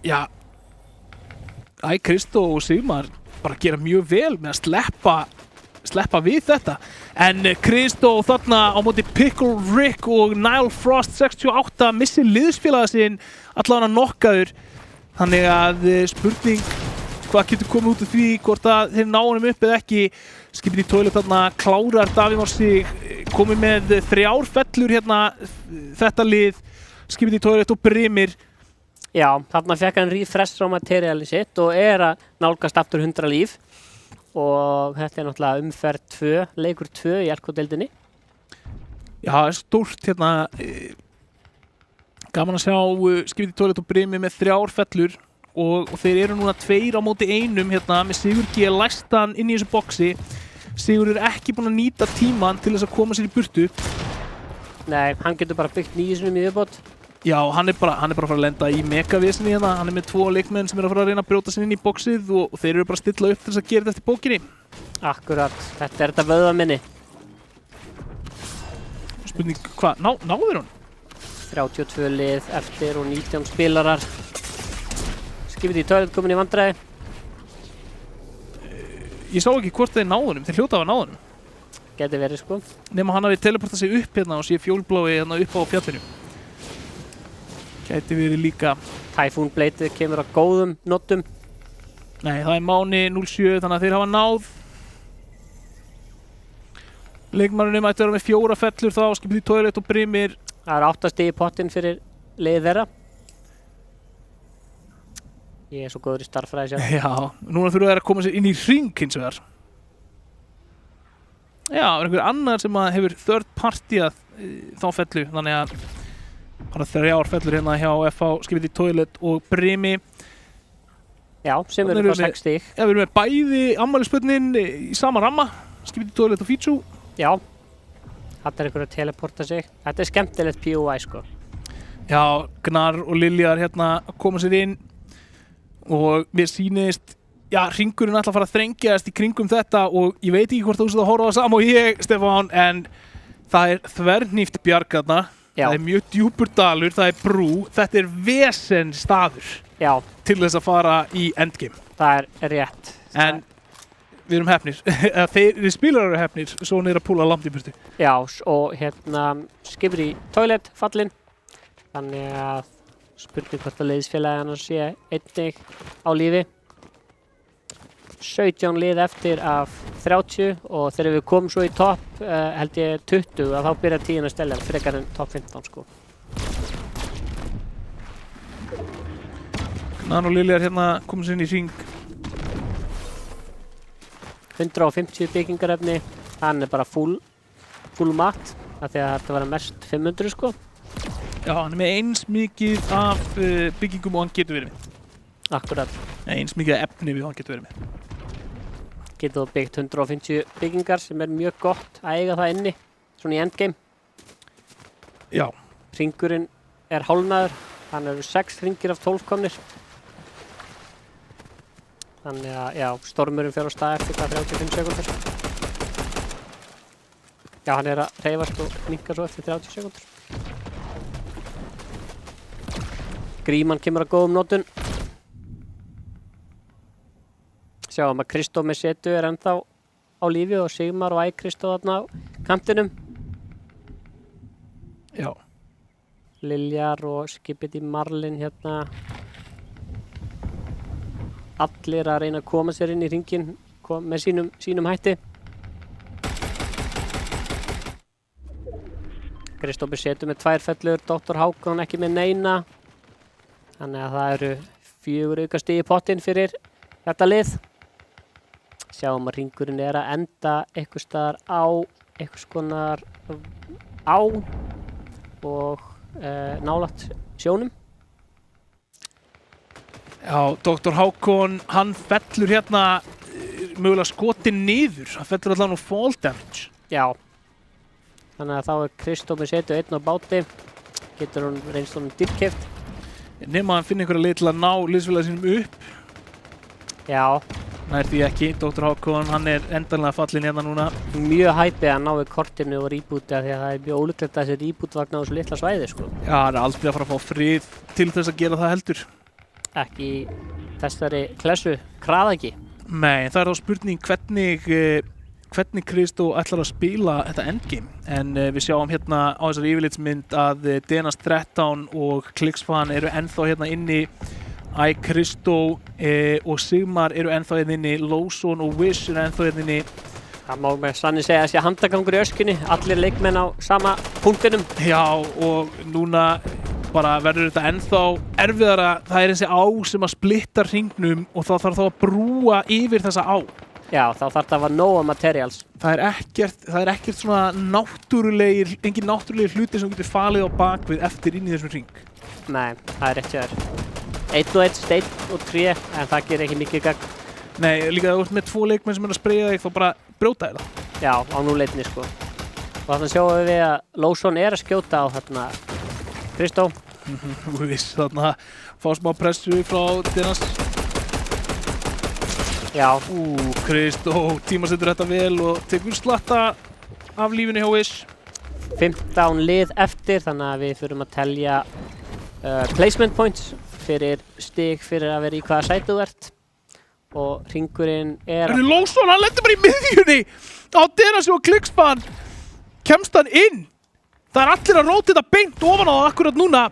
S1: já, Kristó og Sigmar bara gera mjög vel með að sleppa við þetta. En Kristó þarna á móti Pickle Rick og Nile Frost 68 missir liðsfélaga sinn allavega nokkaður. Þannig að spurning hvað getur komið út af því, hvort að þeir ná honum upp eða ekki. Skipið í Toilet þarna, klárar Davíð Már Sig, komið með 3 fellur hérna þetta lið. Skipið í Toilet og Brimir.
S2: Já, þarna fekk hann refresh á materiali sitt og er að nálgast aftur 100 líf. Og þetta er náttúrulega umferð 2, leikur 2 í LK-deildinni.
S1: Já, það er stórt hérna. Gaman að sjá Skipið í Toilet og Brimir með 3 fellur og þeir eru núna 2 á móti 1 hérna með Sigur G læstan inn í þessu boxi. Sigur er ekki búinn að nýta tíman til þess að koma sér í burtu.
S2: Nei, hann getur bara byggt 9 sinum í viðbót.
S1: Já, hann er bara að fara að lenda í megavesinni hérna. Hann er með 2 leikmenn sem eru að fara að reyna að brjóta sér inn í boxið og þeir eru bara að stilla upp til þess að gera þetta eftir bókinni.
S2: Akkurat, þetta er þetta vöðvaminni.
S1: Spurning, hvað, náður hún?
S2: 32 lið eftir og 19 spilarar. Skipið í Toilet komin í vandræði.
S1: Ég sá ekki hvort þeir náðu honum, þeir hljóta að hafa náðu honum.
S2: Geti verið, sko.
S1: Nema hann hafi teleportað sig upp hérna og sé fjólblái hérna upp á fjallinu. Gæti verið líka.
S2: Typhoon Blade kemur á góðum notum.
S1: Nei, það er Máni 07, þannig að þeir hafa náð. Leikmannunum ætti að vera með 4 fellur þá, Skipið í Toilet og Brimir.
S2: Það er 8 stig í pottinn fyrir liðið þeirra. Ég er svo góður í starffræði sjálf.
S1: Já, núna þurfa þeir að koma sér inn í hring hins vegar. Já, það er einhver annar sem hefur third partyað þá fellu, þannig að hann er 3 fellur hérna hjá FH, Skipið í Toilet og Brimi.
S2: Já, sem eru bara 6 stig.
S1: Já, við erum með bæði afmælisbörnin í sama ramma, Skipið í Toilet og Fítsú.
S2: Já, þetta er einhver að teleporta sig. Þetta er skemmtilegt POI, sko.
S1: Já, Gnarr og Liljar hérna koma sér inn og mér sýnist, já, hringurinn ætla að fara að þrengjast í kringum þetta og ég veit ekki hvort þú sér að horfa á það sama og ég, Stefán, en það er þvernhíft bjarg þarna. Það er mjög djúpur dalur, það er brú, þetta er vesen staður til þess að fara í endgame.
S2: Það er rétt.
S1: En við erum hefnir, þeir spilarar eru hefnir, svo hann er að púla langt í burtu.
S2: Já, og hérna Skipið í Toilet fallinn, þannig að spurning hvort að liðsfélagi hann sé einnig á lífi. 17 lið eftir af 30 og þegar við komum svo í topp held ég 20 að þá byrja 10. stella frekar en topp 15 sko.
S1: Gnar og Liljar hérna komið sér inn í hring.
S2: 150 byggingarefni, hann er bara full mat af því að þetta var mest 500 sko.
S1: Já, hann er með eins mikið af byggingum og hann getur verið með.
S2: Akkurat.
S1: Eins mikið af efni við hann getur verið með.
S2: Getur þú byggt 150 byggingar sem er mjög gott að eiga það inni, svona í endgame.
S1: Já.
S2: Hringurinn er hálfnaður, hann eru 6 hringir af 12 komnir. Þannig að, já, stormurinn fer á stað eftir 35 sekúndur. Já, hann er að hreyfast og minnka svo eftir 30 sekúndur. Gríman kemur að góðum nótun. Sjáum að Kristó með setu er ennþá á lífi og Sigmar og Kristó þarna á kantinum.
S1: Já.
S2: Liljar og Skipiti Marlin hérna. Allir að reyna að koma sér inn í hringinn með sínum hætti. Kristó með setu með 2 fellur, Dr. Hákon ekki með neina. Þannig að það eru 4 aukastig í pottinn fyrir þetta lið. Sjáum að hringurinn er að enda eitthvað staðar á eitthvað skonar á og nálægt sjónum.
S1: Já, Dr. Hákon, hann fellur hérna mögulega skotinn niður. Hann fellur allan á fall damage.
S2: Já. Þannig að þá er Kristó með setu einn á báti. Getur hún reynst honum dýrkeypt.
S1: Nema hann finna einhverja leið til að ná liðsfélaga sínum upp.
S2: Já.
S1: Nær því ekki. Dr. Hákon, hann er endanlega fallinn hérna núna.
S2: Mjög hæpið að ná við kortinu og rebooti því að það er mjög ólíklegt að þessi reboot vagnar á þessu litla svæði sko.
S1: Já, hann er aldrei að fara að fá frið til þess að gera það heldur.
S2: Ekki í þessari klessu kraðaki.
S1: Nei, það er þá spurning hvernig Kristó ætlar að spila þetta endgame. En við sjáum hérna á þessari yfirlitsmynd að Denas 13 og Klicksfan eru ennþá hérna inni. Kristó og Sigmar eru ennþá hérna inni. Lóson og Wish eru ennþá hérna inni.
S2: Það má með sanni segja að sé handagangur í öskunni. Allir leikmenn á sama punktinum.
S1: Já, og núna bara verður þetta ennþá erfiðara. Það er þessi á sem að splitta hringnum og þá þarf að brúa yfir þessa á.
S2: Já, þá þarf það að hafa nóga materials.
S1: Það er ekkert svona engin náttúrulegir hluti sem getur falið á bakvið eftir inn í þessum hring.
S2: Nei, það er rétt hjá þér. 1 og 1, steinn og 3, en það gerir ekki mikið gagn.
S1: Nei, líka þú ert með 2 leikmenn sem er að spreyja þig, þá bara brjóta þér það.
S2: Já, á núleitni sko. Og þannig sjáum við að Lóson er að skjóta á þarna Kristó.
S1: Þú veist þarna, fá smá pressu frá Denas.
S2: Já.
S1: Kristó tímasettur þetta vel og tekur slatta af lífinu hjá Wish.
S2: 15 lið eftir, þannig að við þurfum að telja placement points fyrir stig fyrir að vera í hvaða sæti þú ert. Og hringurinn er...
S1: Lóson, hann lendir bara í miðjunni á Denas og Klicksfan. Kemst hann inn? Það er allir að róta þetta beint ofan á það akkurat núna.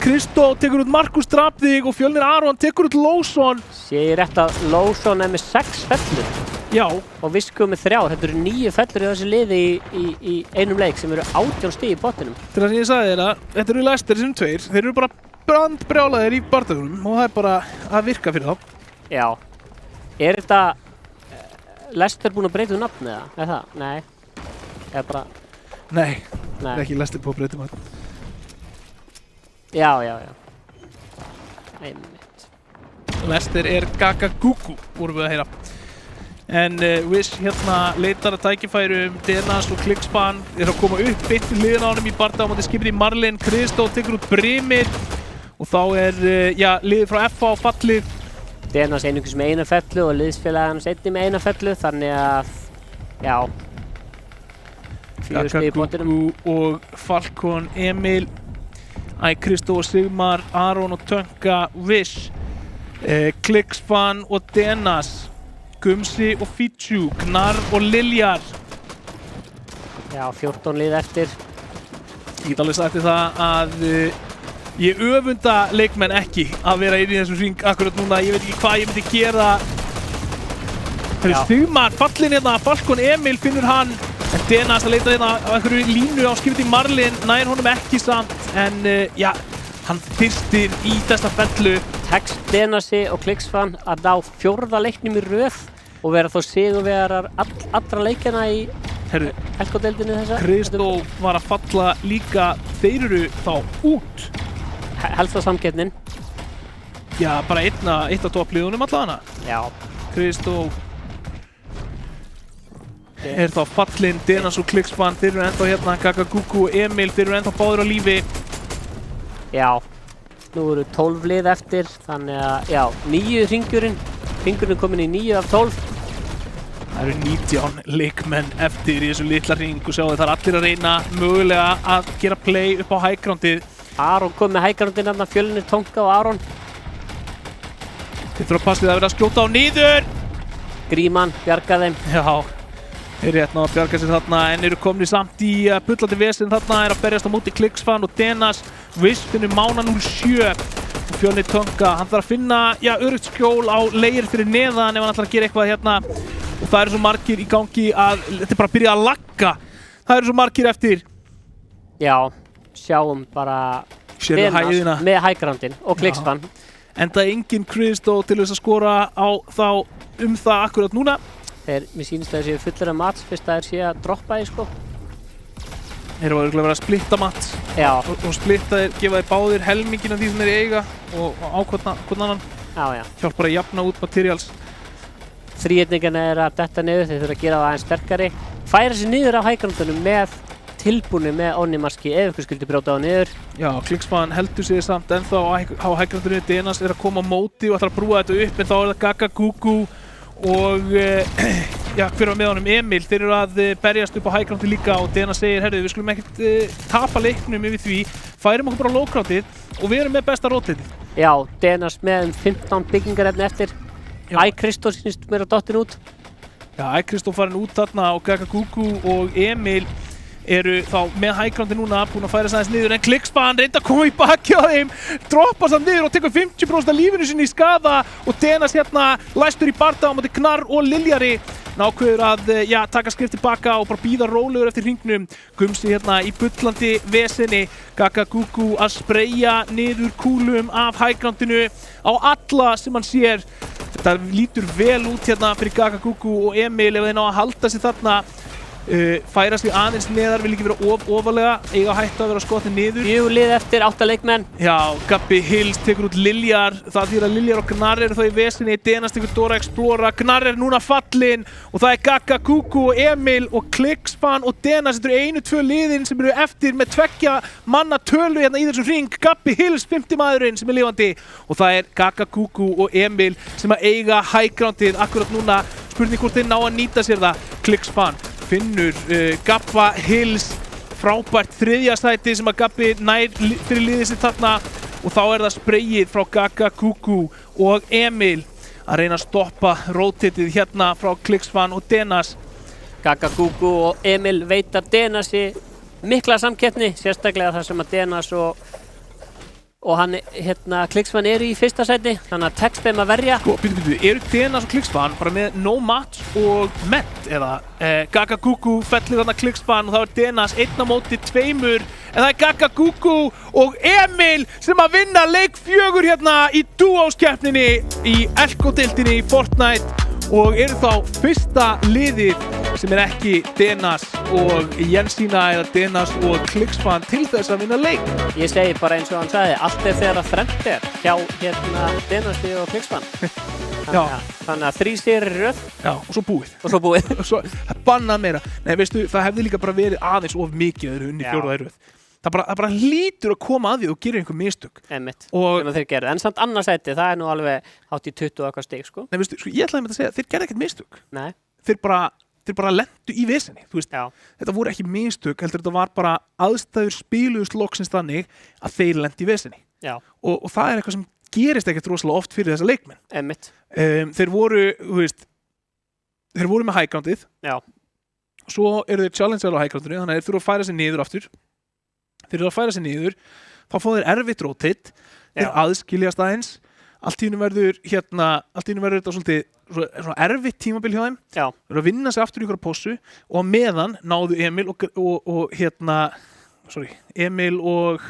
S1: Kristó tekur út Markus Drapðig og Fjölnir Aron tekur út Lóson.
S2: Sé ég rétt að Lóson er með 6 fellur.
S1: Já.
S2: Og Visku með 3. Þetta eru 9 fellur í þessu liði í einum leik sem eru 18 stig í pottinum.
S1: Til þess að ég sagði þér að þetta eru Leicester sem 2. Þeir eru bara brandbrjálaðir í bardagunum og það er bara að virka fyrir þá.
S2: Já. Er þetta Leicester búin að breyta um nafn eða? Er það? Nei. Eða bara...
S1: Nei. Það er ekki Leicester på að breyta um nafn.
S2: Já. Einmitt.
S1: Leicester er Gagagugu, vorum við að heyra. En Wish hérna leitar að tækifærum. Denas og Klicksfan er að koma upp beint við hliðina á honum í bardaga á móti Skipiti Marlin. Kristó tekur út Brimir og þá er liðið frá FH fallið.
S2: Denas einungis með 1 fellu og liðsfélagans einnig með 1 fellu, þannig að, já, 4 stig í pottinum.
S1: Og Falcon, Emil, Kristó og Sigmar, Aron og Tönka, Wish, Klicksfan og Denas, Gumsi og Fitju, Gnar og Liljar.
S2: Já, 14 lið eftir.
S1: Ég get alveg sagt það að ég öfunda leikmenn ekki að vera inn í þessum hring akkurat núna. Ég veit ekki hvað ég myndi gera
S2: Já.
S1: Sigmar fallinn hérna, Falcon Emil finnur hann, en Denas að leita hérna á einhverju línu á skipti Marlin, nær honum ekki samt, en já, hann fyrstir í þessa fellu.
S2: Tekst Denasi og Kliksfan að ná 4. leiknum í röð og vera þó sigurvegarar allra leikjana í
S1: Herru,
S2: Elko-deildinni þessa.
S1: Kristó var að falla líka, þeir eru þá út.
S2: Helsta samkeppnin.
S1: Já, bara eitt af toppliðunum allavega.
S2: Já.
S1: Kristó er þá fallinn, Denas og Kliksfan, þeir eru ennþá hérna, Gagagugu og Emil, þeir eru ennþá báðir á lífi.
S2: Já, nú eru 12 lið eftir, þannig að, já, 9 hringurinn komin í 9 af 12.
S1: Það eru 19 leikmenn eftir í þessu litla hring og sjáu það er allir að reyna mögulega að gera play upp á hæggrandið.
S2: Aron kom með hæggrandinn hérna, Fjölnir, Tonka og Aron.
S1: Þeir þurfa að passa því að vera að skjóta á niður.
S2: Gríman bjarga þeim.
S1: Já, þeir eru hérna að bjarga sér þarna en eru komni samt í bullandi vesen þarna, er að berjast á móti Kliksfan og Denas. Viss finnur Mána 07 og Fjölnir Tonka, hann þarf að finna, já, öruggt skjól á leir fyrir neðan ef hann ætlar að gera eitthvað hérna. Og það eru svo margir í gangi að, þetta er bara að byrja að lagga. Það eru svo margir eftir.
S2: Já, sjáum bara
S1: Sérðu hæðina.
S2: Með hæggrandinn og Kliksfan.
S1: En það er engin Kristó til þess að skora á þá það akkurat núna.
S2: Mér sýnist að þeir séu fullir af mats fyrst að þeir séu að droppa því, sko.
S1: Þeir eru örugglega verið að splitta mats.
S2: Já.
S1: Og splitta þeir, gefa þeir báðir helmingin af því sem þeir eiga og á hvern annan.
S2: Já.
S1: Hjálpar að jafna út materials.
S2: Þríhyrningarna er að detta niður, þeir þurfa að gera það aðeins sterkari. Færa sér niður af hæggrandunum með tilbúinu með Onimaski ef ykkur skildi brjóta á niður.
S1: Já, Kliksfan heldur sig samt ennþá á hæggrandunum. Denas er að koma á móti og ætlar að brúa þetta upp en þá er það Gagagugu og já, hver var með honum? Emil. Þeir eru að berjast upp á hæggrandi líka og Denas segir, herðu, við skulum ekkert tapa leiknum yfir því, færum okkur bara low-groundið og við erum með besta rótleitið.
S2: Já, Denas með 15 byggingarefni eftir. Kristó sýnist mér að dottin út.
S1: Já, Kristó farin út þarna og Gagagugu og Emil eru þá með hæggrandi núna, búin að færa sæðis niður en Kliksfan reynda að koma í baki á þeim, droppa samt niður og tekur 50% af lífinu sinni í skaða og Denas hérna læstur í barda á móti Gnarr og Liljari. Nákvæður að, já, taka skrif tilbaka og bara bíða rólegur eftir hringnum. Gumsi hérna í bullandi vesenni, Gagagugu að spreyja niður kúlum af hæggrandinu á alla sem hann sér. Þetta lítur vel út hérna fyrir Gagagugu og Emil ef þeir ná að halda sig þarna. Færa sig aðeins neðar, vil ekki vera ofalega, eiga hættu að vera skotið niður.
S2: 4 lið eftir, 8 leikmenn.
S1: Já, Gabbi Hills tekur út Liljar, það þýðir að Liljar og Gnarr eru þá í vesinni, Denas tekur Dora Explora, Gnarr er núna fallinn og það er Gagagugu og Emil og Kliksfan og Denas, þetta eru 1-2 liðin sem eru eftir með 2 manna tölu hérna í þessum hring. Gabbi Hills, 50 maðurinn sem er lifandi og það er Gagagugu og Emil sem að eiga hæggrandið akkurat núna. Spurning hvort þeir ná að nýta sér það. Kliksfan finnur Gabba Hills, frábært 3. sæti sem að Gabbi nær fyrir liðið sitt þarna og þá er það spreyið frá Gagagugu og Emil að reyna að stoppa rotatið hérna frá Kliksfan og Denas.
S2: Gagagugu og Emil veitar Denasi mikla samkeppni, sérstaklega þar sem að Denas og hann, hérna, Kliksfan eru í 1. sæti, þannig að tekst þeim að verja.
S1: Sko, eru Denas og Kliksfan bara með no match og met eða Gagagugu fellir þarna Kliksfan og þá er Denas 1 á móti 2 en það er Gagagugu og Emil sem að vinna leik 4 hérna í duóskeppninni í Elko-deildinni í Fortnite og eru þá fyrsta liðið sem er ekki Denas og Jensína eða Denas og Kliksfan til þess að vinna leik.
S2: Ég segi bara eins og hann sagði, allt er þegar að þrennt er hjá hérna Denasi og Kliksfan. Þannig að 3 sigrar í röð.
S1: Já, og svo búið.
S2: Og svo búið.
S1: Og svo bannað meira. Nei, veistu, það hefði líka bara verið aðeins of mikið að þeir unni 4. í röð. Það bara lítur að koma að því og gera einhver mistök.
S2: Einmitt, sem þeir gerðu. En samt annarsæti, það er nú alveg hátt í 20 og eitthvað stig, sko.
S1: Nei, veistu, sko, ég ætlaði með að segja, þeir gerðu ekkert mistök.
S2: Nei.
S1: Þeir bara lentu í vesenni, þú veist.
S2: Já.
S1: Þetta voru ekki mistök, heldur þetta var bara aðstæður spiluðust loksins þannig að þeir lentu í vesenni.
S2: Já.
S1: Og það er eitthvað sem gerist ekkert rosalega oft fyrir þessa leikmenn.
S2: Einmitt.
S1: Þeir voru, þú veist, þeir voru með hæggroundið.
S2: Já.
S1: Svo eru þeir challengear á hæggroundinu, þannig að þeir þurfa að færa sig niður aftur. Þeir eru að færa sig niður, þá fá þeir erfitt rotate, þeir aðskiljast aðeins, allt í einu verður þetta svolítið svona erfitt tímabil hjá þeim.
S2: Já.
S1: Þeir eru að vinna sig aftur í ykkur póssu og á meðan náðu Emil og Emil og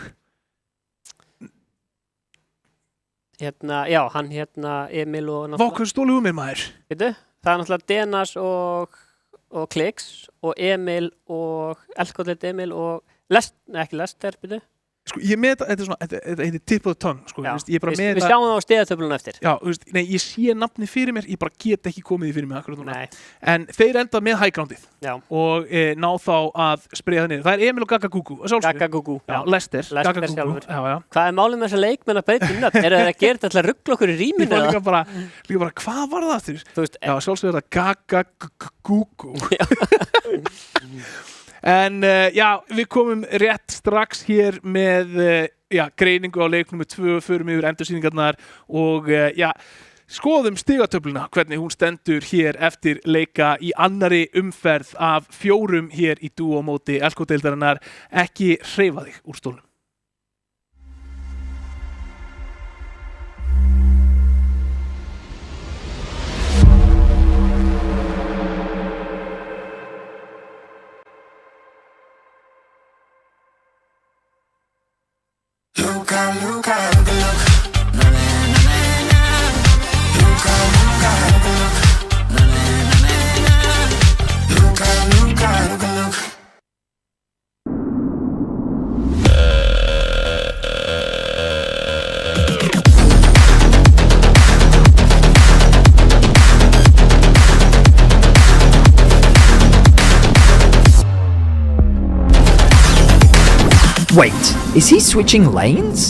S2: Já, hann Emil og
S1: Vá, hvað stólu mér maður?
S2: Veitu, það er náttúrulega Denas og Klix og Emil og Elkotet Emil og ekki Lester, veitu.
S1: Sko, ég með þetta svona, þetta heitir tip of the tongue, sko,
S2: Já,
S1: ég bara með
S2: við sjáum það á stigatöflunum eftir.
S1: Já, nei, ég sé nafnið fyrir mér, ég bara get ekki komið því fyrir mig akkurat núna.
S2: Nei.
S1: En þeir enda með high groundið
S2: Já.
S1: og ná þá að spreyja það niður. Það er Emil og Gaga Gugu, að sjálfsögðu.
S2: Gaga Gugu,
S1: Já, Lester Gaga Gugu.
S2: sjálfur.
S1: Já.
S2: Hvað er málið með þessa leikmenn að breyta nöfn? Eru þeir að gera þetta til að ruggla okkur í
S1: Ég
S2: rýminu?
S1: var líka bara, hvað var það aftur?
S2: Þú veist,
S1: Já, sjálfsögðu er það Gaga Gugu. En já, við komum rétt strax hér með greiningu á leik númer 2, förum yfir endursýningarnar og skoðum stigatöfluna, hvernig hún stendur hér eftir leika í annari umferð af 4 hér í dúo móti Elko-deildarinnar. Ekki hreyfa þig úr stólnum.
S3: Wait, is he switching lanes?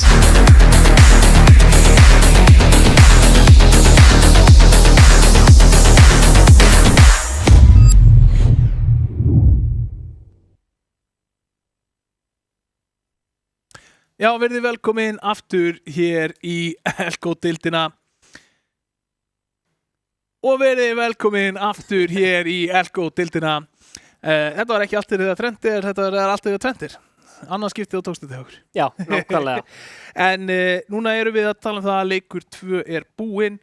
S1: Já, verðið velkomin aftur hér í Elko-deildina og verðið velkomin aftur hér í Elko-deildina. Þetta var ekki alltaf þegar trendir, þetta var alltaf þegar trendir. Annars skiptið og tókstu þetta okkur.
S2: Já, nákvæmlega.
S1: En núna erum við að tala um það að leikur 2 er búinn.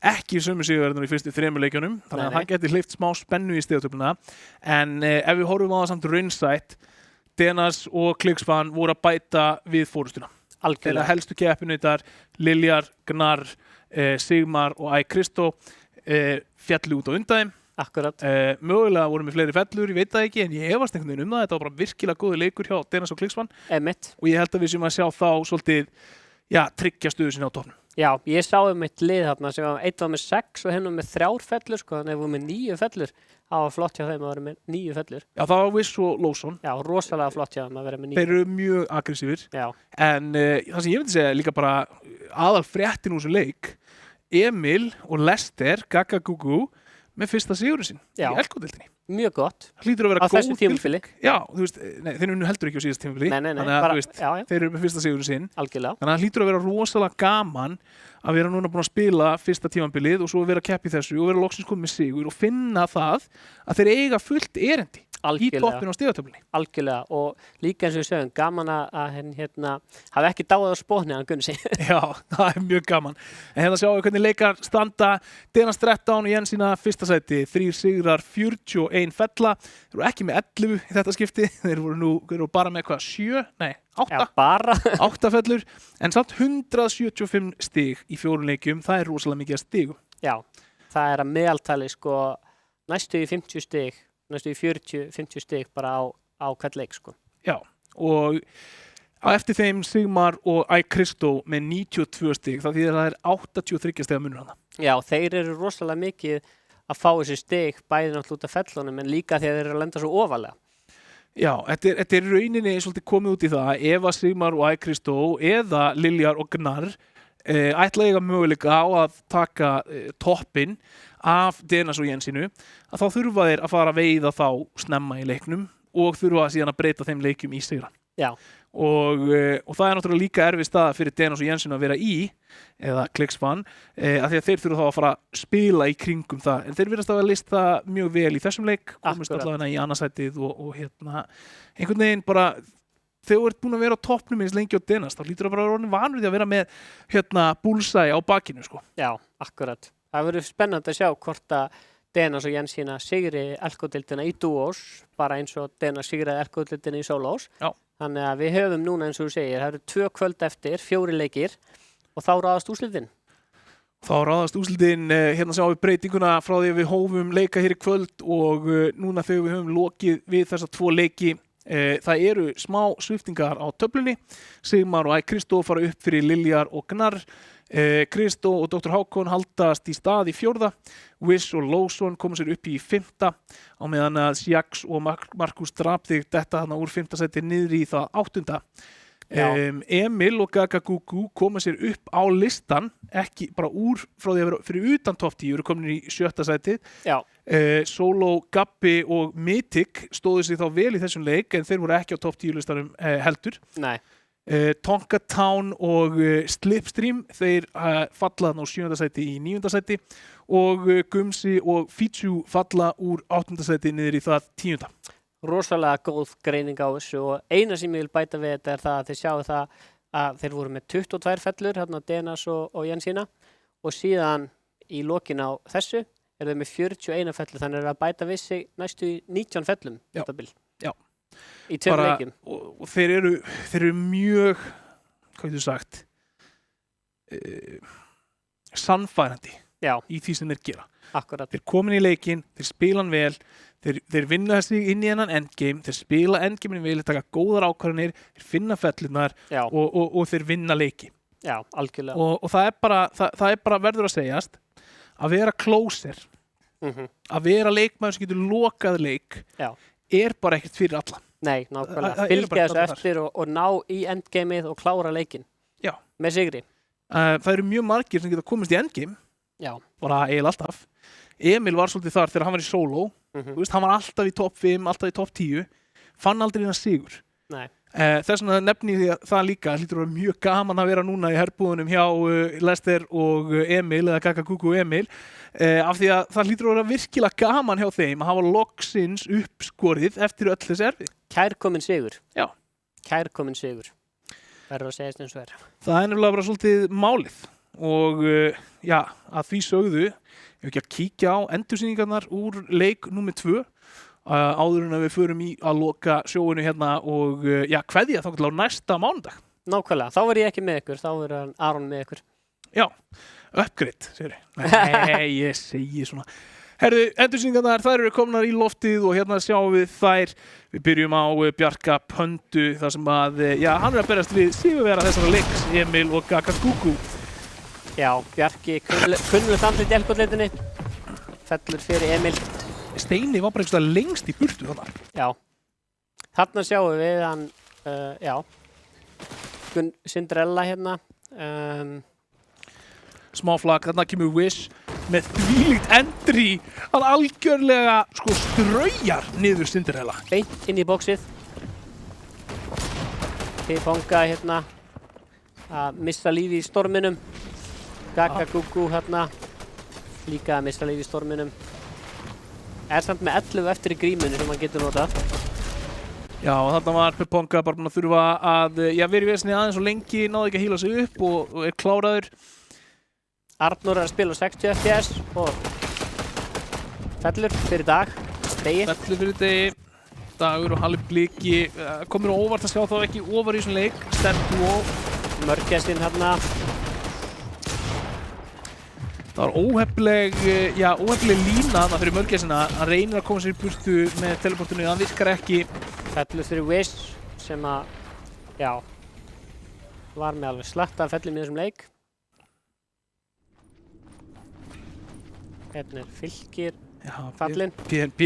S1: Ekki sömu sigurverðinur í fyrstu 3 leikjunum, þannig að það geti hleypt smá spennu í stigatöfluna. En ef við horfum á það samt raunsætt, Denas og Kliksvan voru að bæta við fórustuna.
S2: Algjörlega.
S1: Þeirra helstu keppinautar, Liljar, Gnar, Sigmar og Kristó fjallu út á undan þeim.
S2: Akkurat.
S1: Mögulega voru með fleiri fellur, ég veit það ekki, en ég efast einhvern veginn um það. Þetta var bara virkilega góður leikur hjá Denas og Kliksvan.
S2: Einmitt.
S1: Og ég held að við séum að sjá þá svolítið, tryggja stöðu sinni á topnum.
S2: Já, ég sá mitt lið þarna sem eitt var með 6 og hinn var með 3 fellur, sko, þannig að við vorum með 9 fellur. Það var flott hjá þeim að vera með 9 fellur.
S1: Já, það var Wiss og Lawson.
S2: Já, rosalega flott hjá þeim að vera með 9.
S1: Þeir eru mjög aggressífir.
S2: Já.
S1: En það sem ég myndi segja líka bara aðal fréttin úr þessum leik, Emil og Lester, Gaga Gugu, með fyrsta sigurinn sinn í Elko-deildinni.
S2: Mjög gott.
S1: Það hlýtur að vera
S2: góð tilfinning.
S1: Já, þú veist, þeir unnu heldur ekki á síðast tímabili.
S2: Nei,
S1: þannig að
S2: bara,
S1: þeir eru með fyrsta sigurinn sinn.
S2: Algjörlega.
S1: Þannig að það hlýtur að vera rosalega gaman að vera núna búin að spila fyrsta tímabilið og svo vera að keppa í þessu og vera loksins komið með sigur og finna það að þeir eiga fullt erindi í toppinu á stigatöflunni.
S2: Algjörlega, og líka eins og við sögum, gaman að hafa ekki dáið á spónni að hann gunni sig.
S1: Já, það er mjög gaman. En hérna sjáum við hvernig leikar standa. Denas 13 og Jensína fyrsta sæti, 3 sigrar, 41 fella. Þeir voru ekki með 11 í þetta skipti. Þeir voru bara með 7? Nei, 8.
S2: Já, bara.
S1: 8 fellur, en samt 175 stig í 4 leikjum. Það er rosalega mikið að stigum.
S2: Já, það er að meðaltali sko næstu í 50 stig. Næstu í 40-50 stig bara á hvern leik, sko. Já,
S1: og á eftir þeim Sigmar og Kristó með 92 stig, það þýðir að það er 83 stiga munur hana.
S2: Já, þeir eru rosalega mikið að fá þessi stig, bæði náttúrulega út af fellunum, en líka þegar þeir eru að lenda svo ofalega.
S1: Já, þetta er rauninni svolítið komið út í það, ef að Sigmar og Kristó eða Liljar og Gnar ætla eiga möguleika á að taka toppinn af Denas og Jensínu, að þá þurfa þeir að fara að veiða þá snemma í leiknum og þurfa síðan að breyta þeim leikjum í sigra.
S2: Já.
S1: Og það er náttúrulega líka erfið staða fyrir Denas og Jensínu að vera í, eða Kliksvan, af því að þeir þurfa þá að fara að spila í kringum það. En þeir virðast að lista mjög vel í þessum leik, komist allavega í annarsætið og einhvern veginn bara, þegar þú ert búin að vera á toppnum eins lengi á Denas, þá hlýtur það bara að vera vanur því að vera með bullseye á bakinu, sko.
S2: Já, akkurat. það verður spennandi að sjá hvort að Denas og Jensína sigri Elko-deildina í dúós, bara eins og Denas sigraði Elko-deildina í sólós.
S1: Já.
S2: Þannig að við höfum núna eins og þú segir, það eru 2 kvöld eftir, 4 leikir og þá ráðast úrslitin.
S1: Þá ráðast úrslitin, hérna sjáum við breytinguna frá því að við hófum leika hér í kvöld og núna þegar við höfum lokið við þessa 2 leiki, það eru smá sviftingar á töflunni. Sigmar og Kristó fara upp fyrir Liljar og Gnarr. Kristó og Dr. Hákon haldast í stað í 4. Wish og Lawson koma sér upp í 5. á meðan að Sjax og Markus Drapþig detta þarna úr 5. sæti niður í það 8. Emil og Gagagugu koma sér upp á listan, ekki bara úr frá því að vera fyrir utan topp 10, eru komin í 7. sæti.
S2: Já.
S1: Solo, Gabbi og Mythic stóðu sig þá vel í þessum leik en þeir voru ekki á topp 10 listanum heldur.
S2: Nei.
S1: Tonka Town og Slipstream þeir falla á 7. sæti í 9. sæti og Gumsi og Fitsu falla úr 8. sæti niður í það 10.
S2: Rosalega góð greining á þessu og eina sem ég vil bæta við þetta það að þið sjáu það að þeir voru með 22 fellur, hérna Denas og Jensína og síðan í lokin á þessu þeir með 41 fellur, þannig að bæta við sig næstu í 19 fellum.
S1: Já.
S2: Í 2 leikjum.
S1: Og þeir eru mjög, hvað getur sagt, sannfærandi í því sem þeir gera.
S2: Akkurat.
S1: Þeir komin í leikinn, þeir spila hann vel, þeir vinna sig inn í hennan endgame, þeir spila endgamein vel, þeir taka góðar ákvarðanir, þeir finna fellurnar og þeir vinna leiki.
S2: Já, algjörlega.
S1: Og það er bara verður að segjast að vera closer, að vera leikmaður sem getur lokað leik, er bara ekkert fyrir alla.
S2: Nei, nákvæmlega. Fylgja þessu eftir og ná í endgameið og klára leikinn. Já. Með sigri.
S1: Það eru mjög margir sem geta komist í endgame.
S2: Já. Bara
S1: eiginlega alltaf. Emil var svolítið þar þegar hann var í solo. Þú veist, hann var alltaf í topp 5, alltaf í topp 10. Fann aldrei hérna sigur.
S2: Nei.
S1: Þess vegna nefni ég það líka. Það hlýtur að vera mjög gaman að vera núna í herbúðunum hjá Lester og Emil, eða Gagagugu og Emil. Af því að það hlýtur að vera virkilega gaman hjá þeim að hafa loksins uppskorið eftir öll þessi erfið.
S2: Kærkominn sigur.
S1: Já.
S2: Kærkominn sigur. Verður að segja eins og
S1: það er nefnilega bara svolítið málið. Og já, að því sögðu, ég ekki að kíkja á endursýningarnar úr leik númer 2 áður en að við förum í að loka sjóinu hérna og já, kveðja þá til á næsta mánudag.
S2: Nákvæmlega, þá verð ég ekki með ykkur, þá verður Aron með ykkur.
S1: Já, upgrade, segir ég. Nei, ég segi svona. Herðu, endursýningarnar, þær eru komnar í loftið og hérna sjáum við þær. Við byrjum á Bjarka Pöndu, þar sem að, já, hann er að berast við sigurvegara þessara leiks, Emil og Gagagugu.
S2: Já, Bjarki kunnulegt andlit í Elko-deildinni, fellur fyrir Emil.
S1: Steini var bara eitthvað lengst í burtu þarna.
S2: Já, þarna sjáum við hann, já, Cinderella hérna.
S1: Smáflag, þarna kemur Wish með þvílíkt endri að algjörlega straujar niður Cinderella.
S2: Beint inn í bóksið. Piponga hérna að missa lífi í storminum. Gagagugu hérna líka að missa lífi í storminum. Er samt með 11 eftir í grímunni sem hann getur notað.
S1: Já, og þarna var Piponga bara búinn að þurfa að vera í vesni aðeins og lengi, náði ekki að híla sig upp og er kláraður.
S2: Arnór er að spila 60 FPS og fellur fyrir dag, degi.
S1: Fellur fyrir degi, dagur og halv bliki. Komur á óvart að sjá þá ekki ofar í þessum leik. Sterk og
S2: Mörgæsinn hérna.
S1: Það var óhefnileg lína þarna fyrir Mörgæsina. Hann reynir að koma sér í burtu með teleportinu, hann virkar ekki.
S2: Fellur fyrir Wish sem að, já, var með alveg slatta að fellur með þessum leik. Hérna er Fylkir fallinn.
S1: BNB,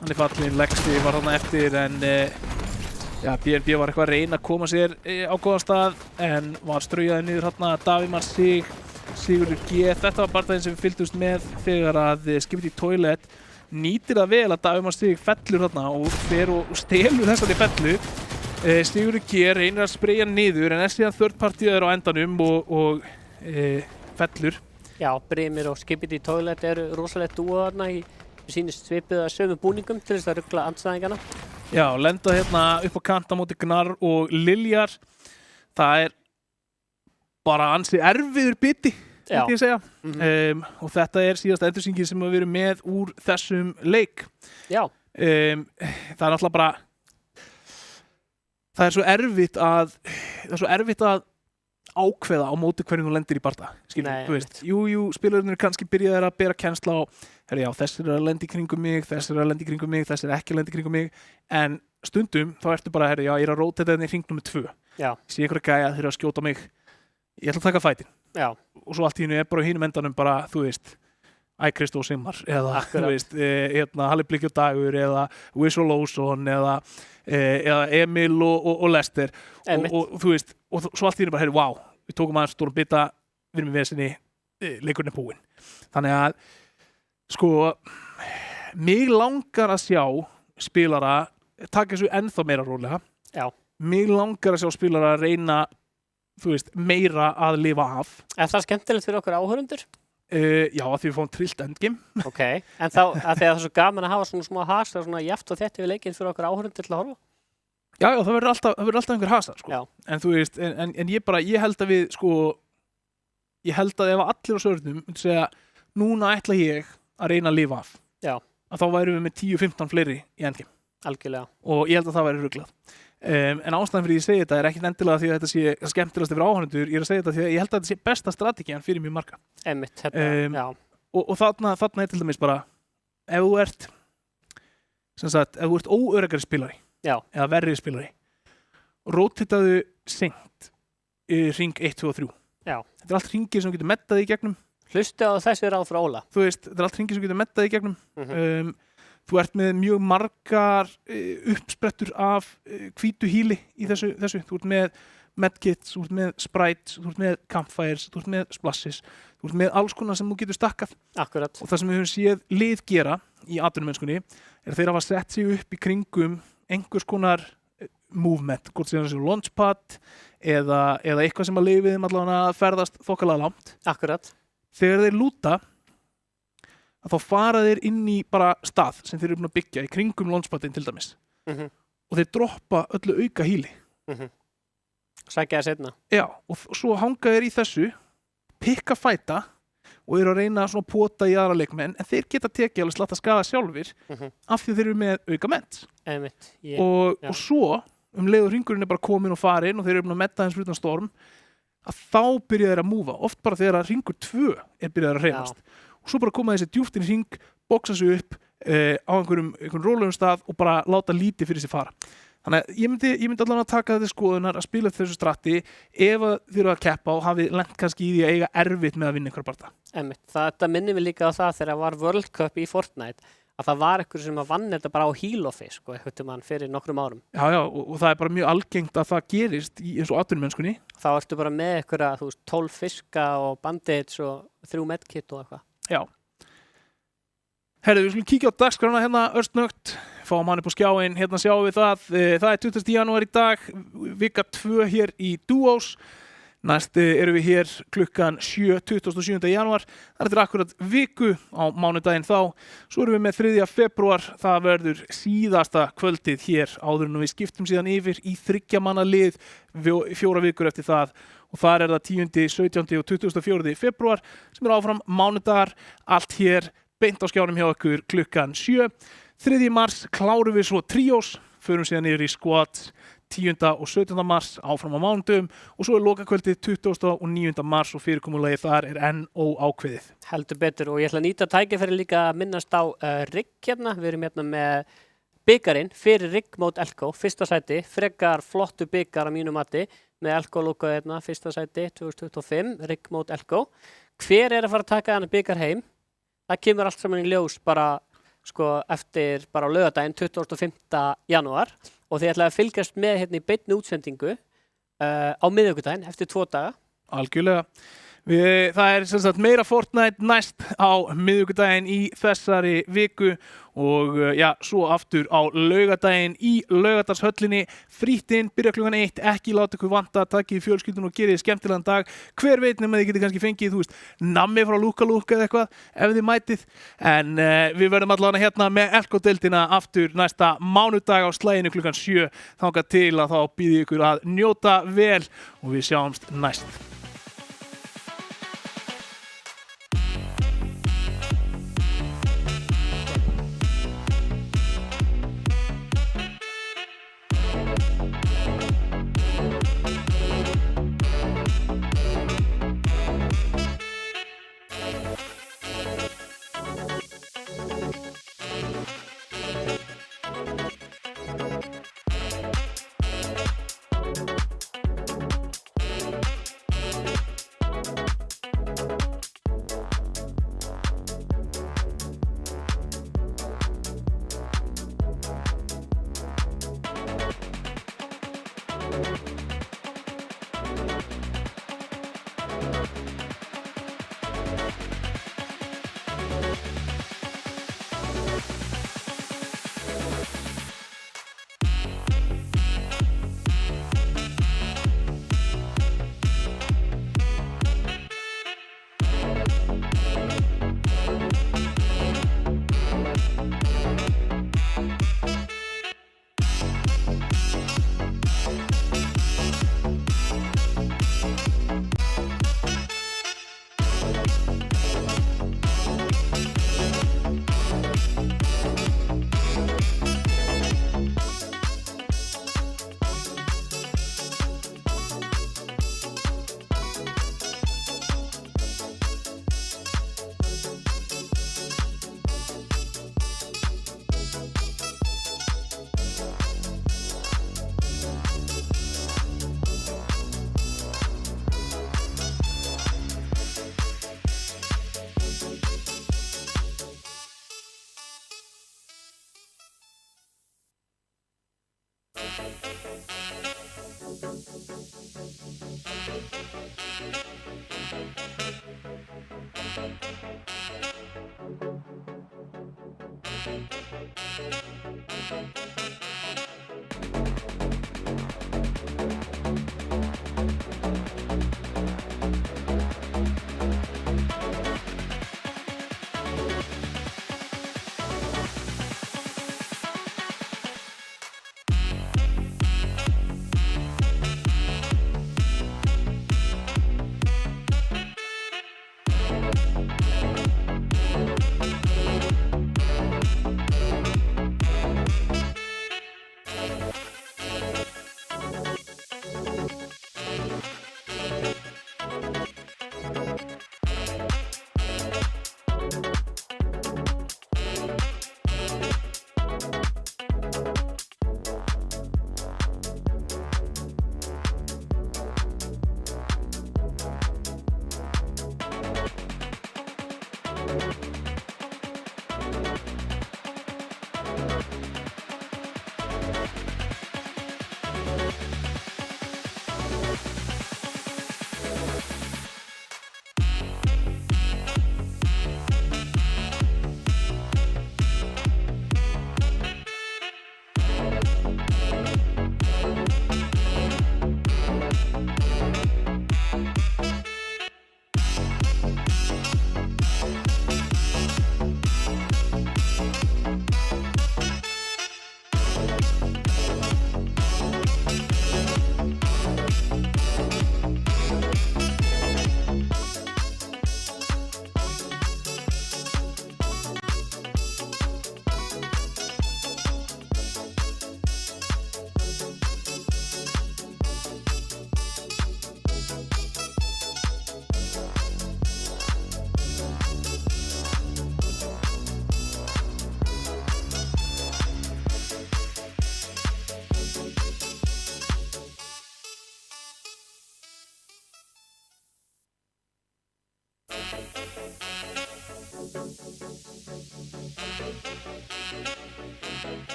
S1: hann er fallinn, Lexi var þarna eftir en BNB var eitthvað að reyna að koma sér á góðan stað en var straujaði niður hérna. Davíð Már Sig, Sigurður G. Þetta var barndaginn sem við fylgdumst með þegar að Skipti Toilet nýtir það vel að Davíð Már Sig fellur þarna og fer og stelur þessari fellu. Sigurður G. reynir að spreyja niður en er síðan third partyður á endanum og fellur.
S2: Já, Brimir og Skipti Toilet eru rosalegt dúo þarna í sínist svipuð að sömu búningum til þess að rugla andstæðingana.
S1: Já, lenda hérna upp á kanta móti Gnarr og Liljar. Það er bara ansi erfiður biti
S2: Já.
S1: myndi ég segja. Og þetta síðasta endursýningin sem við erum með úr þessum leik.
S2: Já.
S1: Það náttúrulega bara það er svo erfitt að ákveða á móti hverjum þú lendir í barda.
S2: Nei,
S1: þú veist, jú, spilararnir kannski byrjaðir að bera kennsla á, já, þessir að lenda í kringum mig, þessir að lenda í kringum mig, þessir ekki að lenda í kringum mig, en stundum þá ertu bara, já, ég er að róta þetta í hring nummer 2.
S2: Já.
S1: Sé einhverja gæja þeir eru að skjóta mig, ég ætla að taka fætin.
S2: Já.
S1: Og svo allt í hennu er bara á hinum endanum bara, þú veist, Kristó Simmar eða, þú veist, Halli Blikki og Dagur eða Whistle Lawson eða Emil og Lester og þú veist, og svo allt í hennu bara, wow, við tókum aðeins stórum bita, við erum í vesinni, leikurinn er búinn. Þannig að, sko, mig langar að sjá spilara taka þessu ennþá meira rólega.
S2: Já.
S1: Mig langar að sjá spilara að reyna, þú veist, meira að lifa af.
S2: Er það skemmtilegt fyrir okkur áhorfendur?
S1: Já, að því við fáum trillt endgame.
S2: Ok, en þá, að því að það er svo gaman að hafa svona smá hasar, svona jafnt og þett yfir leikinn fyrir okkur áhorfendur til að horfa?
S1: Já, það verður alltaf einhver hasar, sko.
S2: Já.
S1: En þú veist, en ég held að við, sko, ég held að ef allir á sörnum myndi segja, núna ætla ég að reyna að lifa af.
S2: Já.
S1: Að þá værum við með 10-15 fleiri í endgame.
S2: Algjörlega.
S1: Og ég held að það væri ruglað. En ástæðan fyrir ég segi þetta er ekki endilega því að þetta sé skemmtilegast yfir áhorfendur, ég er að segja þetta því að ég held að þetta sé besta strategían fyrir mjög marga.
S2: Einmitt, já.
S1: Og þarna er til dæmis bara, ef þú ert óöruggari spilari,
S2: já,
S1: eða verri spilari, rótitaðu seint hring 1, 2 og 3.
S2: Já.
S1: Þetta er allt hringir sem þú getur mettað í gegnum.
S2: Hlustu á þessi ráð frá Óla.
S1: Þú veist, þetta er allt hringir sem þú getur mettað í gegnum. Þú ert með mjög margar uppsprettur af hvítu hýli í þessu. Þú ert með medkits, þú ert með sprites, þú ert með campfires, þú ert með splashes, þú ert með alls konar sem þú getur stakkað.
S2: Akkurat.
S1: Og það sem við höfum séð lið gera í atvinnumennskunni er þeir hafa sett sig upp í kringum einhvers konar movement, hvort sem það sé launchpad eða eitthvað sem að liðið allavega að ferðast þokkalega langt.
S2: Akkurat.
S1: Þegar þeir lúta að þá fara þeir inn í bara stað sem þeir eru búin að byggja í kringum launchpadin til dæmis. Og þeir droppa öllu auka hýli.
S2: Sækja það setna.
S1: Já, og svo hanga þeir í þessu, pikka fæta og eru að reyna svona pota í aðra leikmenn, en þeir geta tekið alveg slatta skaða sjálfir af því þeir eru með auka ment.
S2: Einmitt.
S1: Og svo, leið og hringurinn er bara komin og farin og þeir eru búin að metta hans fyrir utan storm, að þá byrja þeir að múfa, oft bara þegar að hringur 2 er byrjað að hreyfast. Og svo bara koma þessi djúpt inn í hring, boksa sig upp á einhverjum rólegum stað og bara láta lítið fyrir sig fara. Þannig að ég myndi allavega að taka þetta skoðunar að spila þessu stratti ef þið eru að keppa og hafi lent kannski í því að eiga erfitt með að vinna einhverja barða.
S2: Einmitt. Þetta minnir mig líka á það þegar var World Cup í Fortnite að það var einhver sem að vann þetta bara á heal-offi, sko, fyrir nokkrum árum.
S1: Já, og það er bara mjög algengt að það gerist eins og atvinnumennskunni.
S2: Þá ertu bara með einhverja, 12 fiska og bandage og 3 medkit og eitthvað.
S1: Já. Herðu, við skulum kíkja á dagskrána hérna örsnögt, fáum hann upp á skjáinn, hérna sjáum við það. Það er 20. janúar í dag, vika 2 hér í Duos. Næst erum við hér klukkan 7, 27. janúar. Það er akkurat viku á mánudaginn þá. Svo erum við með 3. febrúar, það verður síðasta kvöldið hér áður en við skiptum síðan yfir í 3 manna lið 4 vikur eftir það. Og þar er það 10., 17. og 24. febrúar sem er áfram mánudagar, allt hér beint á skjánum hjá okkur klukkan 7. 3. mars klárum við svo trios, förum síðan yfir í squads 10. og 17. mars áfram á mánudum og svo er lokakvöldið 20. og 9. mars og fyrirkomulagið þar er enn óákveðið.
S2: Heldur betur og ég ætla að nýta tækifæri líka að minnast á rigg hérna. Við erum hérna með byggarinn fyrir rigg mót Elko, fyrsta sæti, frekar flottu byggar að mínu mati með Elko logoð hérna, fyrsta sæti 2025, rigg mót Elko. Hver er að fara að taka þennan byggar heim? Það kemur allt saman í ljós bara eftir bara á laugardaginn 25. janúar og þið ætlaði að fylgjast með hérna í beinni útsendingu á miðvikudaginn eftir 2 daga.
S1: Algjörlega. Það er sem sagt meira Fortnite næst á miðvikudaginn í þessari viku og svo aftur á laugardaginn í Laugardalshöllinni. Frítt inn, byrja klukkan 1, ekki láta ykkur vanta, takið fjölskyldun og gerið skemmtilegan dag. Hver veit nema þið getið kannski fengið, nammi frá Lúka eða eitthvað ef þið mætið. En við verðum allavega hérna með Elko-deildina aftur næsta mánudag á slaginu klukkan 7. Þangað til að þá býði ykkur að njóta vel og við sjáumst næst.